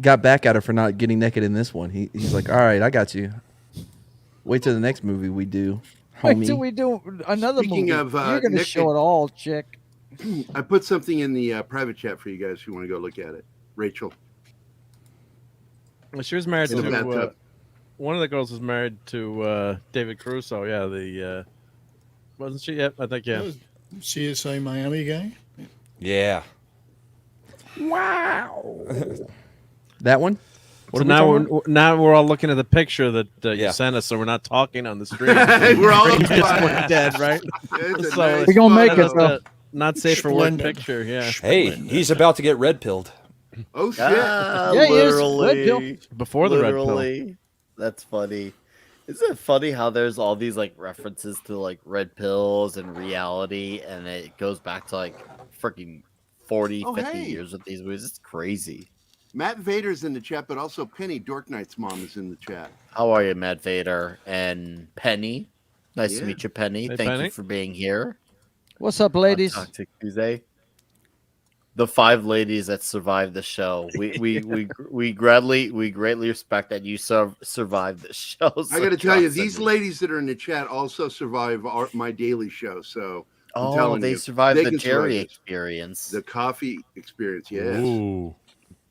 got back at her for not getting naked in this one. He's like, all right, I got you. Wait till the next movie we do, homie. Wait till we do another Speaking movie. of, You're going to Nick- show it all, chick. I put something in the private chat for you guys if you want to go look at it. Rachel. Well, she was married In the to bathtub. one of the girls was married to David Caruso. Yeah, the wasn't she? Yep, I think yeah. CSI Miami guy. Yeah. Wow. That one. So are we now talking now we're all looking at the picture that Yeah. you sent us, so we're not talking on the street. We're all Just quiet. we're dead, right? It's a So nice We gonna make photo. it, though. Not safe for work Splendid. picture. Yeah, Hey, he's about to get red pilled. Oh shit! Ah, Yeah, he is. Red literally. before the red pill. Literally. That's funny. Isn't it funny how there's all these like references to like red pills and reality, and it goes back to like freaking 40, Oh, 50 hey. years with these movies? It's crazy. Matt Vader's in the chat, but also Penny Dork Knight's mom is in the chat. How are you, Matt Vader and Penny? Nice to Yeah. meet you, Penny. Hey, Thank Penny. you for being here. What's up, on ladies? Toxic Tuesday. The 5 ladies that survived the show. We greatly respect that you survived the show. I got to tell you, these ladies that are in the chat also survive my daily show. So I'm Oh, telling they you, survived they the can Gerry survive this. experience. The coffee experience, yes. Ooh.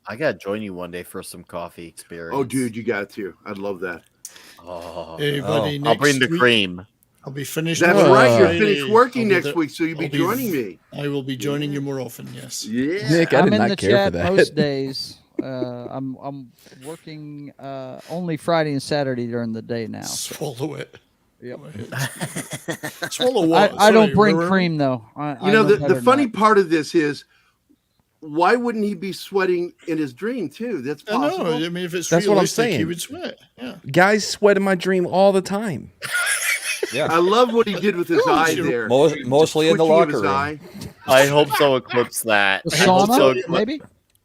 I gotta join you one day for some coffee experience. Oh, dude, you got to. I'd love that. Oh, Hey, buddy, I'll bring the next week, cream. I'll be finished. That's work right. You're Friday. finished working I'll be next there- week, so you'll be I'll joining me. I will be joining you more often. Yes. Yeah. Nick, I I'm did in not the care chat for that. most days. I'm working only Friday and Saturday during the day now. Swallow it. Yep. Swallow what? I don't Sorry, bring where- cream though. You know, the funny part of this is, why wouldn't he be sweating in his dream too? That's I know. possible. I mean, if it's That's what I'm realistic, he saying. would sweat. Yeah. Guys sweat in my dream all the time. Yeah. I love what he did with his eye there. Mostly in the Twitching of locker his room. eye. I hope so eclipse that. The I hope so sauna, maybe.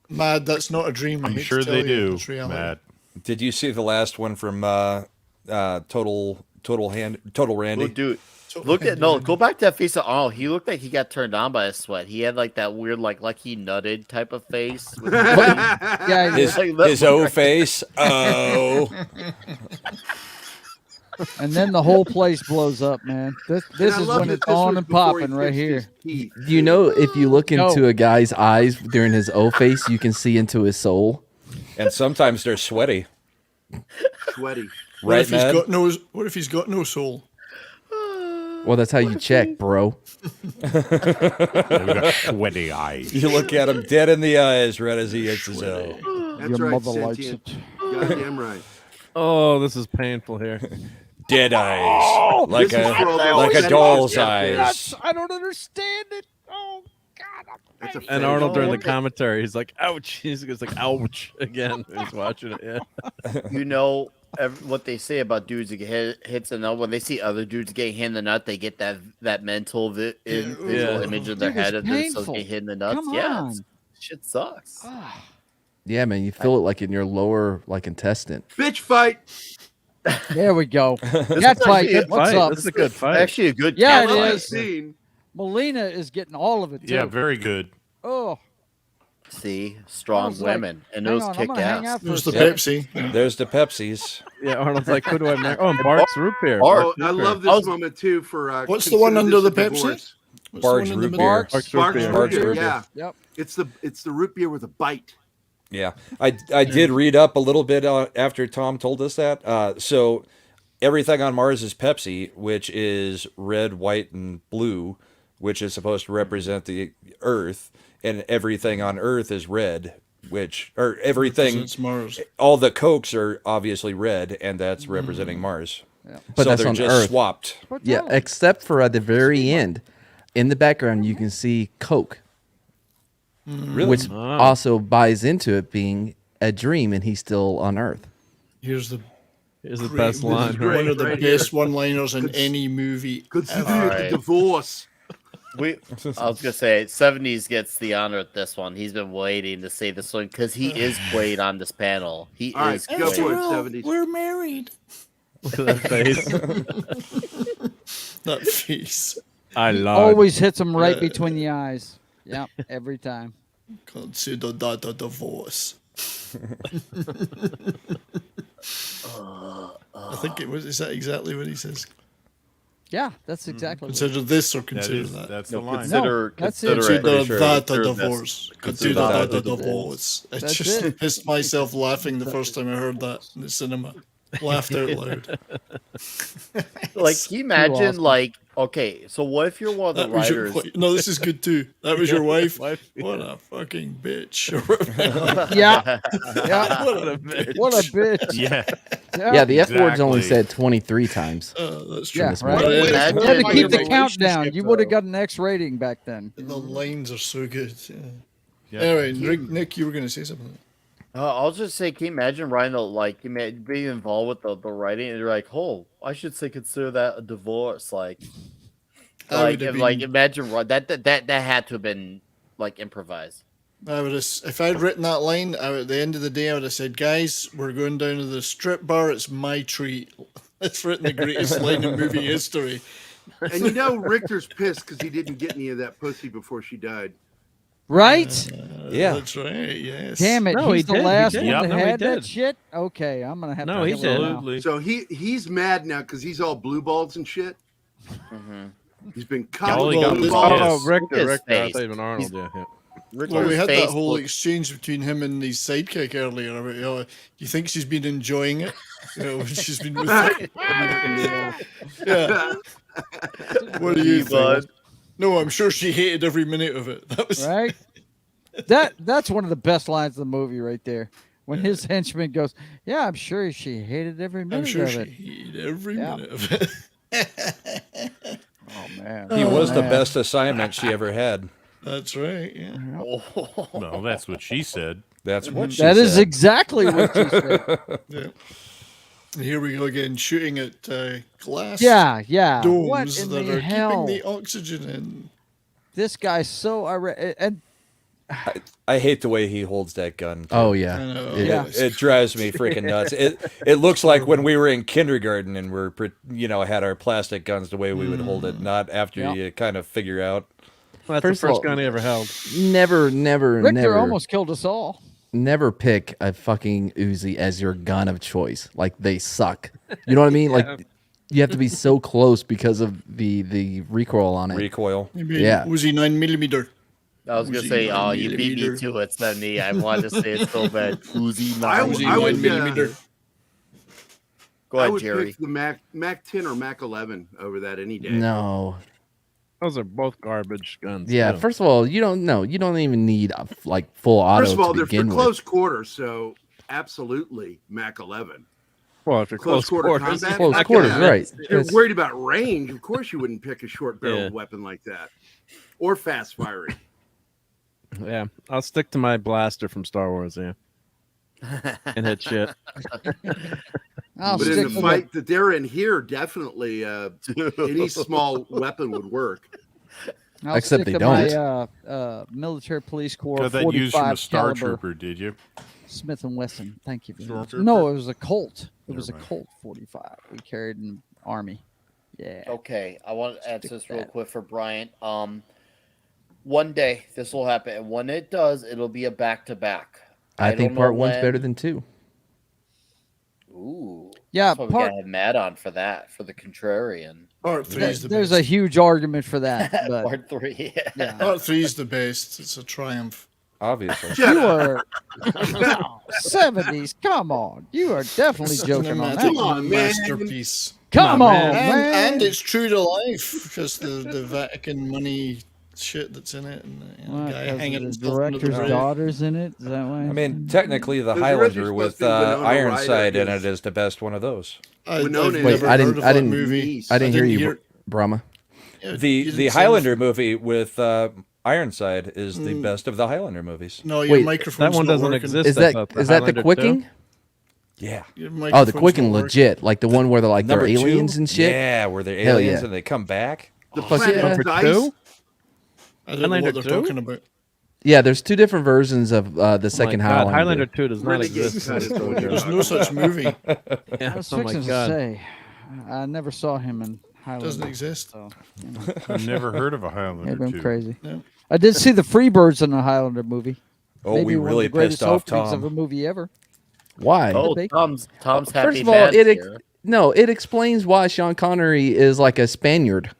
Mad, that's not a dream. I I'm hate to sure tell they you, do, it's reality. Matt. Did you see the last one from Total Randy? Oh, dude, look at go back to that face of Arnold. He looked like he got turned on by his sweat. He had like that weird like he nutted type of face. With Yeah, His O face. Oh. and then the whole place blows up, man. This I is love when that it's this on was and before he popping right fixed here. his teeth. Do you know if you look into No. a guy's eyes during his O face, you can see into his soul? And sometimes they're sweaty. Sweaty. What Right, if he's Ned? got no? What if he's got no soul? Well, that's how you check, bro. They've got sweaty eyes. You look at him dead in the eyes right as he hits his O. That's Your right, mother likes sentient. it. Goddamn right. Oh, this is painful here. Dead eyes. Like This is for all the a upset doll's out there. eyes. I don't understand it. Oh God. That's a And fake. Arnold during the Oh, commentary, he's like, "Ouch!" He's like, "Ouch!" again. He's watching it. Yeah. You know what they say about dudes that get hits the nut. When they see other dudes getting hit in the nut, they get that mental visual image in their Dude, it's head of themselves painful. getting hit in the nuts. Come Yeah, on. shit sucks. Yeah, man, you feel it like in your lower intestine. Bitch fight. There we go. This That is fight. actually a What's fight. up? This is a good fight. Actually, a good. Yeah, cat it fight. is. Scene. Melina is getting all of it too. Yeah, very good. Oh, See, strong Arnold's like, women and hang those on, I'm kick gonna hang ass. out for a There's the second. Pepsi. There's the Pepsis. Yeah, Arnold's like, "Who do I marry?" Oh, and Bart's root beer. Bart. Oh, I love this moment too for What's the one under the Consider Pepsi? This a Divorce. What's the Bard's one in the root middle? beer. Bart's Bart's root beer. Bart's root beer, root beer. yeah. Yep. It's the root beer with a bite. Yeah, I did read up a little bit after Tom told us that. So everything on Mars is Pepsi, which is red, white, and blue, which is supposed to represent the Earth, and everything on Earth is red, or everything. It's Mars. All the Cokes are obviously red, and that's representing Mars. But so that's they're on just Earth. swapped. Yeah, except for at the very end, in the background, you can see Coke, which also buys into it being a dream, and he's still on Earth. Here's the the great- best this is line. great. One of the Right best here. one-liners in any movie. Consider ever. it Alright. a divorce. I was gonna say 70s gets the honor at this one. He's been waiting to say this one because he is played on this panel. He All right, is go played. for it, 70s. We're married. Look at that face. That face. I love. Always hits him right between the eyes. Yep, every time. Consider that a divorce. I think it was. Is that exactly what he says? Yeah, that's exactly. what- Consider this or consider that. That's No, the line. consider that's it. consider it. Consider that a Consider this. divorce. Consider Consider that that a a divorce. I That's just it. pissed myself laughing the first time I heard that in the cinema. Laughed out loud. Like, can you imagine, awesome. like, okay, so what if you're one of the That was your writers? wife. No, this is good too. That was your wife. Wife, What a fucking bitch. Yeah, yeah. What a bitch. What a bitch. Yeah. Yeah, the F word's only Exactly. said 23 times. That's true. Yeah, this right. movie. But Imagine- You had to keep the Your countdown. relationship, You would have though. got an X rating back then. The lines are so good. Yeah. Yeah. Anyway, Nick, you were going to say something. I'll just say, can you imagine writing being involved with the writing, and you're like, oh, I should say consider that a divorce, like would have been- imagine that had to have been like improvised. I would have, if I'd written that line, at the end of the day, I would have said, "Guys, we're going down to the strip bar. It's my treat." It's written the greatest line in movie history. And you know Richter's pissed because he didn't get any of that pussy before she died. Right? Yeah. That's right. Yes. Damn it. No, he he's the did, he last did. one Yep, that no, he had that did. shit? Okay, I'm going to have No, to he kill him now. did. So he's mad now because he's all blue balls and shit. Mm-hmm. He's been Golly, cut. got his Oh, kiss. Richter. His I face. thought even Arnold. Yeah. Well, we had that whole Facebook. exchange between him and his sidekick earlier. About, do you think she's been enjoying it? When she's been with him. Yeah. What do you think? No, I'm sure she hated every minute of it. That was Right? That's one of the best lines of the movie right there. When his henchman goes, "Yeah, I'm sure she hated every minute I'm sure of she it." hated every minute of it. Oh man, He was the man. best assignment she ever had. That's right. Yeah. Well, that's what she said. That's what she That said. is exactly what she said. Yeah. Here we go again, shooting at glass. Yeah, yeah. Domes What in that the are hell? keeping the oxygen in. This guy's so and I hate the way he holds that gun. too. Oh yeah. I know. It drives me freaking nuts. It looks like when we were in kindergarten and we're had our plastic guns the way we would hold it, not after Yeah. you kind of figure out. Well, that's First the of first all, gun he ever held. Never, Richter almost killed us all. never pick a fucking Uzi as your gun of choice. Like they suck. You know what I mean? Like you have to be so close because of the recoil on it. Recoil. Maybe Yeah. Uzi 9mm. I was gonna say, oh, you beat me to it. It's not me. I wanted to say it so bad. Uzi 9mm. Go I ahead, would Jerry. pick the Mac 10 or Mac 11 over that any day. No. Those are both garbage guns. Yeah. too. First of all, you don't know. You don't even need a, like full auto First of all, to they're for begin with. close quarters, so absolutely Mac 11. Well, if you're close quarters, combat, Close fuck quarters, yeah. right. If you're That's- worried about range, of course you wouldn't pick a short barreled Yeah. weapon like that, or fast firing. Yeah, I'll stick to my blaster from Star Wars. Yeah, and hit shit. I'll But in stick the with fight that they're in here, definitely any small weapon would work. I'll Except stick they to my, don't. military police corps Got that used from 45 a Star caliber Trooper, did you? Smith and Wesson. Thank you. Very much. Stormtrooper? No, it was a Colt. It Never was a mind. Colt 45 we carried in the Army. Yeah. Okay, I want to answer Stick this real that. quick for Bryant. One day this will happen, and when it does, it'll be a back-to-back. I think don't know part one's when. better than two. Ooh. Yeah, That's what we part- gotta have Matt on for that, for the contrarian. Part 3 is the There's best. a huge argument for that, but Part 3, yeah. yeah. Part 3 is the best. It's a triumph. Obviously. You are 70s. Come on, you are definitely joking on that. Come on, man. Masterpiece. Come Come on, on, man. And it's true to life because the Vatican money shit that's in it, and the What, guy 'cause hanging the himself under the director's bridge. daughter's in it. Is that why? I mean, technically, the There's Highlander originally with supposed to be Winona Ironside in Ryder. it is the best one of those. I've Winona never is- Wait, heard I of didn't. that movie. I didn't hear you, Brahma. Yeah, you The didn't say Highlander movie with Ironside is the best of the Highlander movies. No, your Wait, microphone's that one not doesn't working. exist. Is I that thought is that the Highlander Quicking? Yeah. Your Oh, the microphone's Quicking not working. legit, like the one where they're like Number they're aliens two? and shit. Yeah, where they're Hell aliens yeah. and they come back. The Fuck Planet yeah. of Number Dice. 2? I don't know Highlander what they're 2? talking about. Yeah, there's two different versions of the second God, Highlander. Highlander 2 does not Renegade exist. cut is what you're There's no such movie. I Yeah. was Oh my fixing to God. say, I never saw him in Highlander. Doesn't exist. So, I've never heard of a Highlander maybe I'm 2. crazy. No. I did see the Freebirds in the Highlander movie. Oh, Maybe we one really of the greatest pissed off openings of a Tom. movie ever. Why? Oh, Big. Tom's happy. First of all, Matt's it here. no, it explains why Sean Connery is like a Spaniard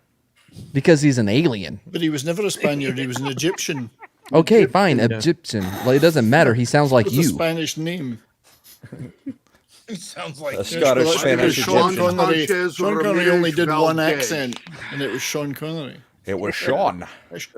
because he's an alien. But he was never a Spaniard. He was an Egyptian Okay, fine, Egyptian. Well, it doesn't matter. He sounds like with a you. Spanish name. It sounds like A Scottish Because Spanish Sean Egyptian. Connery, Sanchez Sean Connery only did Ramirez one Valdez. accent, and it was Sean Connery. It was Sean.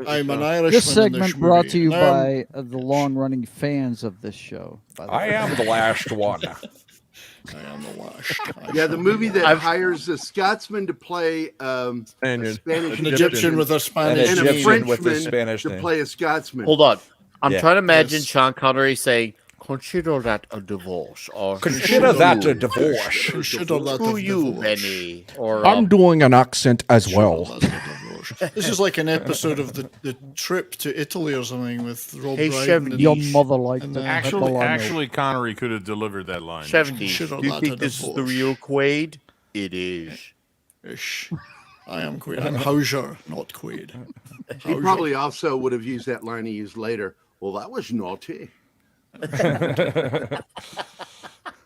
I'm an Irishman. This segment in brought movie. to you Now by the long-running fans of this show. By the I way. am the last one. I am the last. Yeah, the movie that hires a Scotsman to play a Spaniard. Spanish An Egyptian with a An Spanish and a name. Egyptian with a Frenchman Spanish to name. play a Scotsman. Hold on. I'm Yeah. trying to imagine Yes. Sean Connery saying, "Consider that a divorce," or Consider that a divorce. Consider that "Who a you, divorce. Benny?" Or I'm doing an accent as well. Consider that a divorce. This is like an episode of the trip to Italy or something with Rob Hey, Brydon. Chevy. and- Your mother liked And, the Actually, Connery could have delivered that line. 70s. Consider Do you that think a this is the divorce. real Quaid? It is. Ish. I am Quaid. I'm Hauser, not Quaid. He probably also would have used that line he used later. Well, that was naughty.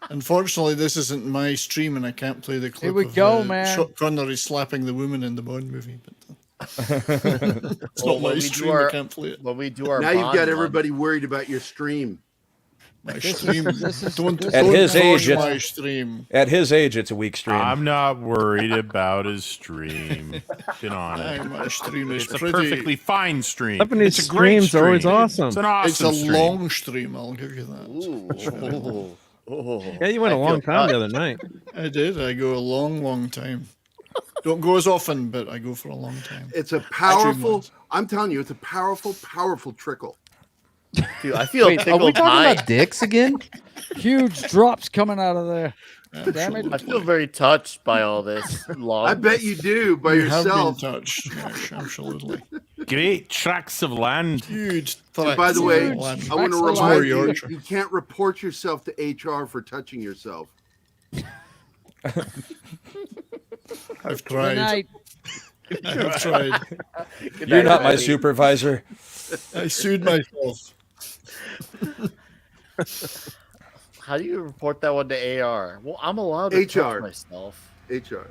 Unfortunately, this isn't my stream, and I can't play the clip. we of, go, man. Sean Connery slapping the woman in the Bond movie. But It's not my stream. I can't play it. When we do our Now you've Bond got month- everybody worried about your stream. My stream. Don't At his age, my it's, stream. at his age, it's a weak stream. I'm not worried about his stream. Been on it. My stream is It's a pretty. perfectly fine stream. Japanese It's a great streams are always stream. awesome. It's an awesome It's a stream. long stream. I'll give you that. Yeah, you went a long time the other night. I did. I go a long time. Don't go as often, but I go for a long time. It's a powerful. I'm telling you, it's a powerful trickle. Dude, I feel Wait, are we tickled talking high. about dicks again? Huge drops coming out of there. Damn it. I feel very touched by all this. I bet you do by You have yourself. been touched. Yes, absolutely. Great tracts of land. Huge. And by the way, Huge. I want to Tracts of remind land. you, Yorkshire. you can't report yourself to HR for touching yourself. I've Good tried. night. I've tried. You're not my supervisor. I sued myself. How do you report that one to AR? Well, I'm allowed to touch HR. myself. HR.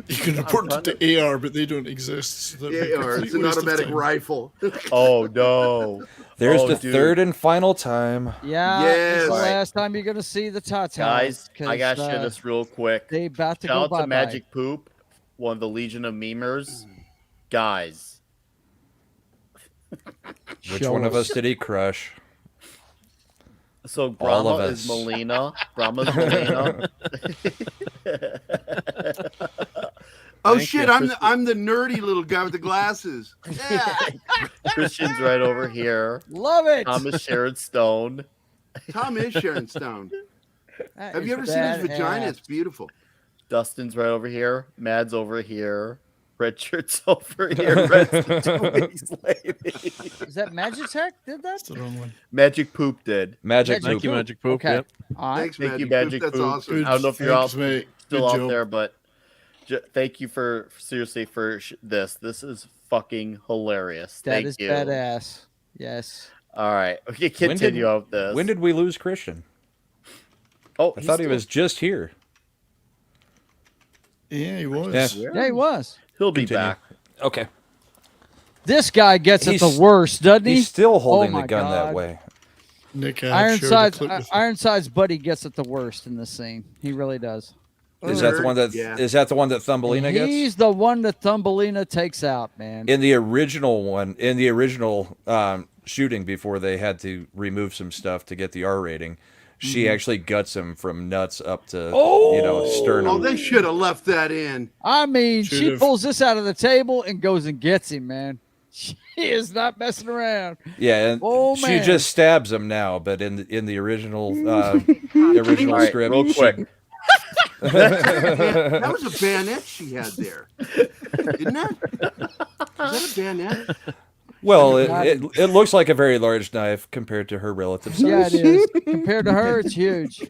You can report it to AR, but they don't exist. So that'd be a AR. It's complete an waste of automatic time. rifle. Oh no! There's Oh, the dude. third and final time. Yeah, this is the Yes. last time you're gonna see the Tatas. Guys, I gotta 'cause, share this real quick. They about to Shout go out to bye-bye. Magic Poop, one of the Legion of Memers. Guys, Which one of us did he crush? so All Brahma of is us. Melina. Brahma's Melina. Oh Thank shit! you, I'm the nerdy little guy with the glasses. Yeah. Christian's right over here. Love it. Thomas Sharon Stone. Tom is Sharon Stone. That Have you is ever seen his vagina? badass. It's beautiful. Dustin's right over here. Mad's over here. Richard's over here. Red's the 2 weeks lady. Is that Magitech did that? That's the wrong one. Magic Poop did. Magic Thank you, Poop. Magic Poop. Okay. Yep. All right. Thanks, Thank you, Magic Magic Poop. Poop. That's awesome. I don't know if you're Thanks, mate. still Good out job. there, but thank you for seriously for this. This is fucking hilarious. That Thank is you. badass. Yes. All right, okay, When continue out this. When did we lose Christian? Oh, I thought he was just here. Yeah, he was. Yeah. Yeah, he was. He'll be Continue. back. Okay. This guy gets it He's- the worst, doesn't he? He's still holding Oh the gun my that God. way. Nick, Ironside's buddy gets it the worst in this scene. He really does. Is that the one that Yeah. is that the one that Thumbelina gets? He's the one that Thumbelina takes out, man. In the original one, in the original shooting before they had to remove some stuff to get the R rating, she actually guts him from nuts up to sternum. Oh, they should have left that in. I mean, she Should've. pulls this out of the table and goes and gets him, man. She is not messing around. Yeah, and Oh, she man. just stabs him now, but in the original original All right, script, real quick. That was a bayonet she had there, didn't it? Is that a bayonet? well, it looks like a very large knife compared to her relative size. Yeah, it is. Compared to her, it's huge.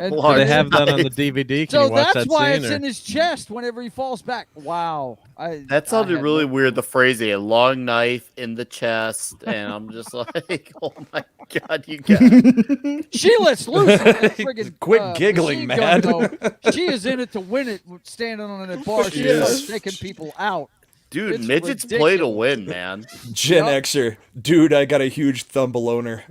And Do they have that on the DVD? Can so you watch that's that why scene? it's or- in his chest whenever he falls back. Wow. That sounded had really no- weird. The phrasing, a long knife in the chest, and I'm just like, oh my god, you guys. She lets loose. That friggin', Quit giggling, machine gun, man. though. She is in it to win it, standing on a bar. She Yes. is taking people out. Dude, It's midgets play to ridiculous. win, man. Gen Xer, dude, I got a huge thumbaloner.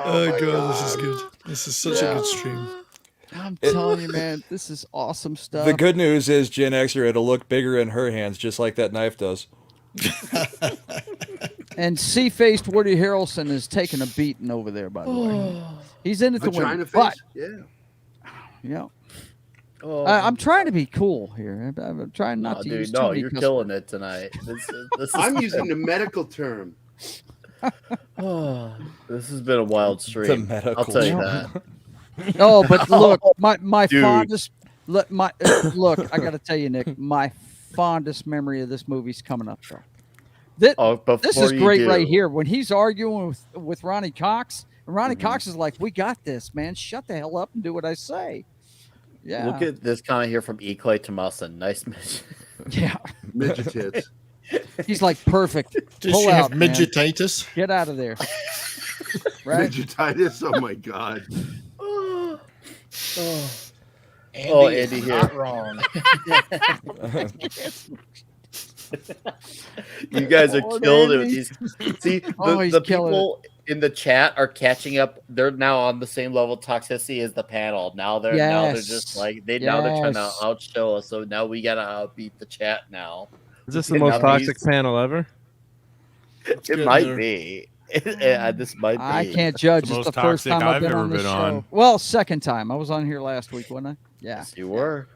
Oh, god, this is good. This is such a good stream. I'm telling you, man, this is awesome stuff. The good news is Gen Xer, it'll look bigger in her hands, just like that knife does. And C-faced Woody Harrelson is taking a beating over there, by the way. He's in it to Vagina win. face. But, Yeah. Oh, I'm trying to be cool here. I'm trying not no, to dude, use no, too many you're cuss killing it tonight. This is I'm using the medical term. Oh, this has been a wild stream. The medical I'll tell you term. that. Oh, but look, my Dude. fondest look, I got to tell you, Nick, my fondest memory of this movie's coming up, though. This before is you great do. right here. When he's arguing with Ronnie Cox, and Ronnie Cox is like, "We got this, man. Shut the hell up and do what I say." Yeah. Look at this comment here from Eclay Tomasin. Nice mission. Yeah. Midget tits. He's like, perfect. Does Pull she out, have man. midgetitis? Get out of there. Right? Midgetitis. Oh my god. Andy Andy is here. not wrong. You guys are Lord, killing it with Andy. these. See, Oh, he's the killing people in the chat are catching up. They're now on the same level of toxicity as the panel. Now they're just Yes. like now they're trying to Yes. outshow us. So now we gotta outbeat the chat now. Is this the And most now toxic panel ever? It might be. This might be. I can't judge. the It's most the first toxic time I've I've been ever on this been show. on. Well, second time. I was on here last week, wasn't I? Yeah. Yes, you were.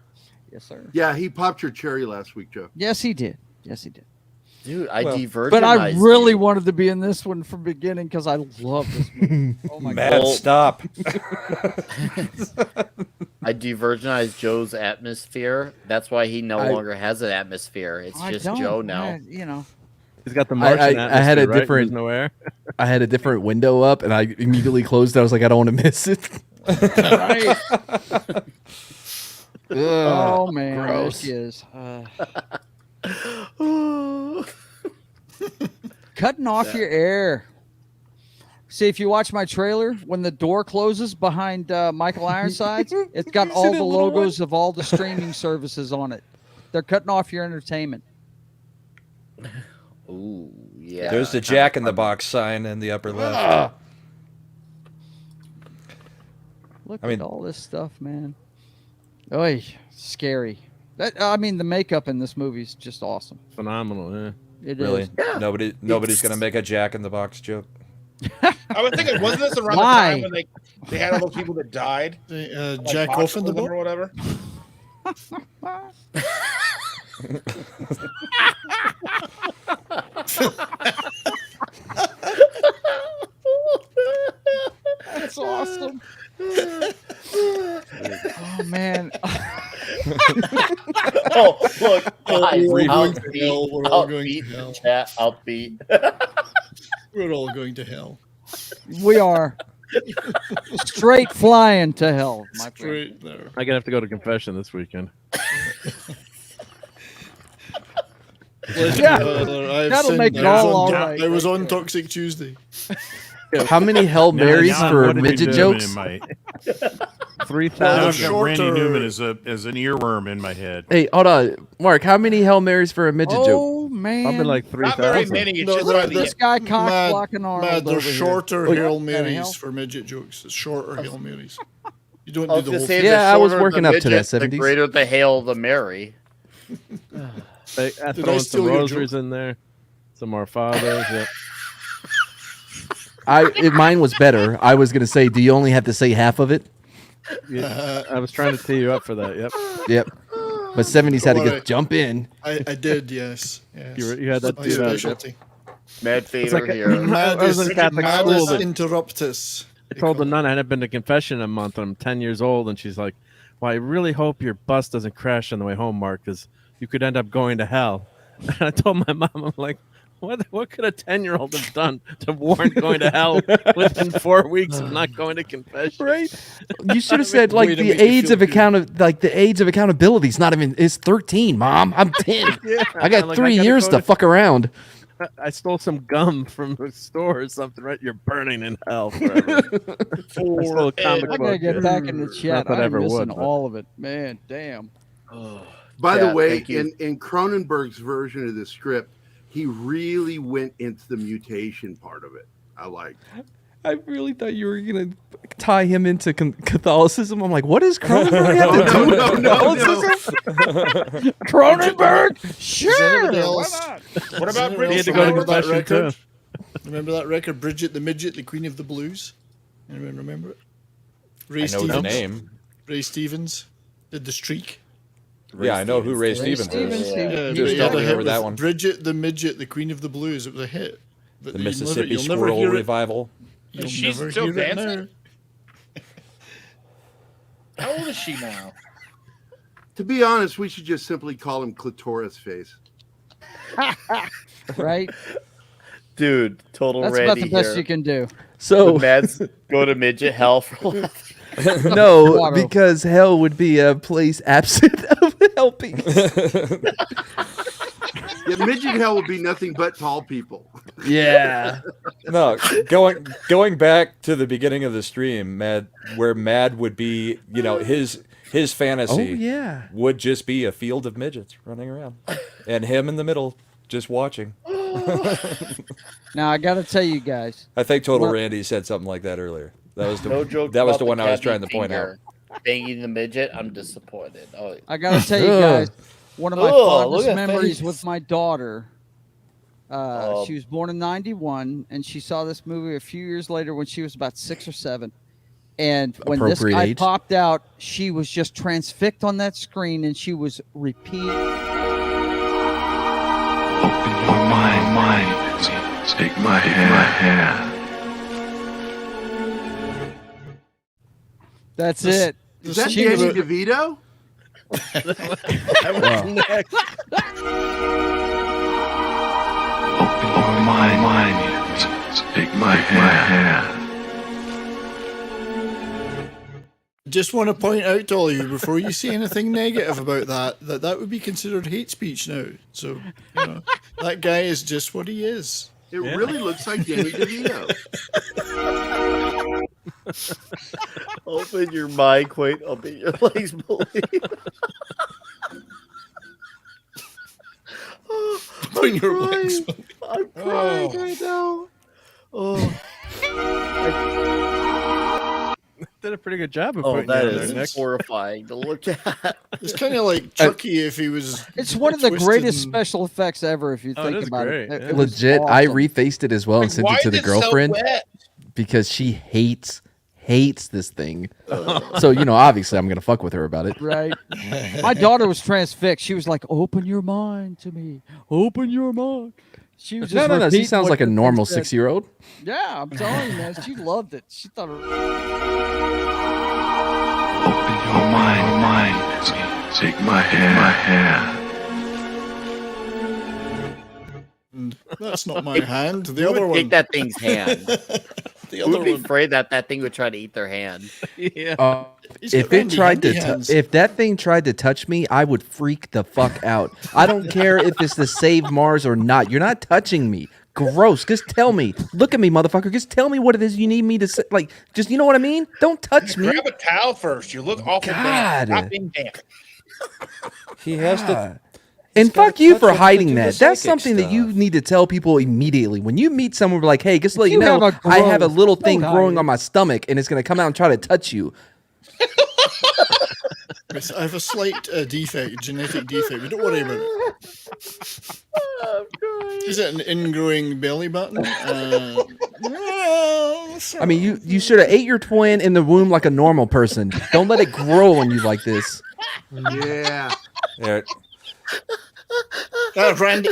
Yes, sir. Yeah, he popped your cherry last week, Joe. Yes, he did. Yes, he did. Dude, I Well, diverged. But I really wanted to be in this one from beginning because I love this movie. Oh my Matt, god! stop. I divergenized Joe's atmosphere. That's why he no longer has an atmosphere. It's I just don't. Joe now. You know. He's got the I Martian had a atmosphere, right? different There's no air. I had a different window up, and I immediately closed it. I was like, I don't want to miss it. Right. Ugh, Oh man, there gross. she is. Cutting off your air. See, if you watch my trailer, when the door closes behind Michael Ironsides, it's got all the logos of all the streaming services on it. They're cutting off your entertainment. Ooh, yeah. There's the Jack in the Box sign in the upper left. Look I mean- at all this stuff, man. Oy, scary. I mean, the makeup in this movie is just awesome. Phenomenal, yeah. It Really? is. Nobody's gonna make a Jack in the Box joke. I was thinking, wasn't this around Why? the time when they had all those people that died? Like Jack off in the botulism boat? or whatever. That's awesome. Oh man. Oh, look, guys, We're all going to outbeat, hell. We're all going to outbeat hell. chat, outbeat. We're all going to hell. We are straight flying to hell, my friend. Straight there. I'm gonna have to go to confession this weekend. Yeah, I've that'll sinned. make it I was all on- right. I was on Toxic Tuesday. How many Hail Marys Now, for what have you midget done jokes? in my- 3,000. Now I've got Randy shorter- Newman as an earworm in my head. Hey, hold on, Mark. How many Hail Marys for a midget joke? Oh man. Probably like Not very 3,000. many. It's No, just they're- by the This guy cock blocking Arnold Mad, over there's here. shorter Oh, Hail yeah. Marys Hell? for midget jokes. It's shorter Hail Marys. You don't I do was the gonna whole say, thing. Yeah, the I was shorter working the up to that, midget, the 70s. greater the hail, the merry. They I throwing steal some your rosaries in there. Some Our Fathers. Yeah. Mine was better. I was gonna say, do you only have to say half of it? I was trying to tee you up for that. Yep. Yep. But 70s had to Don't worry. jump in. I did, yes. Yes. You had that My teed up, yep. specialty. Mad Fader like a- here. I was in Catholic school, Madness but- interruptus. I told the nun I hadn't been to confession in a month. And I'm 10 years old, and she's like, "Well, I really hope your bus doesn't crash on the way home, Mark, because you could end up going to hell." And I told my mom, I'm like, "What could a 10-year-old have done to warrant going to hell within 4 weeks of not going to confession?" Right? You should have said like Way to the make you age feel of the age of accountability is not even is 13, Mom. I'm 10. Yeah, I got like, 3 gotta years go to fuck around. I stole some gum from the store or something, right? You're burning in hell forever. I stole a comic I gotta book. get back in the chat. Not that I I'm ever missing would, but- all of it, man. Damn. By Yeah, the way, thank you. in Cronenberg's version of the script, he really went into the mutation part of it. I like. I really thought you were gonna tie him into Catholicism. I'm like, what does Cronenberg have to do with Catholicism? Cronenberg, Does sure. anybody Why else- not? What about Does British? He had to go to remember that confession, record? too. Remember that record, Bridget the Midget, the Queen of the Blues? Anyone remember it? Ray I know Stevens. the name. Ray Stevens did the streak. Yeah, I know who Ray Stevens Stevens, is. he- Yeah, he- Just he don't had a hit remember with that one. Bridget the Midget, the Queen of the Blues. It was a hit. But The you'll never- Mississippi you'll never Squirrel hear it- Revival. You'll She's never still hear it dancing? now. How old is she now? To be honest, we should just simply call him Clitoris Face. Right? Dude, total That's Randy about the best here. you can do. So Would Mads go to midget hell for no, Water. because hell would be a place absent of helping. Yeah, midget hell would be nothing but tall people. Yeah. No, going back to the beginning of the stream, Mad, where Mad would be, his his fantasy Oh, yeah. would just be a field of midgets running around, and him in the middle just watching. Now I got to tell you guys. I think Total Well- Randy said something like that earlier. That was the No joke. that was about the one I was Cabby trying to point out. finger Banging the midget. I'm disappointed. Oh, I got to tell you guys, one of my Ugh, fondest look at memories face. with my daughter. She was born in '91, and she saw this movie a few years later when she was about 6 or 7. And when this Appropriate guy age. popped out, she was just transfixed on that screen, and she was repeating. Take my hand. That's it. Is that She Danny was- DeVito? that was next. Take my hand. Just want to point out to all of you before you say anything negative about that would be considered hate speech now. So that guy is just what he is. It really looks like Danny DeVito. Open your mic, wait, open your legs, believe. Open your legs. I'm crying right now. Oh. Did a pretty good job of Oh, putting that you on there, is Nick. horrifying to look at. It's kind of like Chucky if he was. It's one of the twisted greatest and- special effects ever. If you Oh, it think is about great, it, yeah. it was Legit, I awesome. refaced it as well and sent Why it to the is it so girlfriend wet? because she hates this thing. So obviously I'm gonna fuck with her about it. Right. My daughter was transfixed. She was like, "Open your mind to me. Open your mind." She was just No. She repeating sounds what like a the thing normal said. 6-year-old. Yeah, I'm telling you, man. She loved it. She thought it. Your mind. Take my hand. That's not my hand. The Who other would one. take that thing's hand? The Who other would be one. afraid that thing would try to eat their hand? Yeah. He's If got it Randy tried to, Handy hands. if that thing tried to touch me, I would freak the fuck out. I don't care if it's to save Mars or not. You're not touching me. Gross. Just tell me. Look at me, motherfucker. Just tell me what it is you need me to say. Like, just you know what I mean? Don't touch me. Grab a towel first. You look awful God. damp. Stop being damp. He has to. God. And fuck you touch for it to hiding do the that. That's psychic something that you stuff. need to tell people immediately. When you meet someone, like, hey, just to let you you have know, a I have a growth, little thing don't growing hide on my stomach, and it's gonna come out and try to touch you. I have a slight defect, genetic defect, but don't worry about it. Is it an ingrowing belly button? I mean, you should have ate your twin in the womb like a normal person. Don't let it grow on you like this. Yeah. Yeah.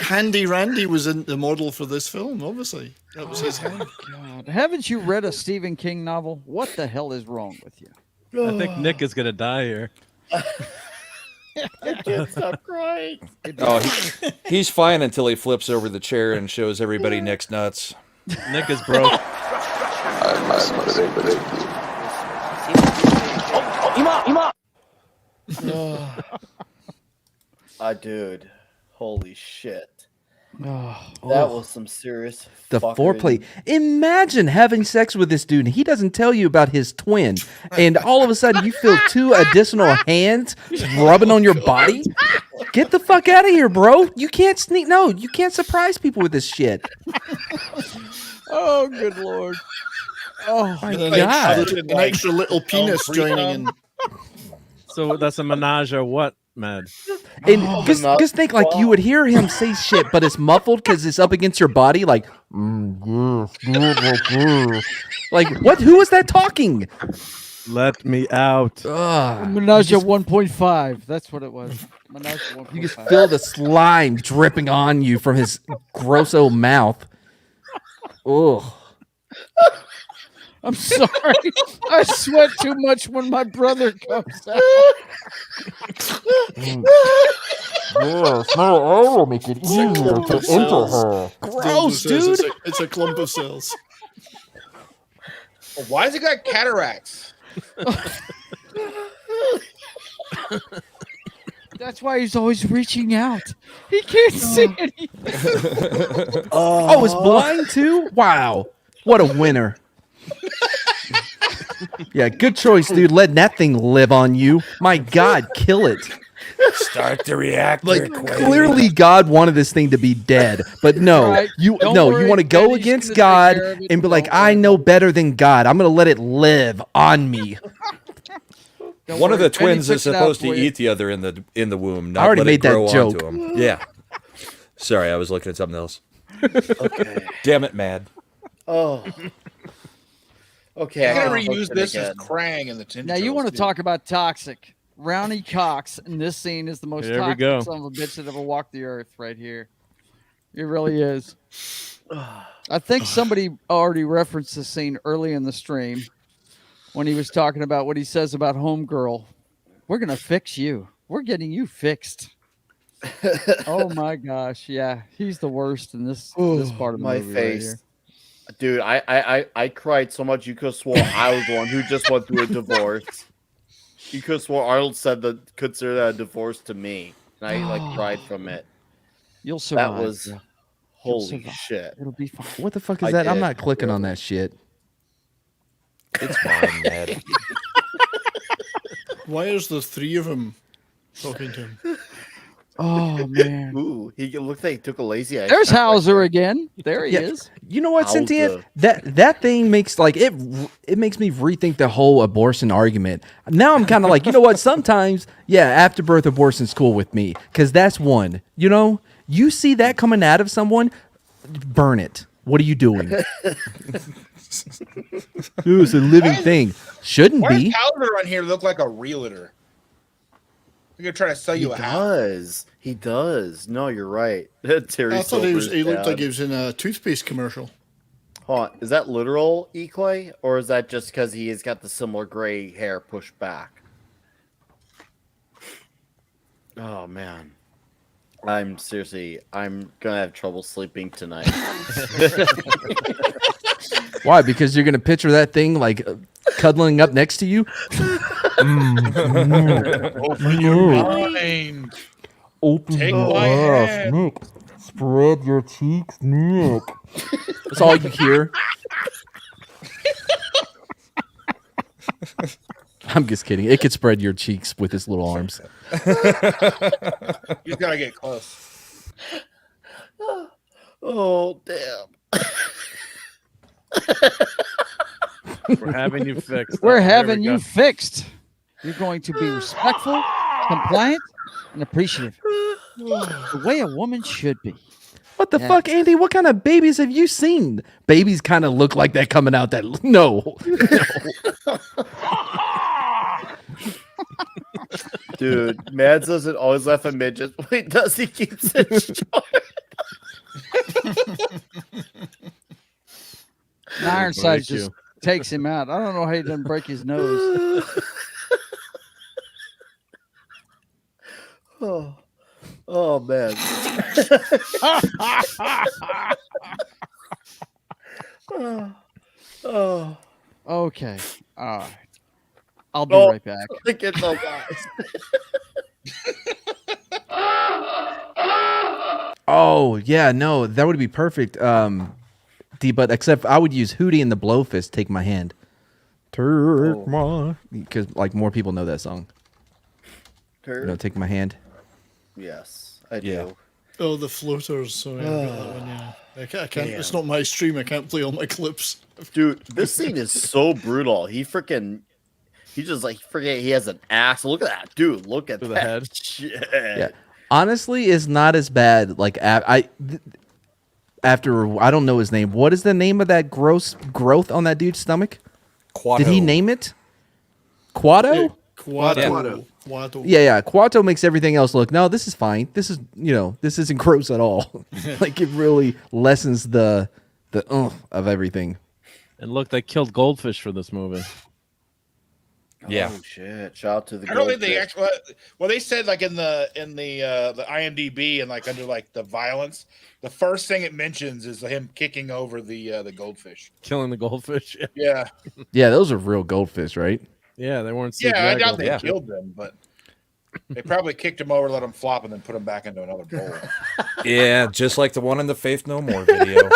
Handy Randy was in the model for this film, obviously. That was his hand. God, haven't you read a Stephen King novel? What the hell is wrong with you? I think Nick is gonna die here. I can't stop crying. Oh, he's fine until he flips over the chair and shows everybody Nick's nuts. Nick is broke. Dude, holy shit. Oh, That was some serious The fuckery. foreplay. Imagine having sex with this dude and he doesn't tell you about his twin. And all of a sudden you feel 2 additional hands rubbing on your body. Get the fuck out of here, bro. You can't sneak. No, you can't surprise people with this shit. oh, good lord. Oh, My And an God. extra little penis joining in. So that's a menage a what, man? And Oh, just think like you would hear him say shit, but it's muffled because it's up against your body. Like, like what? Who is that talking? Let me out. Ugh. Menage 1.5. That's what it was. Menage 1.5. You just feel the slime dripping on you from his gross old mouth. Ugh. I'm sorry. I sweat too much when my brother comes out. I will make it easier to enter her. Gross, dude. It's a clump of cells. Why has he got cataracts? That's why he's always reaching out. He can't see anything. Oh, it's blind too? Wow. What a winner. Yeah, good choice, dude. Let that thing live on you. My God, kill it. Start the reactor. Like Quaid. clearly, God wanted this thing to be dead, but no, Right. you Don't no, worry, you want to go Daddy's against gonna take God care of it. and be like, Don't I worry know about better than God. I'm gonna let it live on me. Don't One of worry, the Benny twins took is it out supposed to for you. eat the other in the womb. Not I already let made it grow that onto joke. him. Yeah. Sorry, I was looking at something else. Okay. Damn it, Mad. Oh. Okay. I'm I gonna can reuse hook it this as again. Krang in the Ninja Now you Turtles, want to too. talk about toxic? Rowney Cox in this scene is the most There we toxic go. son of a bitch that ever walked the earth. Right here, it really is. I think somebody already referenced this scene early in the stream when he was talking about what he says about Homegirl. We're gonna fix you. We're getting you fixed. Oh my gosh, yeah, he's the worst in this part of the My movie right here. face. Dude, I cried so much you could have swore I was the one who just went through a divorce. You could have swore Arnold said that consider that a divorce to me. And I like cried from it. You'll survive. That was bro. You'll holy survive. shit. It'll be fine. What the fuck is I that? I'm did, not clicking on really. that shit. It's fine, Mad. Why is the three of them talking to him? Oh man. Ooh, he looked like he took a lazy eye. There's shot right Hauser there. again. There he Yeah. is. You know what, Cynthia? How's That thing makes like it makes me rethink the whole abortion argument. Now I'm kind of like, you know what? Sometimes, yeah, afterbirth abortion's cool with me because that's one. You know, you see that coming out of someone, burn it. What are you doing? Ooh, it's a living thing. Shouldn't Why does be. Hauser on here look like a realtor? They're gonna try to sell He you a house. does. He does. No, you're right. Terry I thought he Silver's looked like dad. he was in a toothpaste commercial. Hold on. Is that literal Clay, or is that just because he has got the similar gray hair pushed back? Oh man, I'm gonna have trouble sleeping tonight. Why? Because you're gonna picture that thing like cuddling up next to you. Open your mind. Open Take your my ass, hand. Nick. Spread your cheeks, Nick. That's all you hear. I'm just kidding. It could spread your cheeks with its little arms. You gotta get close. Oh damn! We're having you fixed. We're There having we you go. fixed. You're going to be respectful, compliant, and appreciative. The way a woman should be. What the Yeah. fuck, Andy? What kind of babies have you seen? Babies kind of look like that coming out that. No. Dude, Mads doesn't always laugh at midgets, but he does. He keeps it short. And Ironside just takes him out. I don't know how he doesn't break his nose. Oh man. Oh. Okay. All right. I'll be Oh, right back. Look at those eyes. Oh, yeah, no, that would be perfect. But except I would use Hootie and the Blowfist, Take My Hand. Take my... Because, like, more people know that song. You know, Take My Hand. Yes, I Yeah. do. Oh, the floaters. Sorry, I got that one. Yeah, I can't. It's Damn. not my stream. I can't play all my clips. Dude, this scene is so brutal. He just like forget he has an axe. Look at that, dude. Look at To that the head. shit. Yeah. Honestly, it's not as bad. Like, after, I don't know his name. What is the name of that gross growth on that dude's stomach? Quato. Did he name it? Quato? Quato. Yeah. Quato makes everything else look, no, this is fine. This is, this isn't gross at all. Like, it really lessens the of everything. And look, they killed goldfish for this movie. Yeah. Oh shit! Shout out to the. I don't think they goldfish. actually. Well, they said like in the IMDb and like under like the violence, the first thing it mentions is him kicking over the goldfish. Killing the goldfish. Yeah. Yeah, those are real goldfish, right? Yeah, they weren't. Yeah, I CGI doubt they goldfish. killed them, but they probably kicked him over, let him flop, and then put him back into another bowl. Yeah, just like the one in the Faith No More video.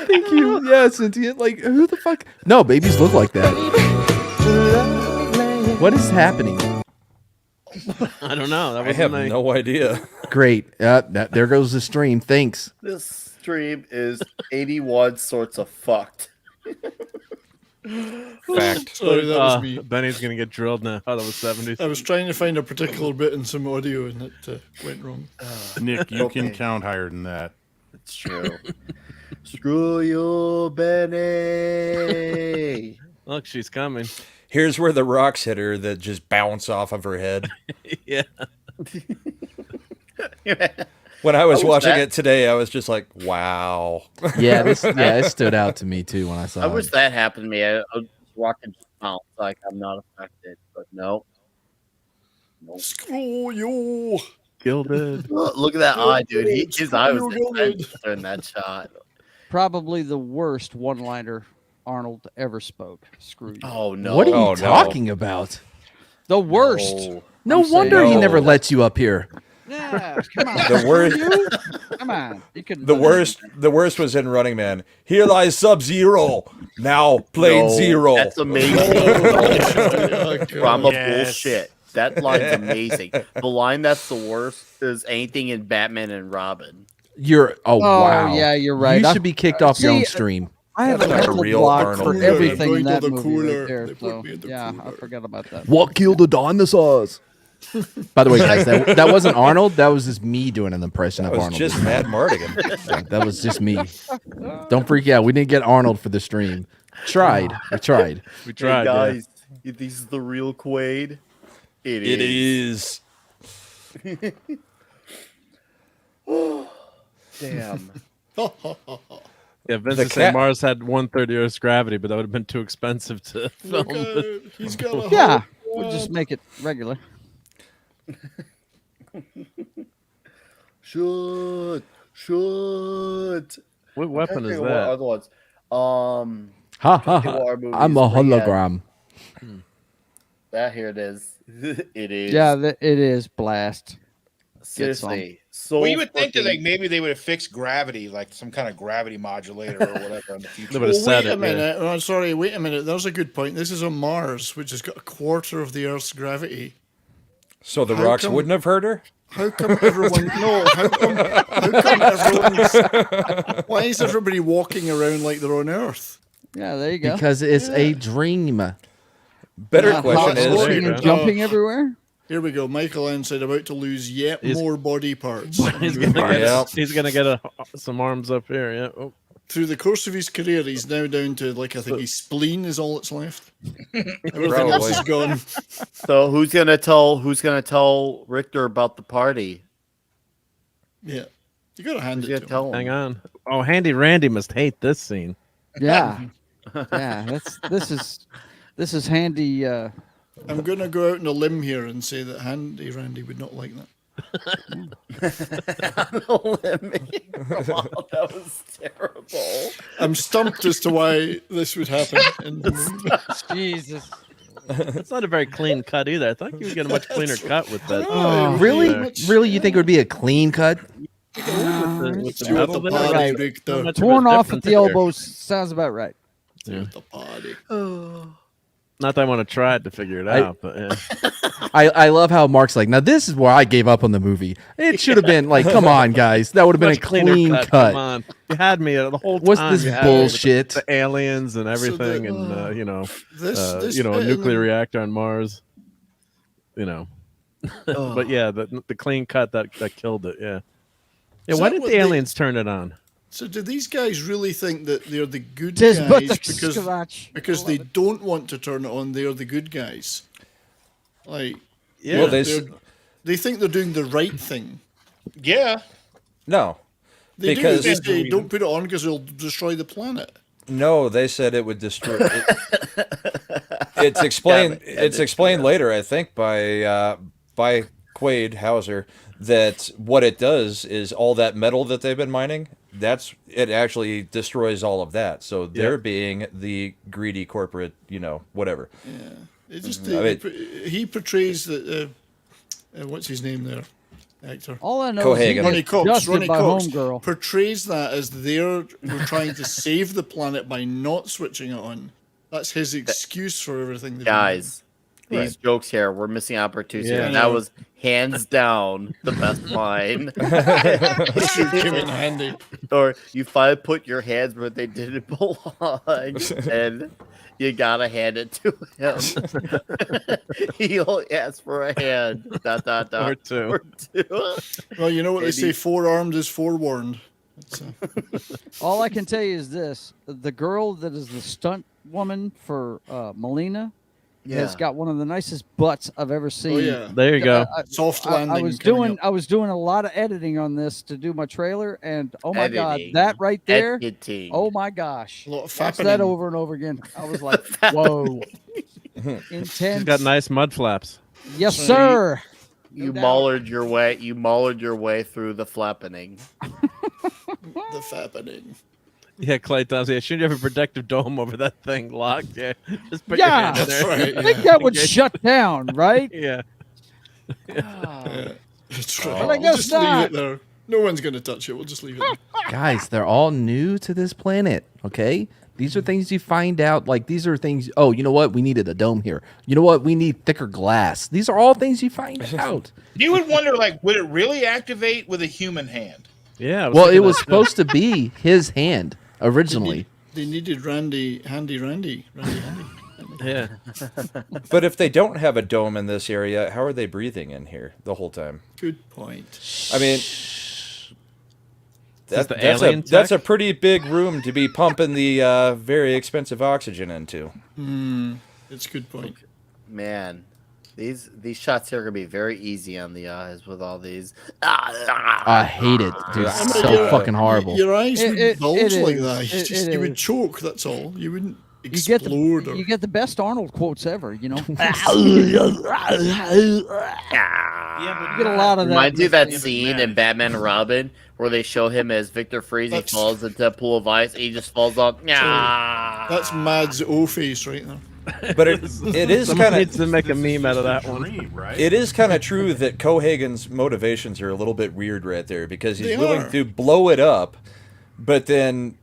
Thank you. Yeah, Cynthia. Like, who the fuck? No, babies look like that. What is happening? I don't know. That I have no idea. Great. There goes the stream. Thanks. This stream is 81 sorts of fucked. Fact. Sorry, that was me. Benny's gonna get drilled now out of the 70s. I was trying to find a particular bit in some audio and it went wrong. Nick, you can Okay. count higher than that. It's true. Screw you, Benny. Look, she's coming. Here's where the rocks hit her that just bounce off of her head. Yeah. When I was How was watching that? it today, I was just like, wow. Yeah, it stood out to me too when I saw I it. wish that happened to me. I was walking out like I'm not affected, but no. Screw you. Gilded. Look at that eye, dude. His eye was Screw you, intense during that shot. Probably the worst one-liner Arnold ever spoke. Screw you. Oh no! What are you Oh, no. talking about? The worst. No I'm saying wonder he no. never lets you up here. Yeah, come on. The worst, Come on. You can. the worst was in Running Man. Here lies Sub-Zero. Now Plane No, Zero. That's amazing. Drama Yes. bullshit. That line's amazing. The line that's the worst is anything in Batman and Robin. Oh wow. yeah, you're right. You I- should be kicked off your own see, stream. I have a That's like a mental real block Arnold for movie. everything in Going that to the movie cooler. right there. They put So, me in the yeah, I cooler. forgot about that. What killed the dinosaurs? By the way, guys, that wasn't Arnold. That was just me doing an impression That of was Arnold. just Mad Mardigan. Yeah, that was just me. Don't freak out. We didn't get Arnold for the stream. Tried. We tried. We tried. Hey guys, this is the real Quaid. It It is. Damn. Yeah, Vince The is saying cat- Mars had 1/3 Earth's gravity, but that would have been too expensive to film. Look out. He's got a Yeah, hot we'll just one. make it regular. Shoot. What weapon is What that? other ones? Ha ha what ha. our movies I'm a where he had- hologram. That here it is. It is. Yeah, it is blast. Seriously. So Well, you would think that fucking- like maybe they would have fixed gravity, like some kind of gravity modulator or whatever in the future. They would have Well, said wait a it. minute. Oh, sorry, wait a minute. There's a good point. This is on Mars, which has got a quarter of the Earth's gravity. So the How rocks come- wouldn't have hurt her? How come everyone? No. How come everyone's? Why is everybody walking around like they're on Earth? Yeah, there you go. Because it's a dream. Better Yeah, question hot is, floating and jumping everywhere. Here we go. Michael N said about to lose yet He's- more body parts. He's gonna get, Yeah. he's gonna get some arms up here. Yeah. Oh. Through the course of his career, he's now down to like I think his spleen is all that's left. Everything else is gone. So who's gonna tell Richter about the party? Yeah, you gotta hand Who's it gonna to him. tell him? Hang on. Oh, Handy Randy must hate this scene. Yeah, yeah. This is handy. I'm gonna go out on a limb here and say that Handy Randy would not like that. That was terrible. I'm stumped as to why this would happen. In the movie. Jesus. It's not a very clean cut either. I thought you would get a much cleaner cut with that. Oh, Really? much- Really? You think it would be a clean cut? With the See what metal the there? party Right. break Not down. much of a Torn off at difference the here. elbows sounds about right. See what the party. Not that I want to try it to figure it out, but yeah. I love how Mark's like, now this is where I gave up on the movie. It should have been like, come on, guys. That would have been a Much cleaner clean Come cut. on. You had me the whole time. What's this you had me with bullshit? The aliens and everything, the- and This a bit in nuclear the- reactor on Mars. But yeah, the clean cut that killed it. Yeah. Yeah. Is Why that did what the aliens turn it on? So do these guys really think that they're the good Tis guys but the because scratch. they don't want to turn it on? They're the good guys. Like, Yeah. well, they think they're doing the right thing. Yeah. no. They Because- do. They say, don't put it on because it'll destroy the planet. No, they said it would destroy. It's explained. It's explained later, I think, by Quaid Hauser, that what it does is all that metal that they've been mining. It actually destroys all of that. So they're being the greedy corporate, whatever. Yeah, it just I mean- he portrays that. What's his name there? actor. All I know is he Ronnie gets Cox. dusted Ronnie by Cox Homegirl. portrays that as we're trying to save the planet by not switching it on. That's his excuse for everything. they've been Guys, doing. these jokes here, we're missing opportunities here. Yeah. And that was hands down the best line. Came in handy. Or you finally put your hands where they didn't belong, and you gotta hand it to him. He only asked for a hand. ... Or two. Well, you know what they And say: he- forearmed is forewarned. All I can tell you is this: the girl that is the stunt woman for Melina has Yeah. got one of the nicest butts I've ever seen. yeah. There you go. Soft I landing. was coming doing a lot of editing on this to do my trailer, and oh my god, Editing. that right there! Editing. Oh my gosh, A lot of watch fappening. that over and over again. I was like, whoa, intense. She's got nice mud flaps. Yes, sir. You doubt. mullered your way. You mullered your way through the flappening. The fappening. Yeah, Clay tells you, shouldn't you have a protective dome over that thing locked? Yeah, just put Yeah, your hand that's there. right, I think that would shut down, right? Yeah. That's But right. I We'll guess just not. leave it there. No one's going to touch it. We'll just leave it there. Guys, they're all new to this planet, okay? These are things you find out. Like, these are things, oh, you know what? We needed a dome here. You know what? We need thicker glass. These are all things you find out. You would wonder, like, would it really activate with a human hand? Yeah. Well, it was supposed to be his hand originally. They needed Randy. Yeah. But if they don't have a dome in this area, how are they breathing in here the whole time? Good point. I mean, Is the alien that's a tech? pretty big room to be pumping the very expensive oxygen into. It's a good point. Man, these shots here are gonna be very easy on the eyes with all these. I hate it, dude. It's I mean, so fucking horrible. Your eyes would bulge like is. that. You would choke. That's all. You wouldn't explode. You get the best Arnold quotes ever. You know. You get a lot of that. Reminds you of that scene in Batman and Robin where they show him as Victor Freeze. He falls into a pool of ice. And he just falls off. That's Mad's O face right there. But it is Someone kind needs of to make a meme out of that one. it is kind of true that Cohagen's motivations are a little bit weird right there because he's They willing are. to blow it up, but then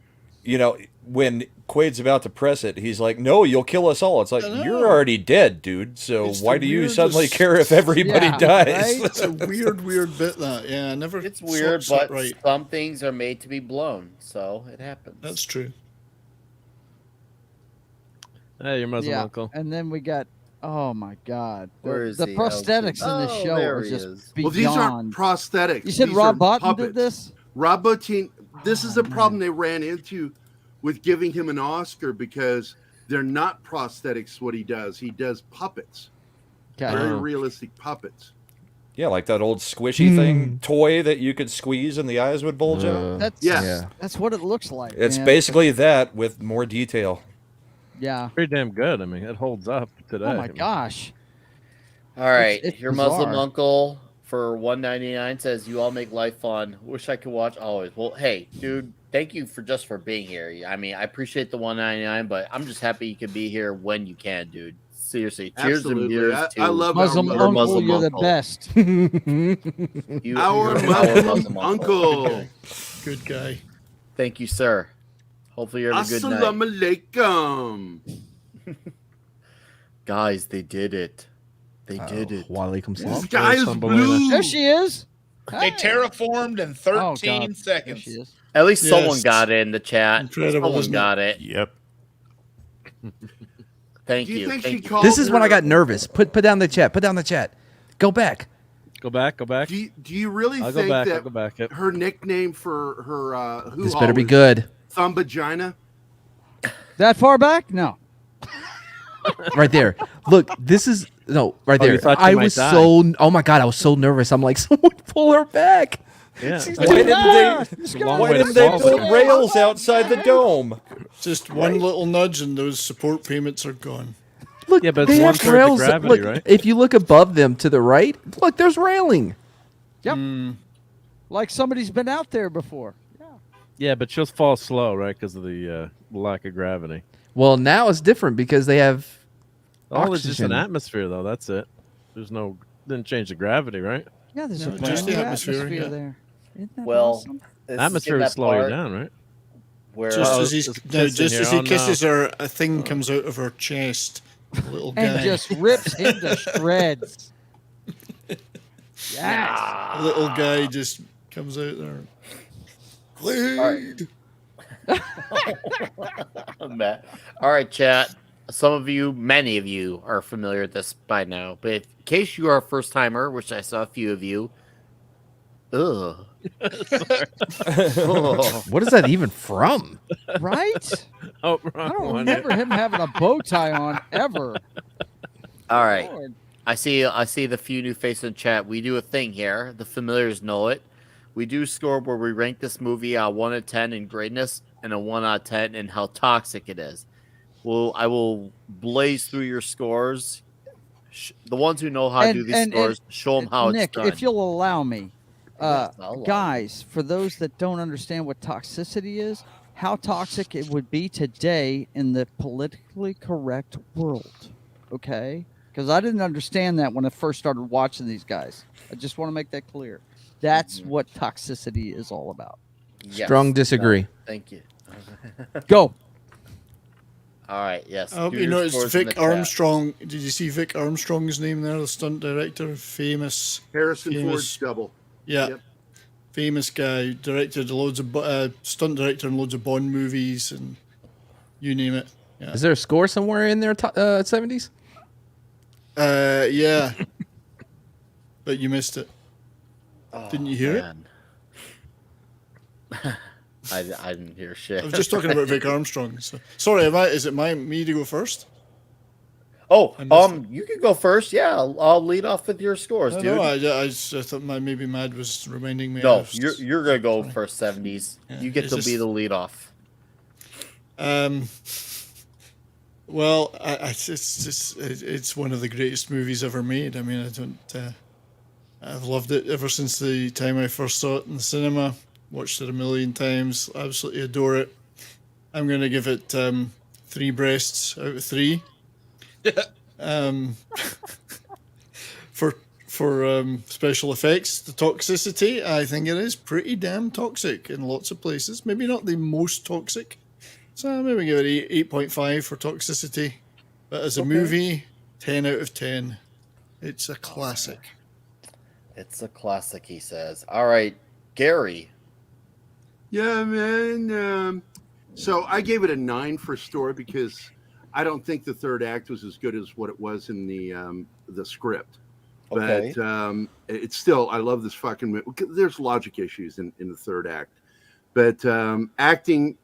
when Quaid's about to press it, he's like, "No, you'll kill us all." It's like you're already dead, dude. So It's why the do you weirdest- suddenly care if everybody Yeah, dies? right? It's a weird bit that. Yeah, I never. It's weird, saw it but right. some things are made to be blown, so it happens. That's true. Hey, your Muslim Yeah, uncle. and then we got. Oh my God! Where is The he? prosthetics in this Oh, show there are he just is. beyond. Well, these aren't prosthetics. You said These Rob are Bottin puppets. did this? Rob Bottin. This is a problem they ran into with giving him an Oscar because they're not prosthetics. What he does puppets. Okay. Very realistic puppets. Yeah, like that old squishy thing toy that you could squeeze and the eyes would bulge out. That's Yes. That's what it looks like. It's man. basically that with more detail. Yeah. Pretty damn good. I mean, it holds up today. Oh my gosh. All right, it's your Muslim bizarre. uncle for $1.99 says you all make life fun. Wish I could watch always. Well, hey, dude, thank you for being here. I mean, I appreciate the $1.99, but I'm just happy you could be here when you can, dude. Seriously, cheers and Absolutely. beers I to love Muslim our your uncle, Muslim you're the uncle. best. You, Our you're our Muslim uncle. Good guy. Thank you, sir. Hopefully you're having a good night. Assalamu alaikum. Guys, they did it. They did it. Walaikum The salam. sky is blue. There she is. They terraformed in Oh, 13 God. There seconds. she is. At least someone Yes. got it in the chat. Incredible, Someone isn't it? got it. Yep. Thank Do you you. think Thank she you. called This is when her- I got nervous. Put down the chat. Put down the chat. Go back. Go back. Go back. Do you really I'll go think back. I'll that go back. Yep. her nickname for her This better be good. Thumb vagina? That far back? No. Right there. Look, this is no right Oh, you there. thought you I might was die. so oh my god, I was so nervous. I'm like, someone pull her back. Yeah. She's Why like, didn't "Ah!" they? a long Why way to didn't they fall. build rails outside the dome? Just one little nudge, and those support payments are gone. Look, Yeah, but they it's have one-third the rails. gravity, Look, right? if you look above them to the right, look, there's railing. Yep. Like somebody's been out there before. Yeah, but she'll fall slow, right? Because of the lack of gravity. Well, now it's different because they have Oh, it's just an oxygen. atmosphere, though. That's it. There's no. Didn't change the gravity, right? Yeah, there's No, a just brand the new atmosphere, atmosphere yeah. there. Isn't that Well, awesome? this Atmosphere is would that slow you part down, right? where Just as it's he's no, kissing just you. as he Oh, no. kisses her, a thing comes out of her chest. A little guy. And just rips him to shreds. Yes. A little guy just comes out there. Clean. Matt. All right, chat. Some of you, many of you, are familiar with this by now, but in case you are a first timer, which I saw a few of you, ugh. What is that even from? Right? Oh, I don't remember him having a bow tie on ever. All right. Lord. I see the few new faces in chat. We do a thing here. The familiars know it. We do score where we rank this movie 1 out of 10 in greatness and a 1 out of 10 in how toxic it is. Well, I will blaze through your scores. The ones who know how to do these scores, show them how Nick, it's done. if you'll allow me, Yes, I'll allow guys, for those that don't understand what toxicity is, how toxic it would be today in the politically correct world, okay? Because I didn't understand that when I first started watching these guys. I just want to make that clear. That's what toxicity is all about. Yes. Strong disagree. Thank you. Go. All right, yes. I hope do you your noticed scores in the Vic chat. Armstrong. Did you see Vic Armstrong's name there? The stunt director, famous. Harrison Ford's double. Yeah. Yep. Famous guy, directed loads of stunt director in loads of Bond movies and you name it. Yeah. Is there a score somewhere in there? 70s? Yeah. But you missed it. Oh, Didn't you hear man. I didn't hear shit. it? I was just talking about Vic Armstrong. So sorry, is it me to go first? Oh, you can go first. Yeah, I'll lead off with your scores, dude. No, I thought maybe Mad was reminding me. No, you're gonna go first. 70s. Yeah, You get it's to just- be the lead off. Well, it's one of the greatest movies ever made. I mean, I've loved it ever since the time I first saw it in the cinema. Watched it a million times. Absolutely adore it. I'm going to give it 3 breasts out of 3. For special effects, the toxicity, I think it is pretty damn toxic in lots of places. Maybe not the most toxic. So maybe give it 8.5 for toxicity. But as a movie, 10 out of 10. It's a classic. It's a classic, he says. All right, Gary. Yeah, man. So I gave it a 9 for story because I don't think the third act was as good as what it was in the script. Okay. But it's still, I love this fucking movie. There's logic issues in the third act. But acting,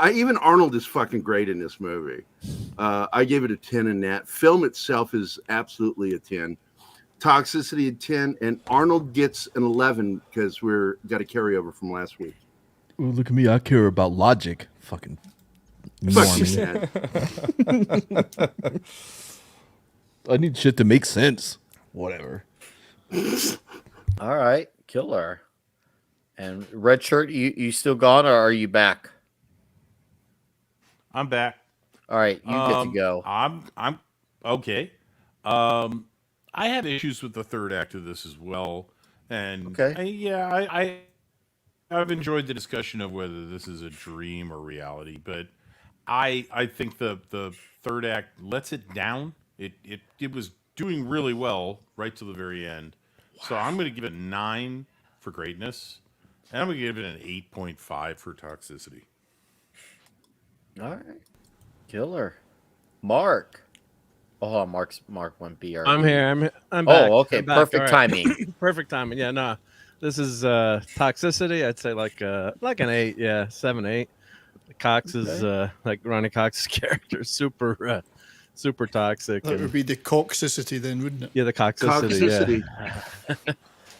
even Arnold is fucking great in this movie. I gave it a 10 in that. Film itself is absolutely a 10. Toxicity a 10. And Arnold gets an 11 because we're got a carryover from last week. Ooh, look at me. I care about logic. Fucking Fuck I need shit to make sense. Whatever. All right, killer. And red shirt, you still gone or are you back? I'm back. All right, you get to go. I'm okay. I had issues with the third act of this as well, and I've enjoyed the discussion of whether this is a dream or reality, but I think the third act lets it down. It was doing really well right to the very end. Wow. So I'm going to give it 9 for greatness, and I'm going to give it an 8.5 for toxicity. All right, killer. Mark. Oh, Mark went BR. I'm here. I'm back. Oh, okay. I'm back. Perfect All right. timing. Perfect timing. Yeah, no. This is toxicity. I'd say like an 8. Yeah, 7, 8. Cox is like Ronnie Cox's character, super toxic. That would be the coxicity then, wouldn't it? Yeah, the toxicity. Yeah.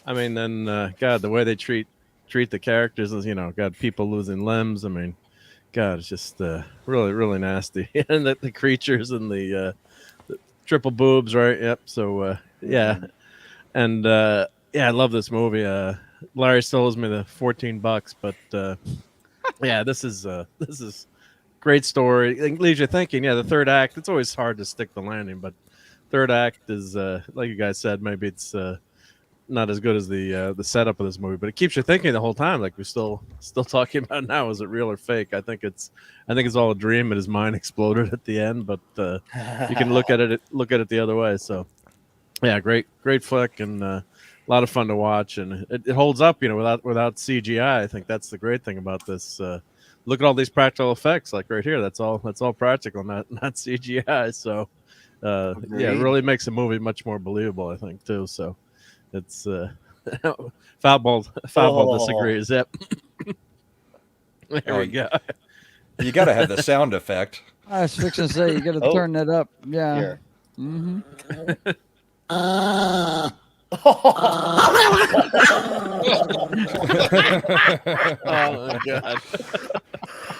I mean, then God, the way they treat the characters is, God, people losing limbs. I mean, God, it's just really, really nasty. And the creatures and the triple boobs, right? Yep. So yeah, and I love this movie. Larry still owes me the $14, but yeah, this is great story. It leaves you thinking. Yeah, the third act. It's always hard to stick the landing, but third act is like you guys said. Maybe it's not as good as the setup of this movie, but it keeps you thinking the whole time. Like we're still talking about now, is it real or fake? I think it's all a dream, and his mind exploded at the end. But you can look at it the other way. So yeah, great flick, and a lot of fun to watch, and it holds up, without CGI. I think that's the great thing about this. Look at all these practical effects, like right here. That's all practical, not CGI. So yeah, it really makes the movie much more believable, I think, too. So it's foul ball disagrees. Yep. There we go. You got to have the sound effect. I was fixing to say you got to turn that up. Yeah. Here. Mm-hmm. Oh my god!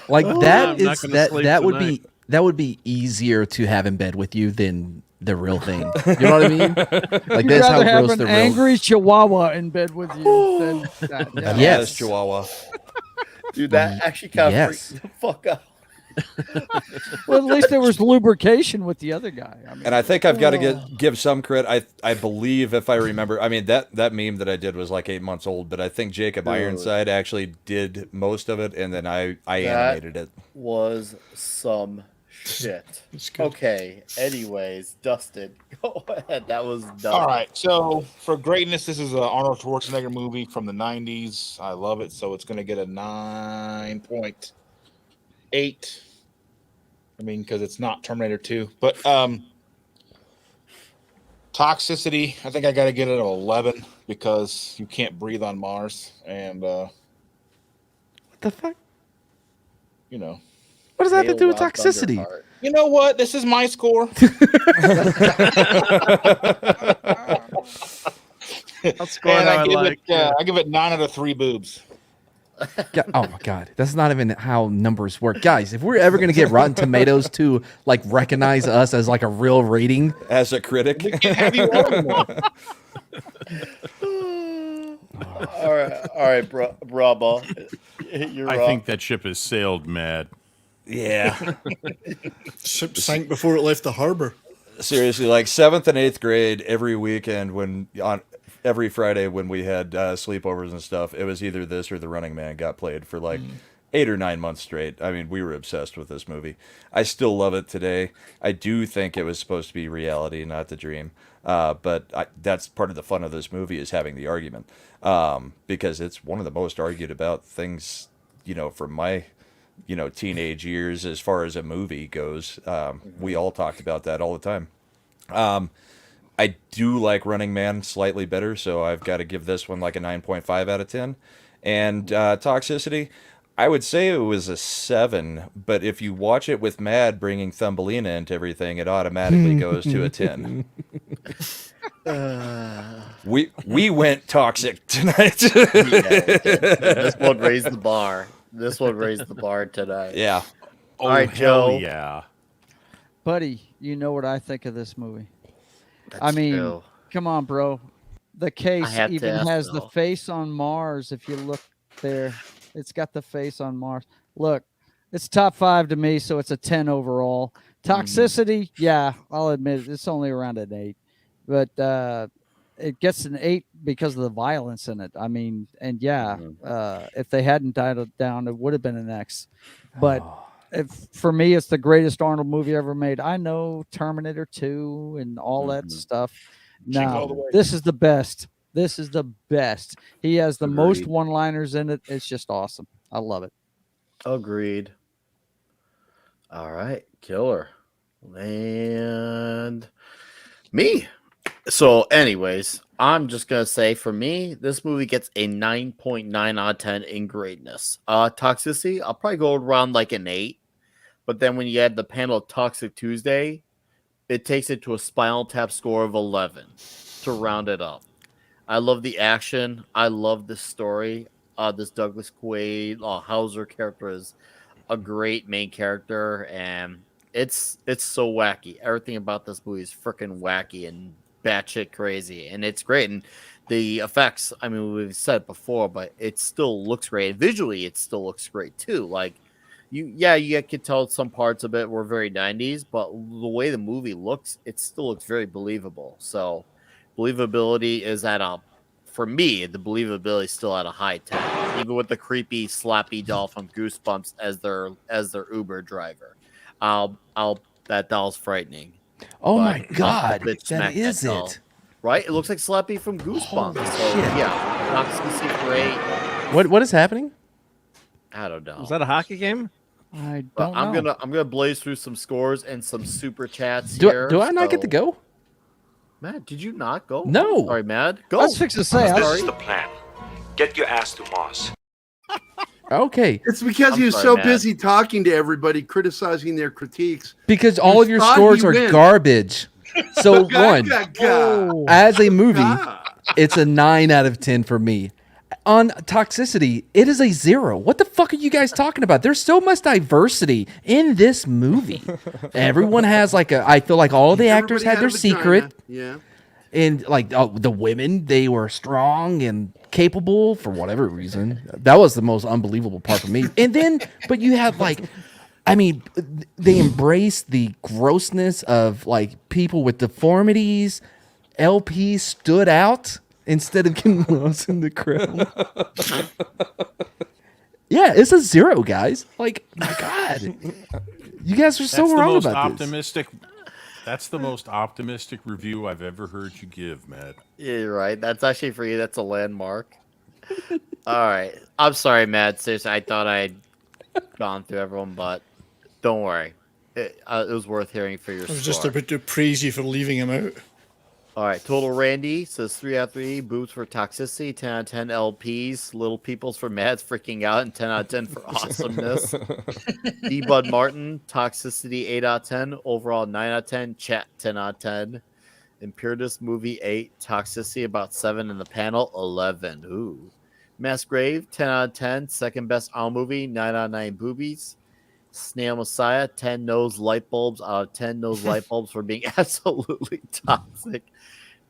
Like I'm that not is gonna sleep that tonight. would be easier to have in bed with you than the real thing. You know what I mean? Like that's how rather have gross an the real. angry Chihuahua in bed with you than that. Yeah. Yes. Chihuahua. Dude, that actually kind of Yes. freaks the fuck out. Well, at least there was lubrication with the other guy. I mean, And I think I've got to give some credit. I believe, if I remember, I mean that meme that I did was like 8 months old, but I think Jacob Ironside actually did most of it, and then I animated it. Was some shit. Okay. Anyways, Dustin, go ahead. That was dumb. All right. So for greatness, this is an Arnold Schwarzenegger movie from the 90s. I love it. So it's going to get a 9.8. I mean, because it's not Terminator 2. But toxicity, I think I got to get it an 11 because you can't breathe on Mars. And What the fuck? you know. What does that have to do with toxicity? You know what? This is my score. I'll score And how I I give like. it. I give it 9 out of 3 boobs. Oh my god, that's not even how numbers work, guys. If we're ever gonna get Rotten Tomatoes to like recognize us as like a real rating, as a critic, We can't have you all anymore. All right, Bravo. You're I up. think that ship has sailed, Matt. Yeah. Ship sank before it left the harbor. Seriously, like 7th and 8th grade, every weekend every Friday when we had sleepovers and stuff, it was either this or The Running Man got played for like 8 or 9 months straight. I mean, we were obsessed with this movie. I still love it today. I do think it was supposed to be reality, not the dream. But that's part of the fun of this movie is having the argument, because it's one of the most argued about things, from my, teenage years as far as a movie goes. We all talked about that all the time. I do like Running Man slightly better, so I've got to give this one like a 9.5 out of 10. And Toxicity, I would say it was a 7, but if you watch it with Mad bringing Thumbelina into everything, it automatically goes to a 10. We went toxic tonight. This one raised the bar. This one raised the bar tonight. Yeah. All right, Joe. Yeah. buddy, you know what I think of this movie. That's I mean, true. come on, bro. The case had to even ask, has the though. face on Mars. If you look there, it's got the face on Mars. Look, it's top 5 to me, so it's a 10 overall. Toxicity, yeah, I'll admit it's only around an 8, but it gets an 8 because of the violence in it. I mean, and yeah, if they hadn't died it down, it would have been an X. But for me, it's the greatest Arnold movie ever made. I know Terminator 2 and all that stuff. Jingle all the No, way. this is the best. This is the best. He has the most Agreed. one-liners in it. It's just awesome. I love it. Agreed. All right, killer. And me. So, anyways, I'm just gonna say for me, this movie gets a 9.9 out of 10 in greatness. Toxicity, I'll probably go around like an 8. But then when you add the panel Toxic Tuesday, it takes it to a Spinal Tap score of 11 to round it up. I love the action. I love the story. This Douglas Quaid Hauser character is a great main character, and it's so wacky. Everything about this movie is freaking wacky and batshit crazy, and it's great. And the effects, I mean, we've said it before, but it still looks great. Visually, it still looks great too. Like you could tell some parts of it were very 90s, but the way the movie looks, it still looks very believable. So believability is at a for me, the believability is still at a high 10, even with the creepy slappy doll from Goosebumps as their Uber driver. That doll's frightening. Oh but my I'll God, bitch that smack is doll. it. Right? It looks like Slappy from Goosebumps. So shit. yeah, Toxicity for 8. What is happening? I don't know. Was that a hockey game? I But don't know. I'm gonna blaze through some scores and some super chats Do, here. do I not get to so- go? Matt, did you not go? No. Sorry, Matt. Go. I was fixing to say. I'm I- sorry. This is the plan. Get your ass to Mars. Okay. It's because he was sorry, so Matt. busy talking to everybody, criticizing their critiques. Because all of your thought scores he are wins. garbage. So one, Oh. as a movie, it's a 9 out of 10 for me. On Toxicity, it is a 0. What the fuck are you guys talking about? There's so much diversity in this movie. Everyone has I feel like all the actors had their secret. Yeah. And the women, they were strong and capable for whatever reason. That was the most unbelievable part for me. And then, but you have they embrace the grossness of people with deformities. LP stood out instead of getting lost in the crowd. Yeah, it's a 0, guys. My God, you guys are so That's the wrong most about this. optimistic. That's the most optimistic review I've ever heard you give, Matt. Yeah, you're right. That's actually for you. That's a landmark. All right. I'm sorry, Matt. Seriously, I thought I'd gone through everyone, but don't worry. It was worth hearing for your I was score. just about to praise you for leaving him out. All right. Total Randy says 3 out of 3. Boobs for Toxicity. 10 out of 10 LPs. Little Peoples for Matt's freaking out. And 10 out of 10 for awesomeness. D. Bud Martin. Toxicity 8 out of 10. Overall 9 out of 10. Chat 10 out of 10. Imperitus movie 8. Toxicity about 7 in the panel 11. Ooh. Mass Grave 10 out of 10. Second best all movie 9 out of 9 boobies. Snail Messiah 10 nose light bulbs out of 10 nose light bulbs for being absolutely toxic.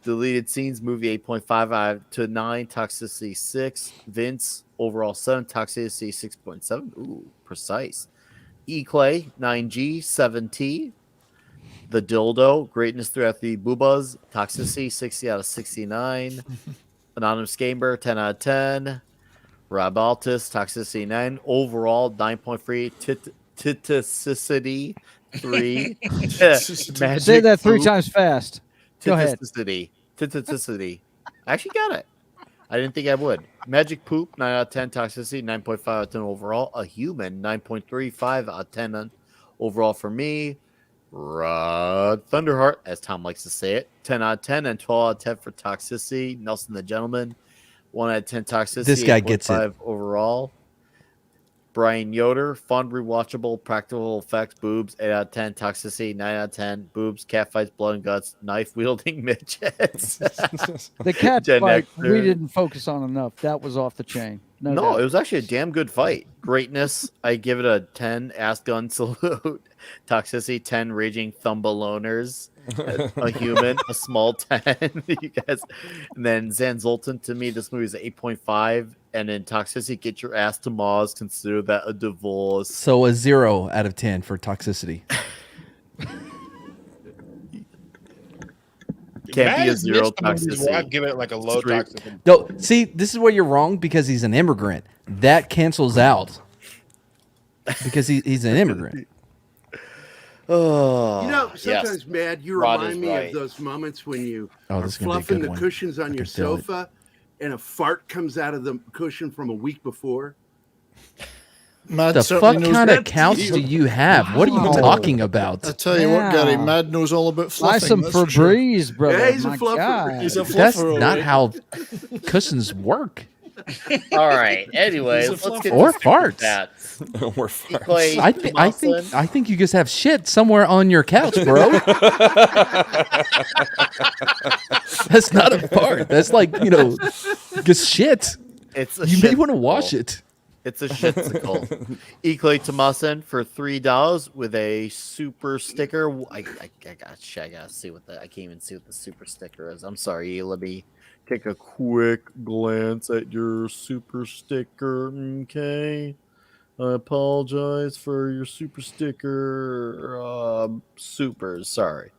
Deleted scenes movie 8.5 out to 9. Toxicity 6. Vince overall 7. Toxicity 6.7. Ooh, precise. E Clay 9G 7T. The Dildo, Greatness 3 out of 3 Boobas, Toxicity 60 out of 69. Anonymous Gamer 10 out of 10. Rob Altus, Toxicity 9. Overall 9.3. Titicity 3. Say that 3 times fast. Go ahead. Titicity. I actually got it. I didn't think I would. Magic Poop 9 out of 10. Toxicity 9.5 out of 10 overall. A Human 9.35 out of 10 overall for me. Rod Thunderheart, as Tom likes to say it, 10 out of 10 and 12 out of 10 for Toxicity. Nelson the Gentleman, 1 out of 10 Toxicity. This guy gets it. 8.5 overall. Brian Yoder, fun, rewatchable, practical effects, boobs, 8 out of 10 Toxicity, 9 out of 10 boobs, catfights, blood and guts, knife wielding midgets. The cat Gen fight Xer. we didn't focus on enough. That was off the chain. No, No, doubt. it was actually a damn good fight. Greatness, I give it a 10. Ass gun salute. Toxicity, 10. Raging thumbbaloners. A human, a small 10. You guys. And then Zan Zoltan, to me, this movie is an 8.5. And then Toxicity, get your ass to Mars. Consider that a divorce. So a 0 out of 10 for Toxicity. Can't be a 0 I'd Toxicity. give it like a low Straight- toxicity. No, see, this is where you're wrong because he's an immigrant. That cancels out because he's an immigrant. Oh, Sometimes, Mad, you Rod remind is me right. of those moments when you Oh, are this is gonna be a fluffing good the one. cushions on I your can feel it. sofa and a fart comes out of the cushion from a week before. Mad The certainly fuck knows kind of that. couch do you have? What are you Wow. talking about? I tell you what, Gary, Yeah. Mad knows all about Buy fluffing. some that's for sure. Febreze, brother. Yeah, he's a My fluffer. God. He's a That's fluffer, not alright. how cushions work. All right. Anyway, He's a let's get Or to farts. Chats. Or farts. Clay I think you just have shit somewhere on your couch, bro. That's not a fart. That's just shit. It's a You may want to shitsicle. wash it. It's a shitsicle. Clay Tomasin for $3 with a super sticker. I gotta see what I can't even see what the super sticker is. I'm sorry. Let me take a quick glance at your super sticker. Okay. I apologize for your super sticker. Supers. Sorry.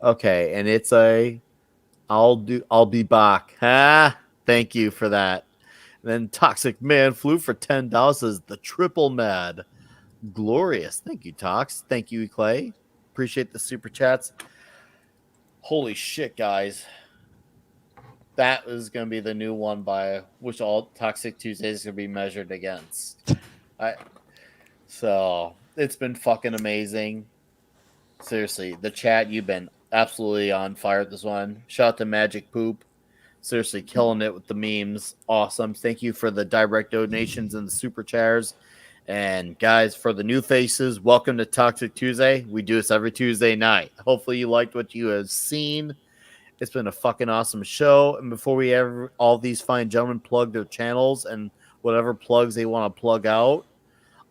Okay, and it's a I'll be back. Huh? Thank you for that. Then Toxic Man flew for $10 says the triple mad. Glorious. Thank you, Tox. Thank you, Clay. Appreciate the super chats. Holy shit, guys. That is going to be the new one by which all Toxic Tuesdays is going to be measured against. So it's been fucking amazing. Seriously, the chat, you've been absolutely on fire with this one. Shout out to Magic Poop. Seriously, killing it with the memes. Awesome. Thank you for the direct donations and the super chairs. And guys, for the new faces, welcome to Toxic Tuesday. We do this every Tuesday night. Hopefully you liked what you have seen. It's been a fucking awesome show. And before we ever all these fine gentlemen plug their channels and whatever plugs they want to plug out,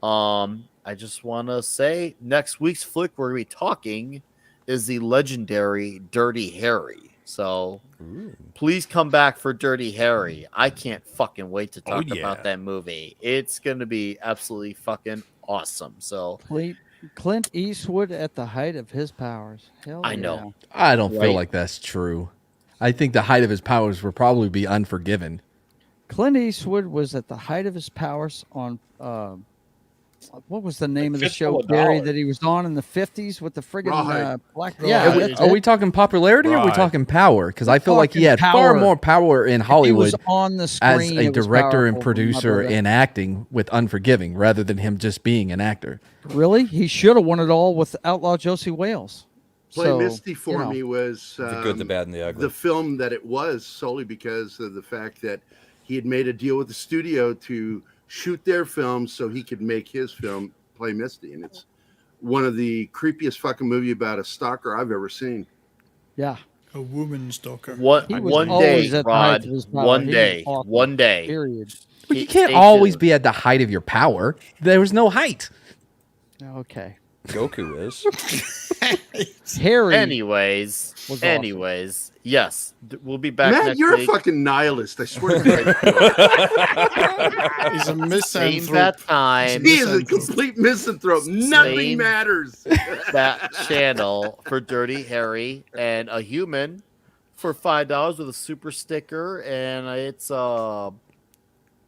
I just want to say next week's flick we're going to be talking is the legendary Dirty Harry. So please come back for Dirty Harry. I can't fucking wait to talk about that movie. It's going to be absolutely fucking awesome. So Clint Eastwood at the height of his powers. Hell I know. I don't feel like that's true. I think the height of his powers would probably be Unforgiven. Clint Eastwood was at the height of his powers on what was the name of the show, Gary, that he was on in the 50s with the friggin' black? Yeah, Are we talking popularity or are we talking power? Because I feel like he had far power. more power in Hollywood He was on the as screen, a it was director and powerful, producer remember that. in acting with Unforgiving rather than him just being an actor. Really? He should have won it all with Outlaw Josie Wales. Play So, Misty for you know. me was The Good, the Bad, and the Ugly. the film that it was solely because of the fact that he had made a deal with the studio to shoot their film so he could make his film Play Misty, and it's one of the creepiest fucking movie about a stalker I've ever seen. Yeah. A woman stalker. One day, Rod. One day. One day. Period. But you can't always be at the height of your power. There was no height. Okay. Goku is. Harry. Anyways, was awesome. yes, we'll be back Matt, next you're week. a fucking nihilist. I swear to God. He's a Same misanthrope. that time. He is a complete misanthrope. Nothing Same matters. that channel for Dirty Harry and a human for $5 with a super sticker, and it's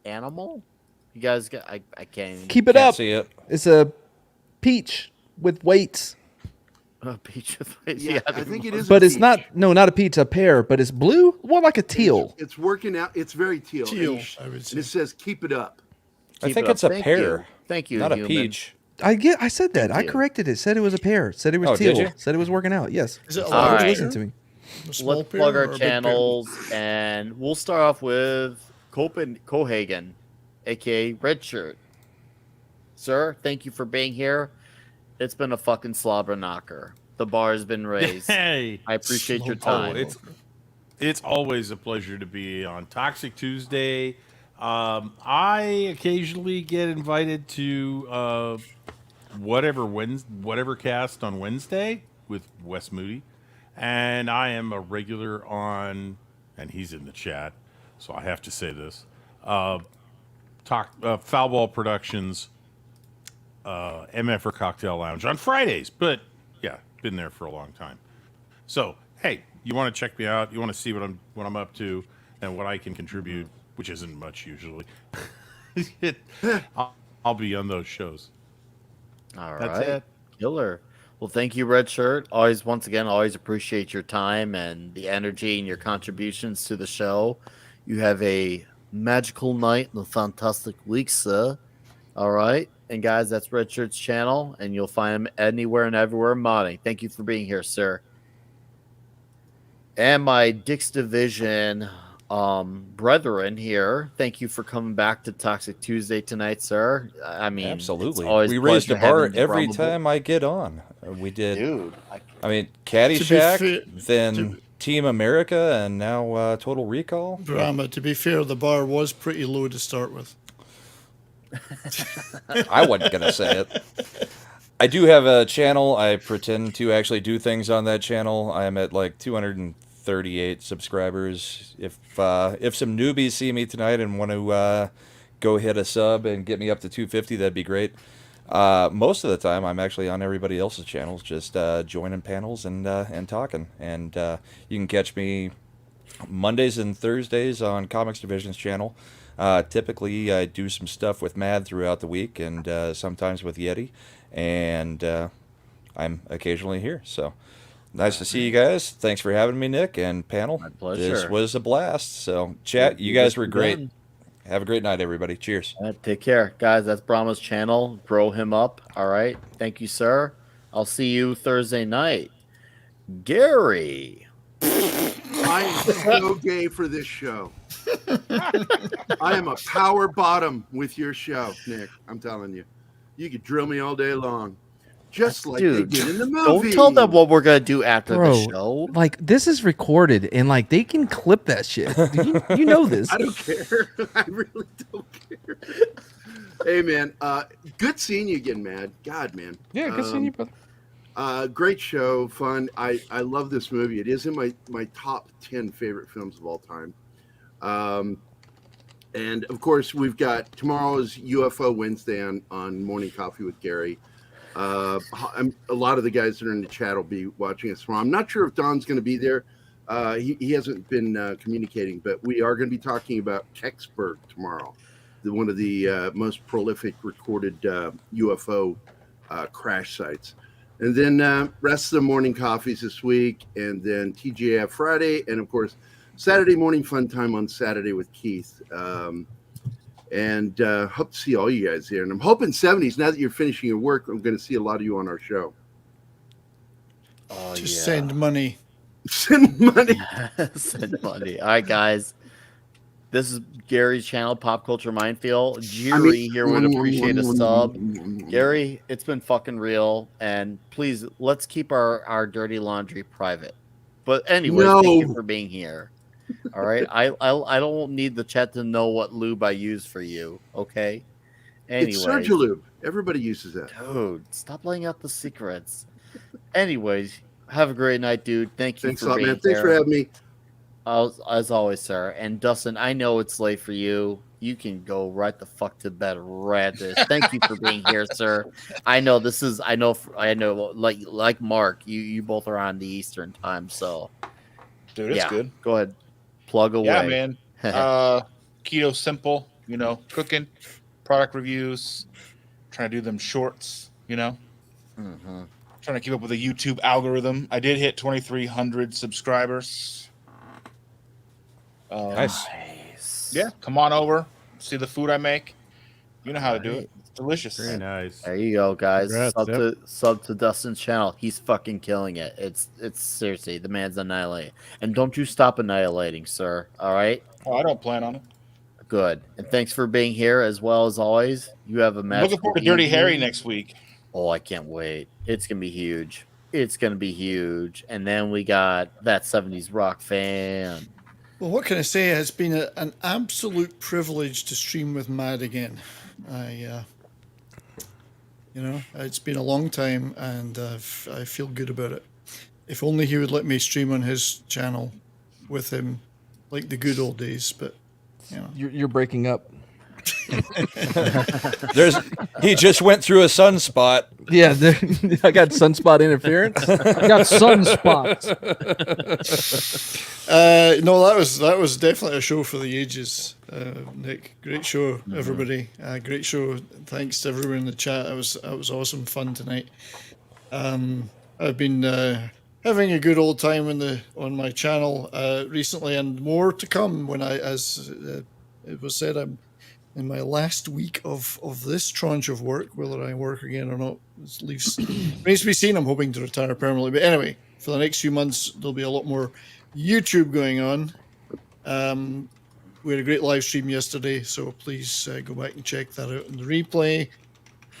animal. You guys got? I can't Keep it Can't up. see it. It's a peach with weights. Peach with weights. Yeah, I think it is. But a it's peach. not a peach, a pear, but it's blue. More like a teal. It's working out. It's very teal. Teal, And I would say. it says, "Keep it up." I Keep think it up. it's a Thank pear. you. Thank you, Not a human. peach. I said that. I you. corrected it. Said it was a pear. Said it was Oh, did teal. you? Said it was working out. Yes. Is it a All large right. Listen pear? to me. A small Let's pear plug or our a big pear? channels, and we'll start off with Cohagen, aka Red Shirt. Sir, thank you for being here. It's been a fucking slobber knocker. The bar has been raised. Hey, I appreciate your Oh, time. it's always a pleasure to be on Toxic Tuesday. I occasionally get invited to whatever cast on Wednesday with Wes Moody, and I am a regular on, and he's in the chat, so I have to say this. Foul Ball Productions, MF or Cocktail Lounge on Fridays, but yeah, been there for a long time. So hey, you want to check me out? You want to see what I'm up to and what I can contribute, which isn't much usually. I'll be on those shows. All That's right. it. Killer. Well, thank you, Red Shirt. Always appreciate your time and the energy and your contributions to the show. You have a magical night and a fantastic week, sir. All right. And guys, that's Red Shirt's channel, and you'll find him anywhere and everywhere modding. Thank you for being here, sir. And my Dick's Division brethren here, thank you for coming back to Toxic Tuesday tonight, sir. I mean, Absolutely. it's always We raised the pleasure bar having every Rumble. time I get on. We did. Dude, I mean, To be Caddyshack, fair- then Team America, and now Total Recall. Drama. To be fair, the bar was pretty low to start with. I wasn't going to say it. I do have a channel. I pretend to actually do things on that channel. I am at like 238 subscribers. If some newbies see me tonight and want to go hit a sub and get me up to 250, that'd be great. Most of the time, I'm actually on everybody else's channels, just joining panels and talking. And you can catch me Mondays and Thursdays on Comics Division's channel. Typically, I do some stuff with Mad throughout the week, and sometimes with Yeti, and I'm occasionally here. So nice to see you guys. Thanks for having me, Nick and panel. My pleasure. This was a blast. So chat, you guys were great. Have a great night, everybody. Cheers. Take care, guys. That's Brahma's channel. Grow him up. All right. Thank you, sir. I'll see you Thursday night. Gary. I am so gay for this show. I am a power bottom with your show, Nick. I'm telling you. You could drill me all day long. Just like Dude, they did in the movie. don't tell them what we're going to do after Bro, the show. like this is recorded and like they can clip that shit. You know this. I don't care. I really don't care. Hey, man. Good seeing you again, Mad. God, man. Yeah, good seeing you, brother. Great show, fun. I love this movie. It is in my top 10 favorite films of all time. And of course, we've got tomorrow's UFO Wednesday on Morning Coffee with Gary. A lot of the guys that are in the chat will be watching us tomorrow. I'm not sure if Don's going to be there. He hasn't been communicating, but we are going to be talking about Kecksburg tomorrow, one of the most prolific recorded UFO crash sites. And then rest of the morning coffees this week, and then TGIF Friday, and of course Saturday morning fun time on Saturday with Keith. And hope to see all you guys here. And I'm hoping 70s, now that you're finishing your work, I'm going to see a lot of you on our show. Oh, Just send money. Send money. Send money. All right, guys. This is Gary's channel, Pop Culture Minefield. Jerry here would appreciate a sub. Gary, it's been fucking real. And please, let's keep our dirty laundry private. But anyway, thank you for being here. All right. I don't need the chat to know what lube I use for you. Okay. Anyway. It's Surgilube. Everybody uses that. Dude, stop laying out the secrets. Anyways, have a great night, dude. Thank you Thanks for a lot, being man. Thanks for here. having me. As always, sir. And Dustin, I know it's late for you. You can go right the fuck to bed right at this. Thank you for being here, sir. I know this is. I know. Like Mark, you both are on the Eastern time, so. Dude, it's good. Go ahead, plug away. Yeah, man. Keto simple. Cooking, product reviews, trying to do them shorts. Mm-hmm. Trying to keep up with the YouTube algorithm. I did hit 2,300 subscribers. Nice. Yeah, come on over. See the food I make. You know how to do it. It's delicious. Very nice. There you go, guys. Congrats, Sub to Dustin's channel. He's fucking killing it. It's seriously, the man's annihilating. And don't you stop annihilating, sir. All right? Oh, I don't plan on it. Good. And thanks for being here as well as always. You have a magical Looking forward to Dirty evening. Harry next week. Oh, I can't wait. It's going to be huge. It's going to be huge. And then we got that 70s rock fan. Well, what can I say? It's been an absolute privilege to stream with Mad again. It's been a long time, and I feel good about it. If only he would let me stream on his channel with him, like the good old days. But You're breaking up. He just went through a sunspot. Yeah, I got sunspot interference. I got sunspots. No, that was definitely a show for the ages, Nick. Great show, everybody. Great show. Thanks to everyone in the chat. It was awesome fun tonight. I've been having a good old time on my channel recently, and more to come. As it was said, I'm in my last week of this tranche of work. Whether I work again or not remains to be seen. I'm hoping to retire permanently. But anyway, for the next few months, there'll be a lot more YouTube going on. We had a great live stream yesterday, so please go back and check that out in the replay.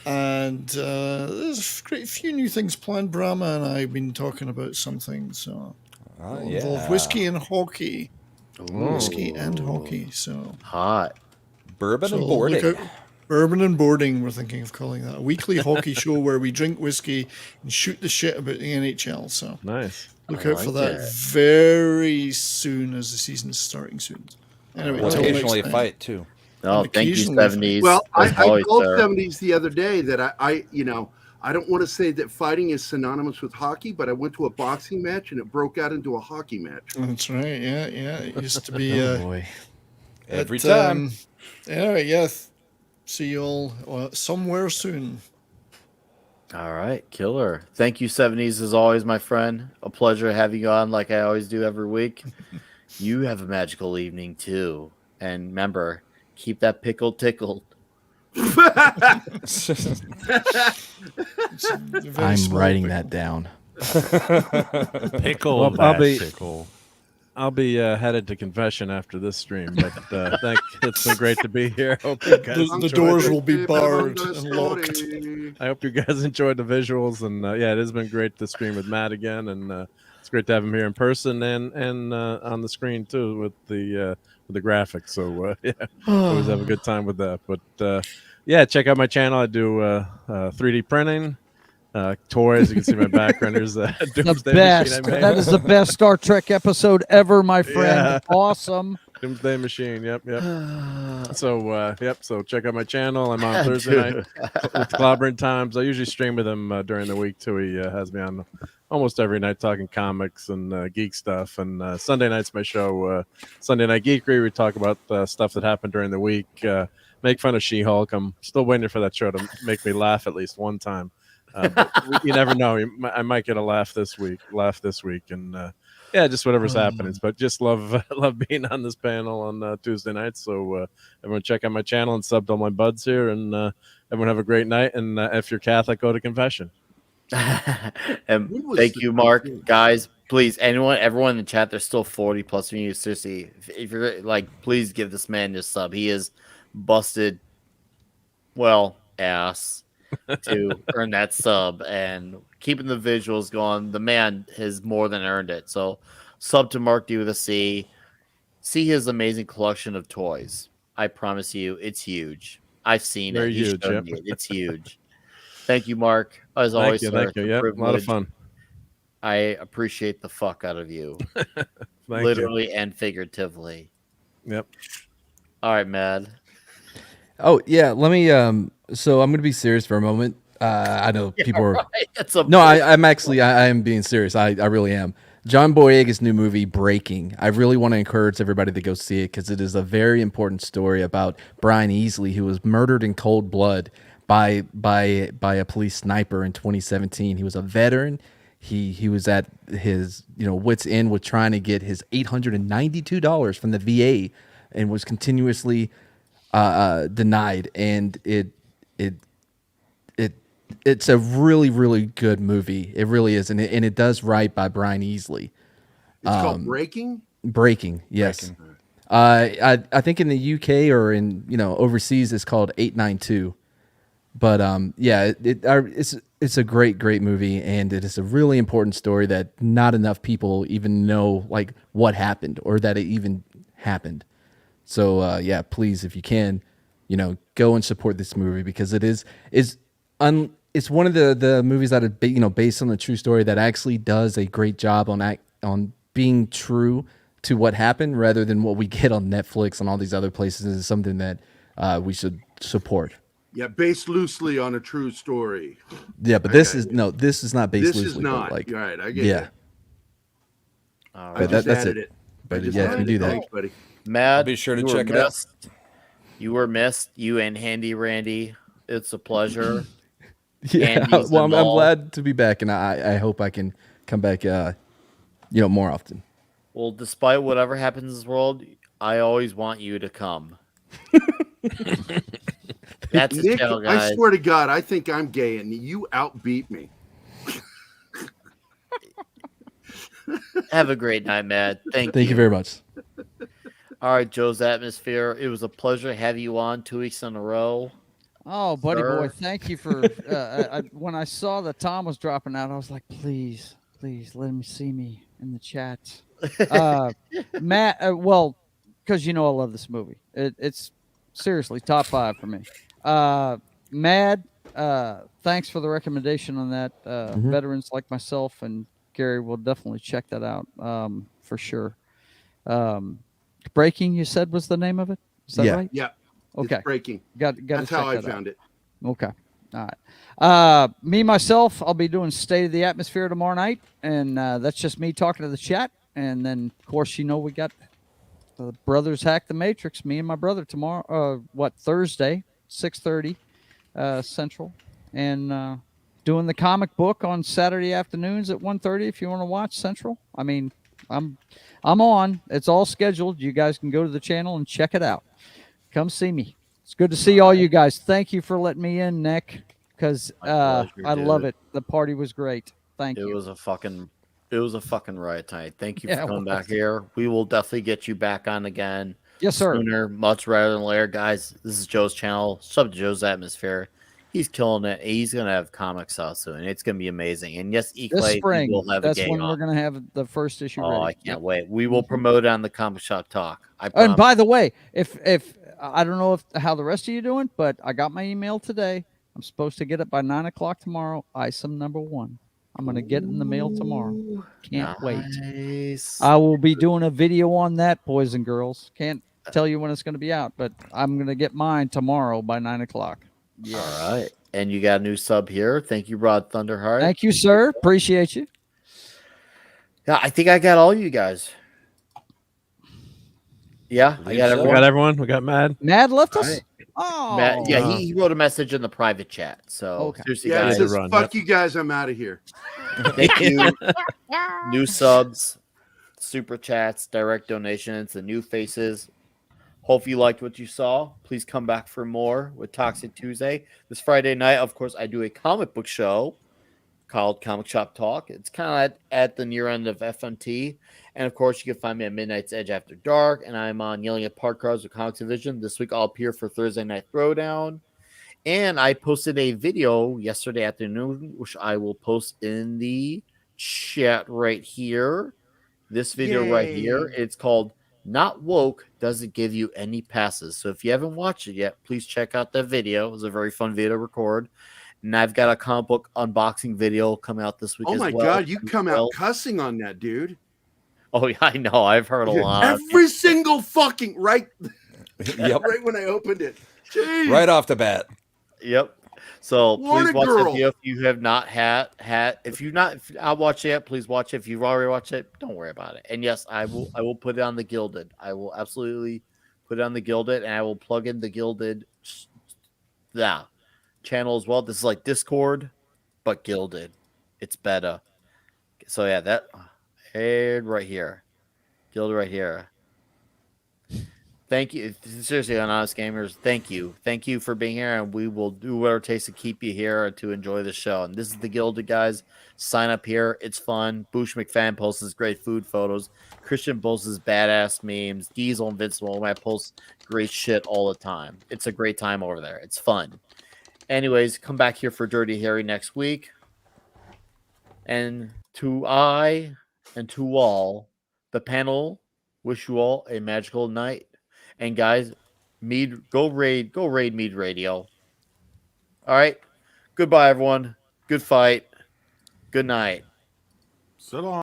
And there's a few new things planned. Brahma and I have been talking about something, so it'll involve whiskey and hockey. Whiskey and hockey, so hot. Bourbon and boarding. Bourbon and boarding, we're thinking of calling that. A weekly hockey show where we drink whiskey and shoot the shit about the NHL. So nice. Look out for that very soon, as the season's starting soon. Anyway, we'll occasionally fight too. Oh, thank you, 70s. Well, I told 70s the other day that I don't want to say that fighting is synonymous with hockey, but I went to a boxing match and it broke out into a hockey match. That's right. Yeah. It used to be. Oh boy. Every time. Yeah. See you all somewhere soon. All right, killer. Thank you, 70s, as always, my friend. A pleasure having you on like I always do every week. You have a magical evening, too. And remember, keep that pickle tickled. I'm writing that down. Pickle. Well, That pickle. I'll be headed to confession after this stream, but it's been great to be here. Hope you guys The enjoyed doors it. will be barred and locked. I hope you guys enjoyed the visuals, and yeah, it has been great to stream with Matt again, and it's great to have him here in person and on the screen too with the graphics. So yeah, always have a good time with that. But yeah, check out my channel. I do 3D printing. Toys, you can see my background. Here's the Doomsday best. Machine I made. That is the best Star Trek episode ever, my friend. Yeah. Awesome. Doomsday Machine. Yep. So So check out my channel. I'm on Thursday night with Clobbering Times. I usually stream with him during the week too. He has me on almost every night talking comics and geek stuff. And Sunday night's my show, Sunday Night Geekery. We talk about stuff that happened during the week. Make fun of She-Hulk. I'm still waiting for that show to make me laugh at least one time. But you never know. I might get a laugh this week, and yeah, just whatever's happening. But just love being on this panel on Tuesday nights. So everyone check out my channel and sub to all my buds here, and everyone have a great night. And if you're Catholic, go to confession. And thank you, Mark. Guys, please, everyone in the chat, there's still 40 plus of you. Seriously, if you're like, please give this man this sub. He is busted, ass to earn that sub, and keeping the visuals going. The man has more than earned it. So sub to Mark D with a C. See his amazing collection of toys. I promise you, it's huge. I've seen Very it. He huge, showed yep. me it. It's huge. Thank you, Mark. As always, sir, Thank you. it's Yeah, a lot of privilege. fun. I appreciate the fuck out of you. Thank Literally and figuratively. Yep. All right, Mad. Oh yeah, let me. So I'm going to be serious for a moment. I know people are. It's a No, I'm actually. I am being serious. I really am. John Boyega's new movie Breaking. I really want to encourage everybody to go see it because it is a very important story about Brian Easley, who was murdered in cold blood by a police sniper in 2017. He was a veteran. He was at his wits end with trying to get his $892 from the VA, and was continuously denied. And it's a really, really good movie. It really is, and it does right by Brian Easley. It's called Breaking. Breaking, yes. I think in the UK or in overseas it's called 892. But yeah, it's a great movie, and it is a really important story that not enough people even know like what happened or that it even happened. So yeah, please, if you can, go and support this movie because it's one of the movies that are based on a true story that actually does a great job on being true to what happened rather than what we get on Netflix and all these other places. Is something that we should support. Yeah, based loosely on a true story. Yeah, but this is not based This loosely. is but, not. like, You're right. I get yeah. it. All I right. just that's added it. it. But I just yeah, if added you do it. that. Thanks, buddy. Mad, I'll be sure to you were check it out. missed. You were missed. You and Handy Randy. It's a pleasure. Yeah, Andy's well, I'm involved. glad to be back, and I hope I can come back, more often. Well, despite whatever happens in this world, I always want you to come. That's his Nick, channel, guys. I swear to God, I think I'm gay, and you outbeat me. Have a great night, Matt. Thank you very much. All right, Joe's Atmosphere. It was a pleasure to have you on 2 weeks in a row. Oh, buddy Sir. boy, thank you for. When I saw that Tom was dropping out, I was like, please, let him see me in the chat. Matt, well, because I love this movie. It's seriously top 5 for me. Mad, thanks for the recommendation on that. Veterans like myself and Gary will definitely check that out for sure. Breaking, you said, was the name of it? Is that right? Yeah. Okay. It's Breaking. Got That's to check how I that found out. it. Okay. All right. Me, myself, I'll be doing State of the Atmosphere tomorrow night. And that's just me talking to the chat. And then, of course, we got the Brothers Hack the Matrix, me and my brother tomorrow, Thursday, 6:30 Central. And doing the comic book on Saturday afternoons at 1:30 if you want to watch Central. I mean, I'm on. It's all scheduled. You guys can go to the channel and check it out. Come see me. It's good to see all you guys. Thank you for letting me in, Nick, because I love it. The party was great. Thank you. It was a fucking riot tonight. Thank you for coming back here. We will definitely get you back on again. Yes, sir. Sooner, much rather than later, guys. This is Joe's channel. Sub to Joe's Atmosphere. He's killing it. He's gonna have comics out soon. It's gonna be amazing. And yes, This spring, that's when we're gonna have the first issue. Oh, ready. I can't wait. We will promote it on the Comic Shop Talk. And by the way, if I don't know how the rest of you doing, but I got my email today. I'm supposed to get it by 9 o'clock tomorrow. ISOM #1. I'm gonna get it in the mail tomorrow. Can't wait. I will be doing a video on that, boys and girls. Can't tell you when it's gonna be out, but I'm gonna get mine tomorrow by 9 o'clock. Yeah. All right. And you got a new sub here. Thank you, Rod Thunderheart. Thank you, sir. Appreciate you. Yeah, I think I got all you guys. Yeah, I got everyone. We got everyone. We got Mad. Mad left us. Right. Oh, Matt, yeah, he wrote a message in the private chat. So seriously, Yeah, it guys, says, fuck you guys, I'm out of here. thank you. New subs, super chats, direct donations, the new faces. Hope you liked what you saw. Please come back for more with Toxic Tuesday. This Friday night, of course, I do a comic book show called Comic Shop Talk. It's kind of at the near end of FMT. And, of course, you can find me at Midnight's Edge After Dark. And I'm on Yelling at Park Cars with Comics Division. This week, I'll appear for Thursday Night Throwdown. And I posted a video yesterday afternoon, which I will post in the chat right here. This video right here. It's called Not Woke Doesn't Give You Any Passes. So if you haven't watched it yet, please check out that video. It was a very fun video to record. And I've got a comic book unboxing video coming out this week Oh as my well. God, you come out cussing on that, dude. Oh, yeah, I know. I've heard a lot. Every single fucking right Yep. right when I opened it. Jeez. Right off the bat. Yep. So What please a watch girl. the video if you have not if I watched it yet, please watch it. If you've already watched it, don't worry about it. And yes, I will put it on the Gilded. I will absolutely put it on the Gilded, and I will plug in the Gilded channel as well. This is like Discord, but Gilded. It's better. So yeah, that aired right here. Gilded right here. Thank you. Seriously, on Honest Gamers, thank you. Thank you for being here, and we will do whatever it takes to keep you here and to enjoy the show. And this is the Gilded, guys. Sign up here. It's fun. Boosh McFan posts his great food photos. Christian posts his badass memes. Diesel Invincible, I post great shit all the time. It's a great time over there. It's fun. Anyways, come back here for Dirty Harry next week. And to I and to all, the panel, wish you all a magical night. And guys, go raid Mead Radio. All right. Goodbye, everyone. Good fight. Good night. So long.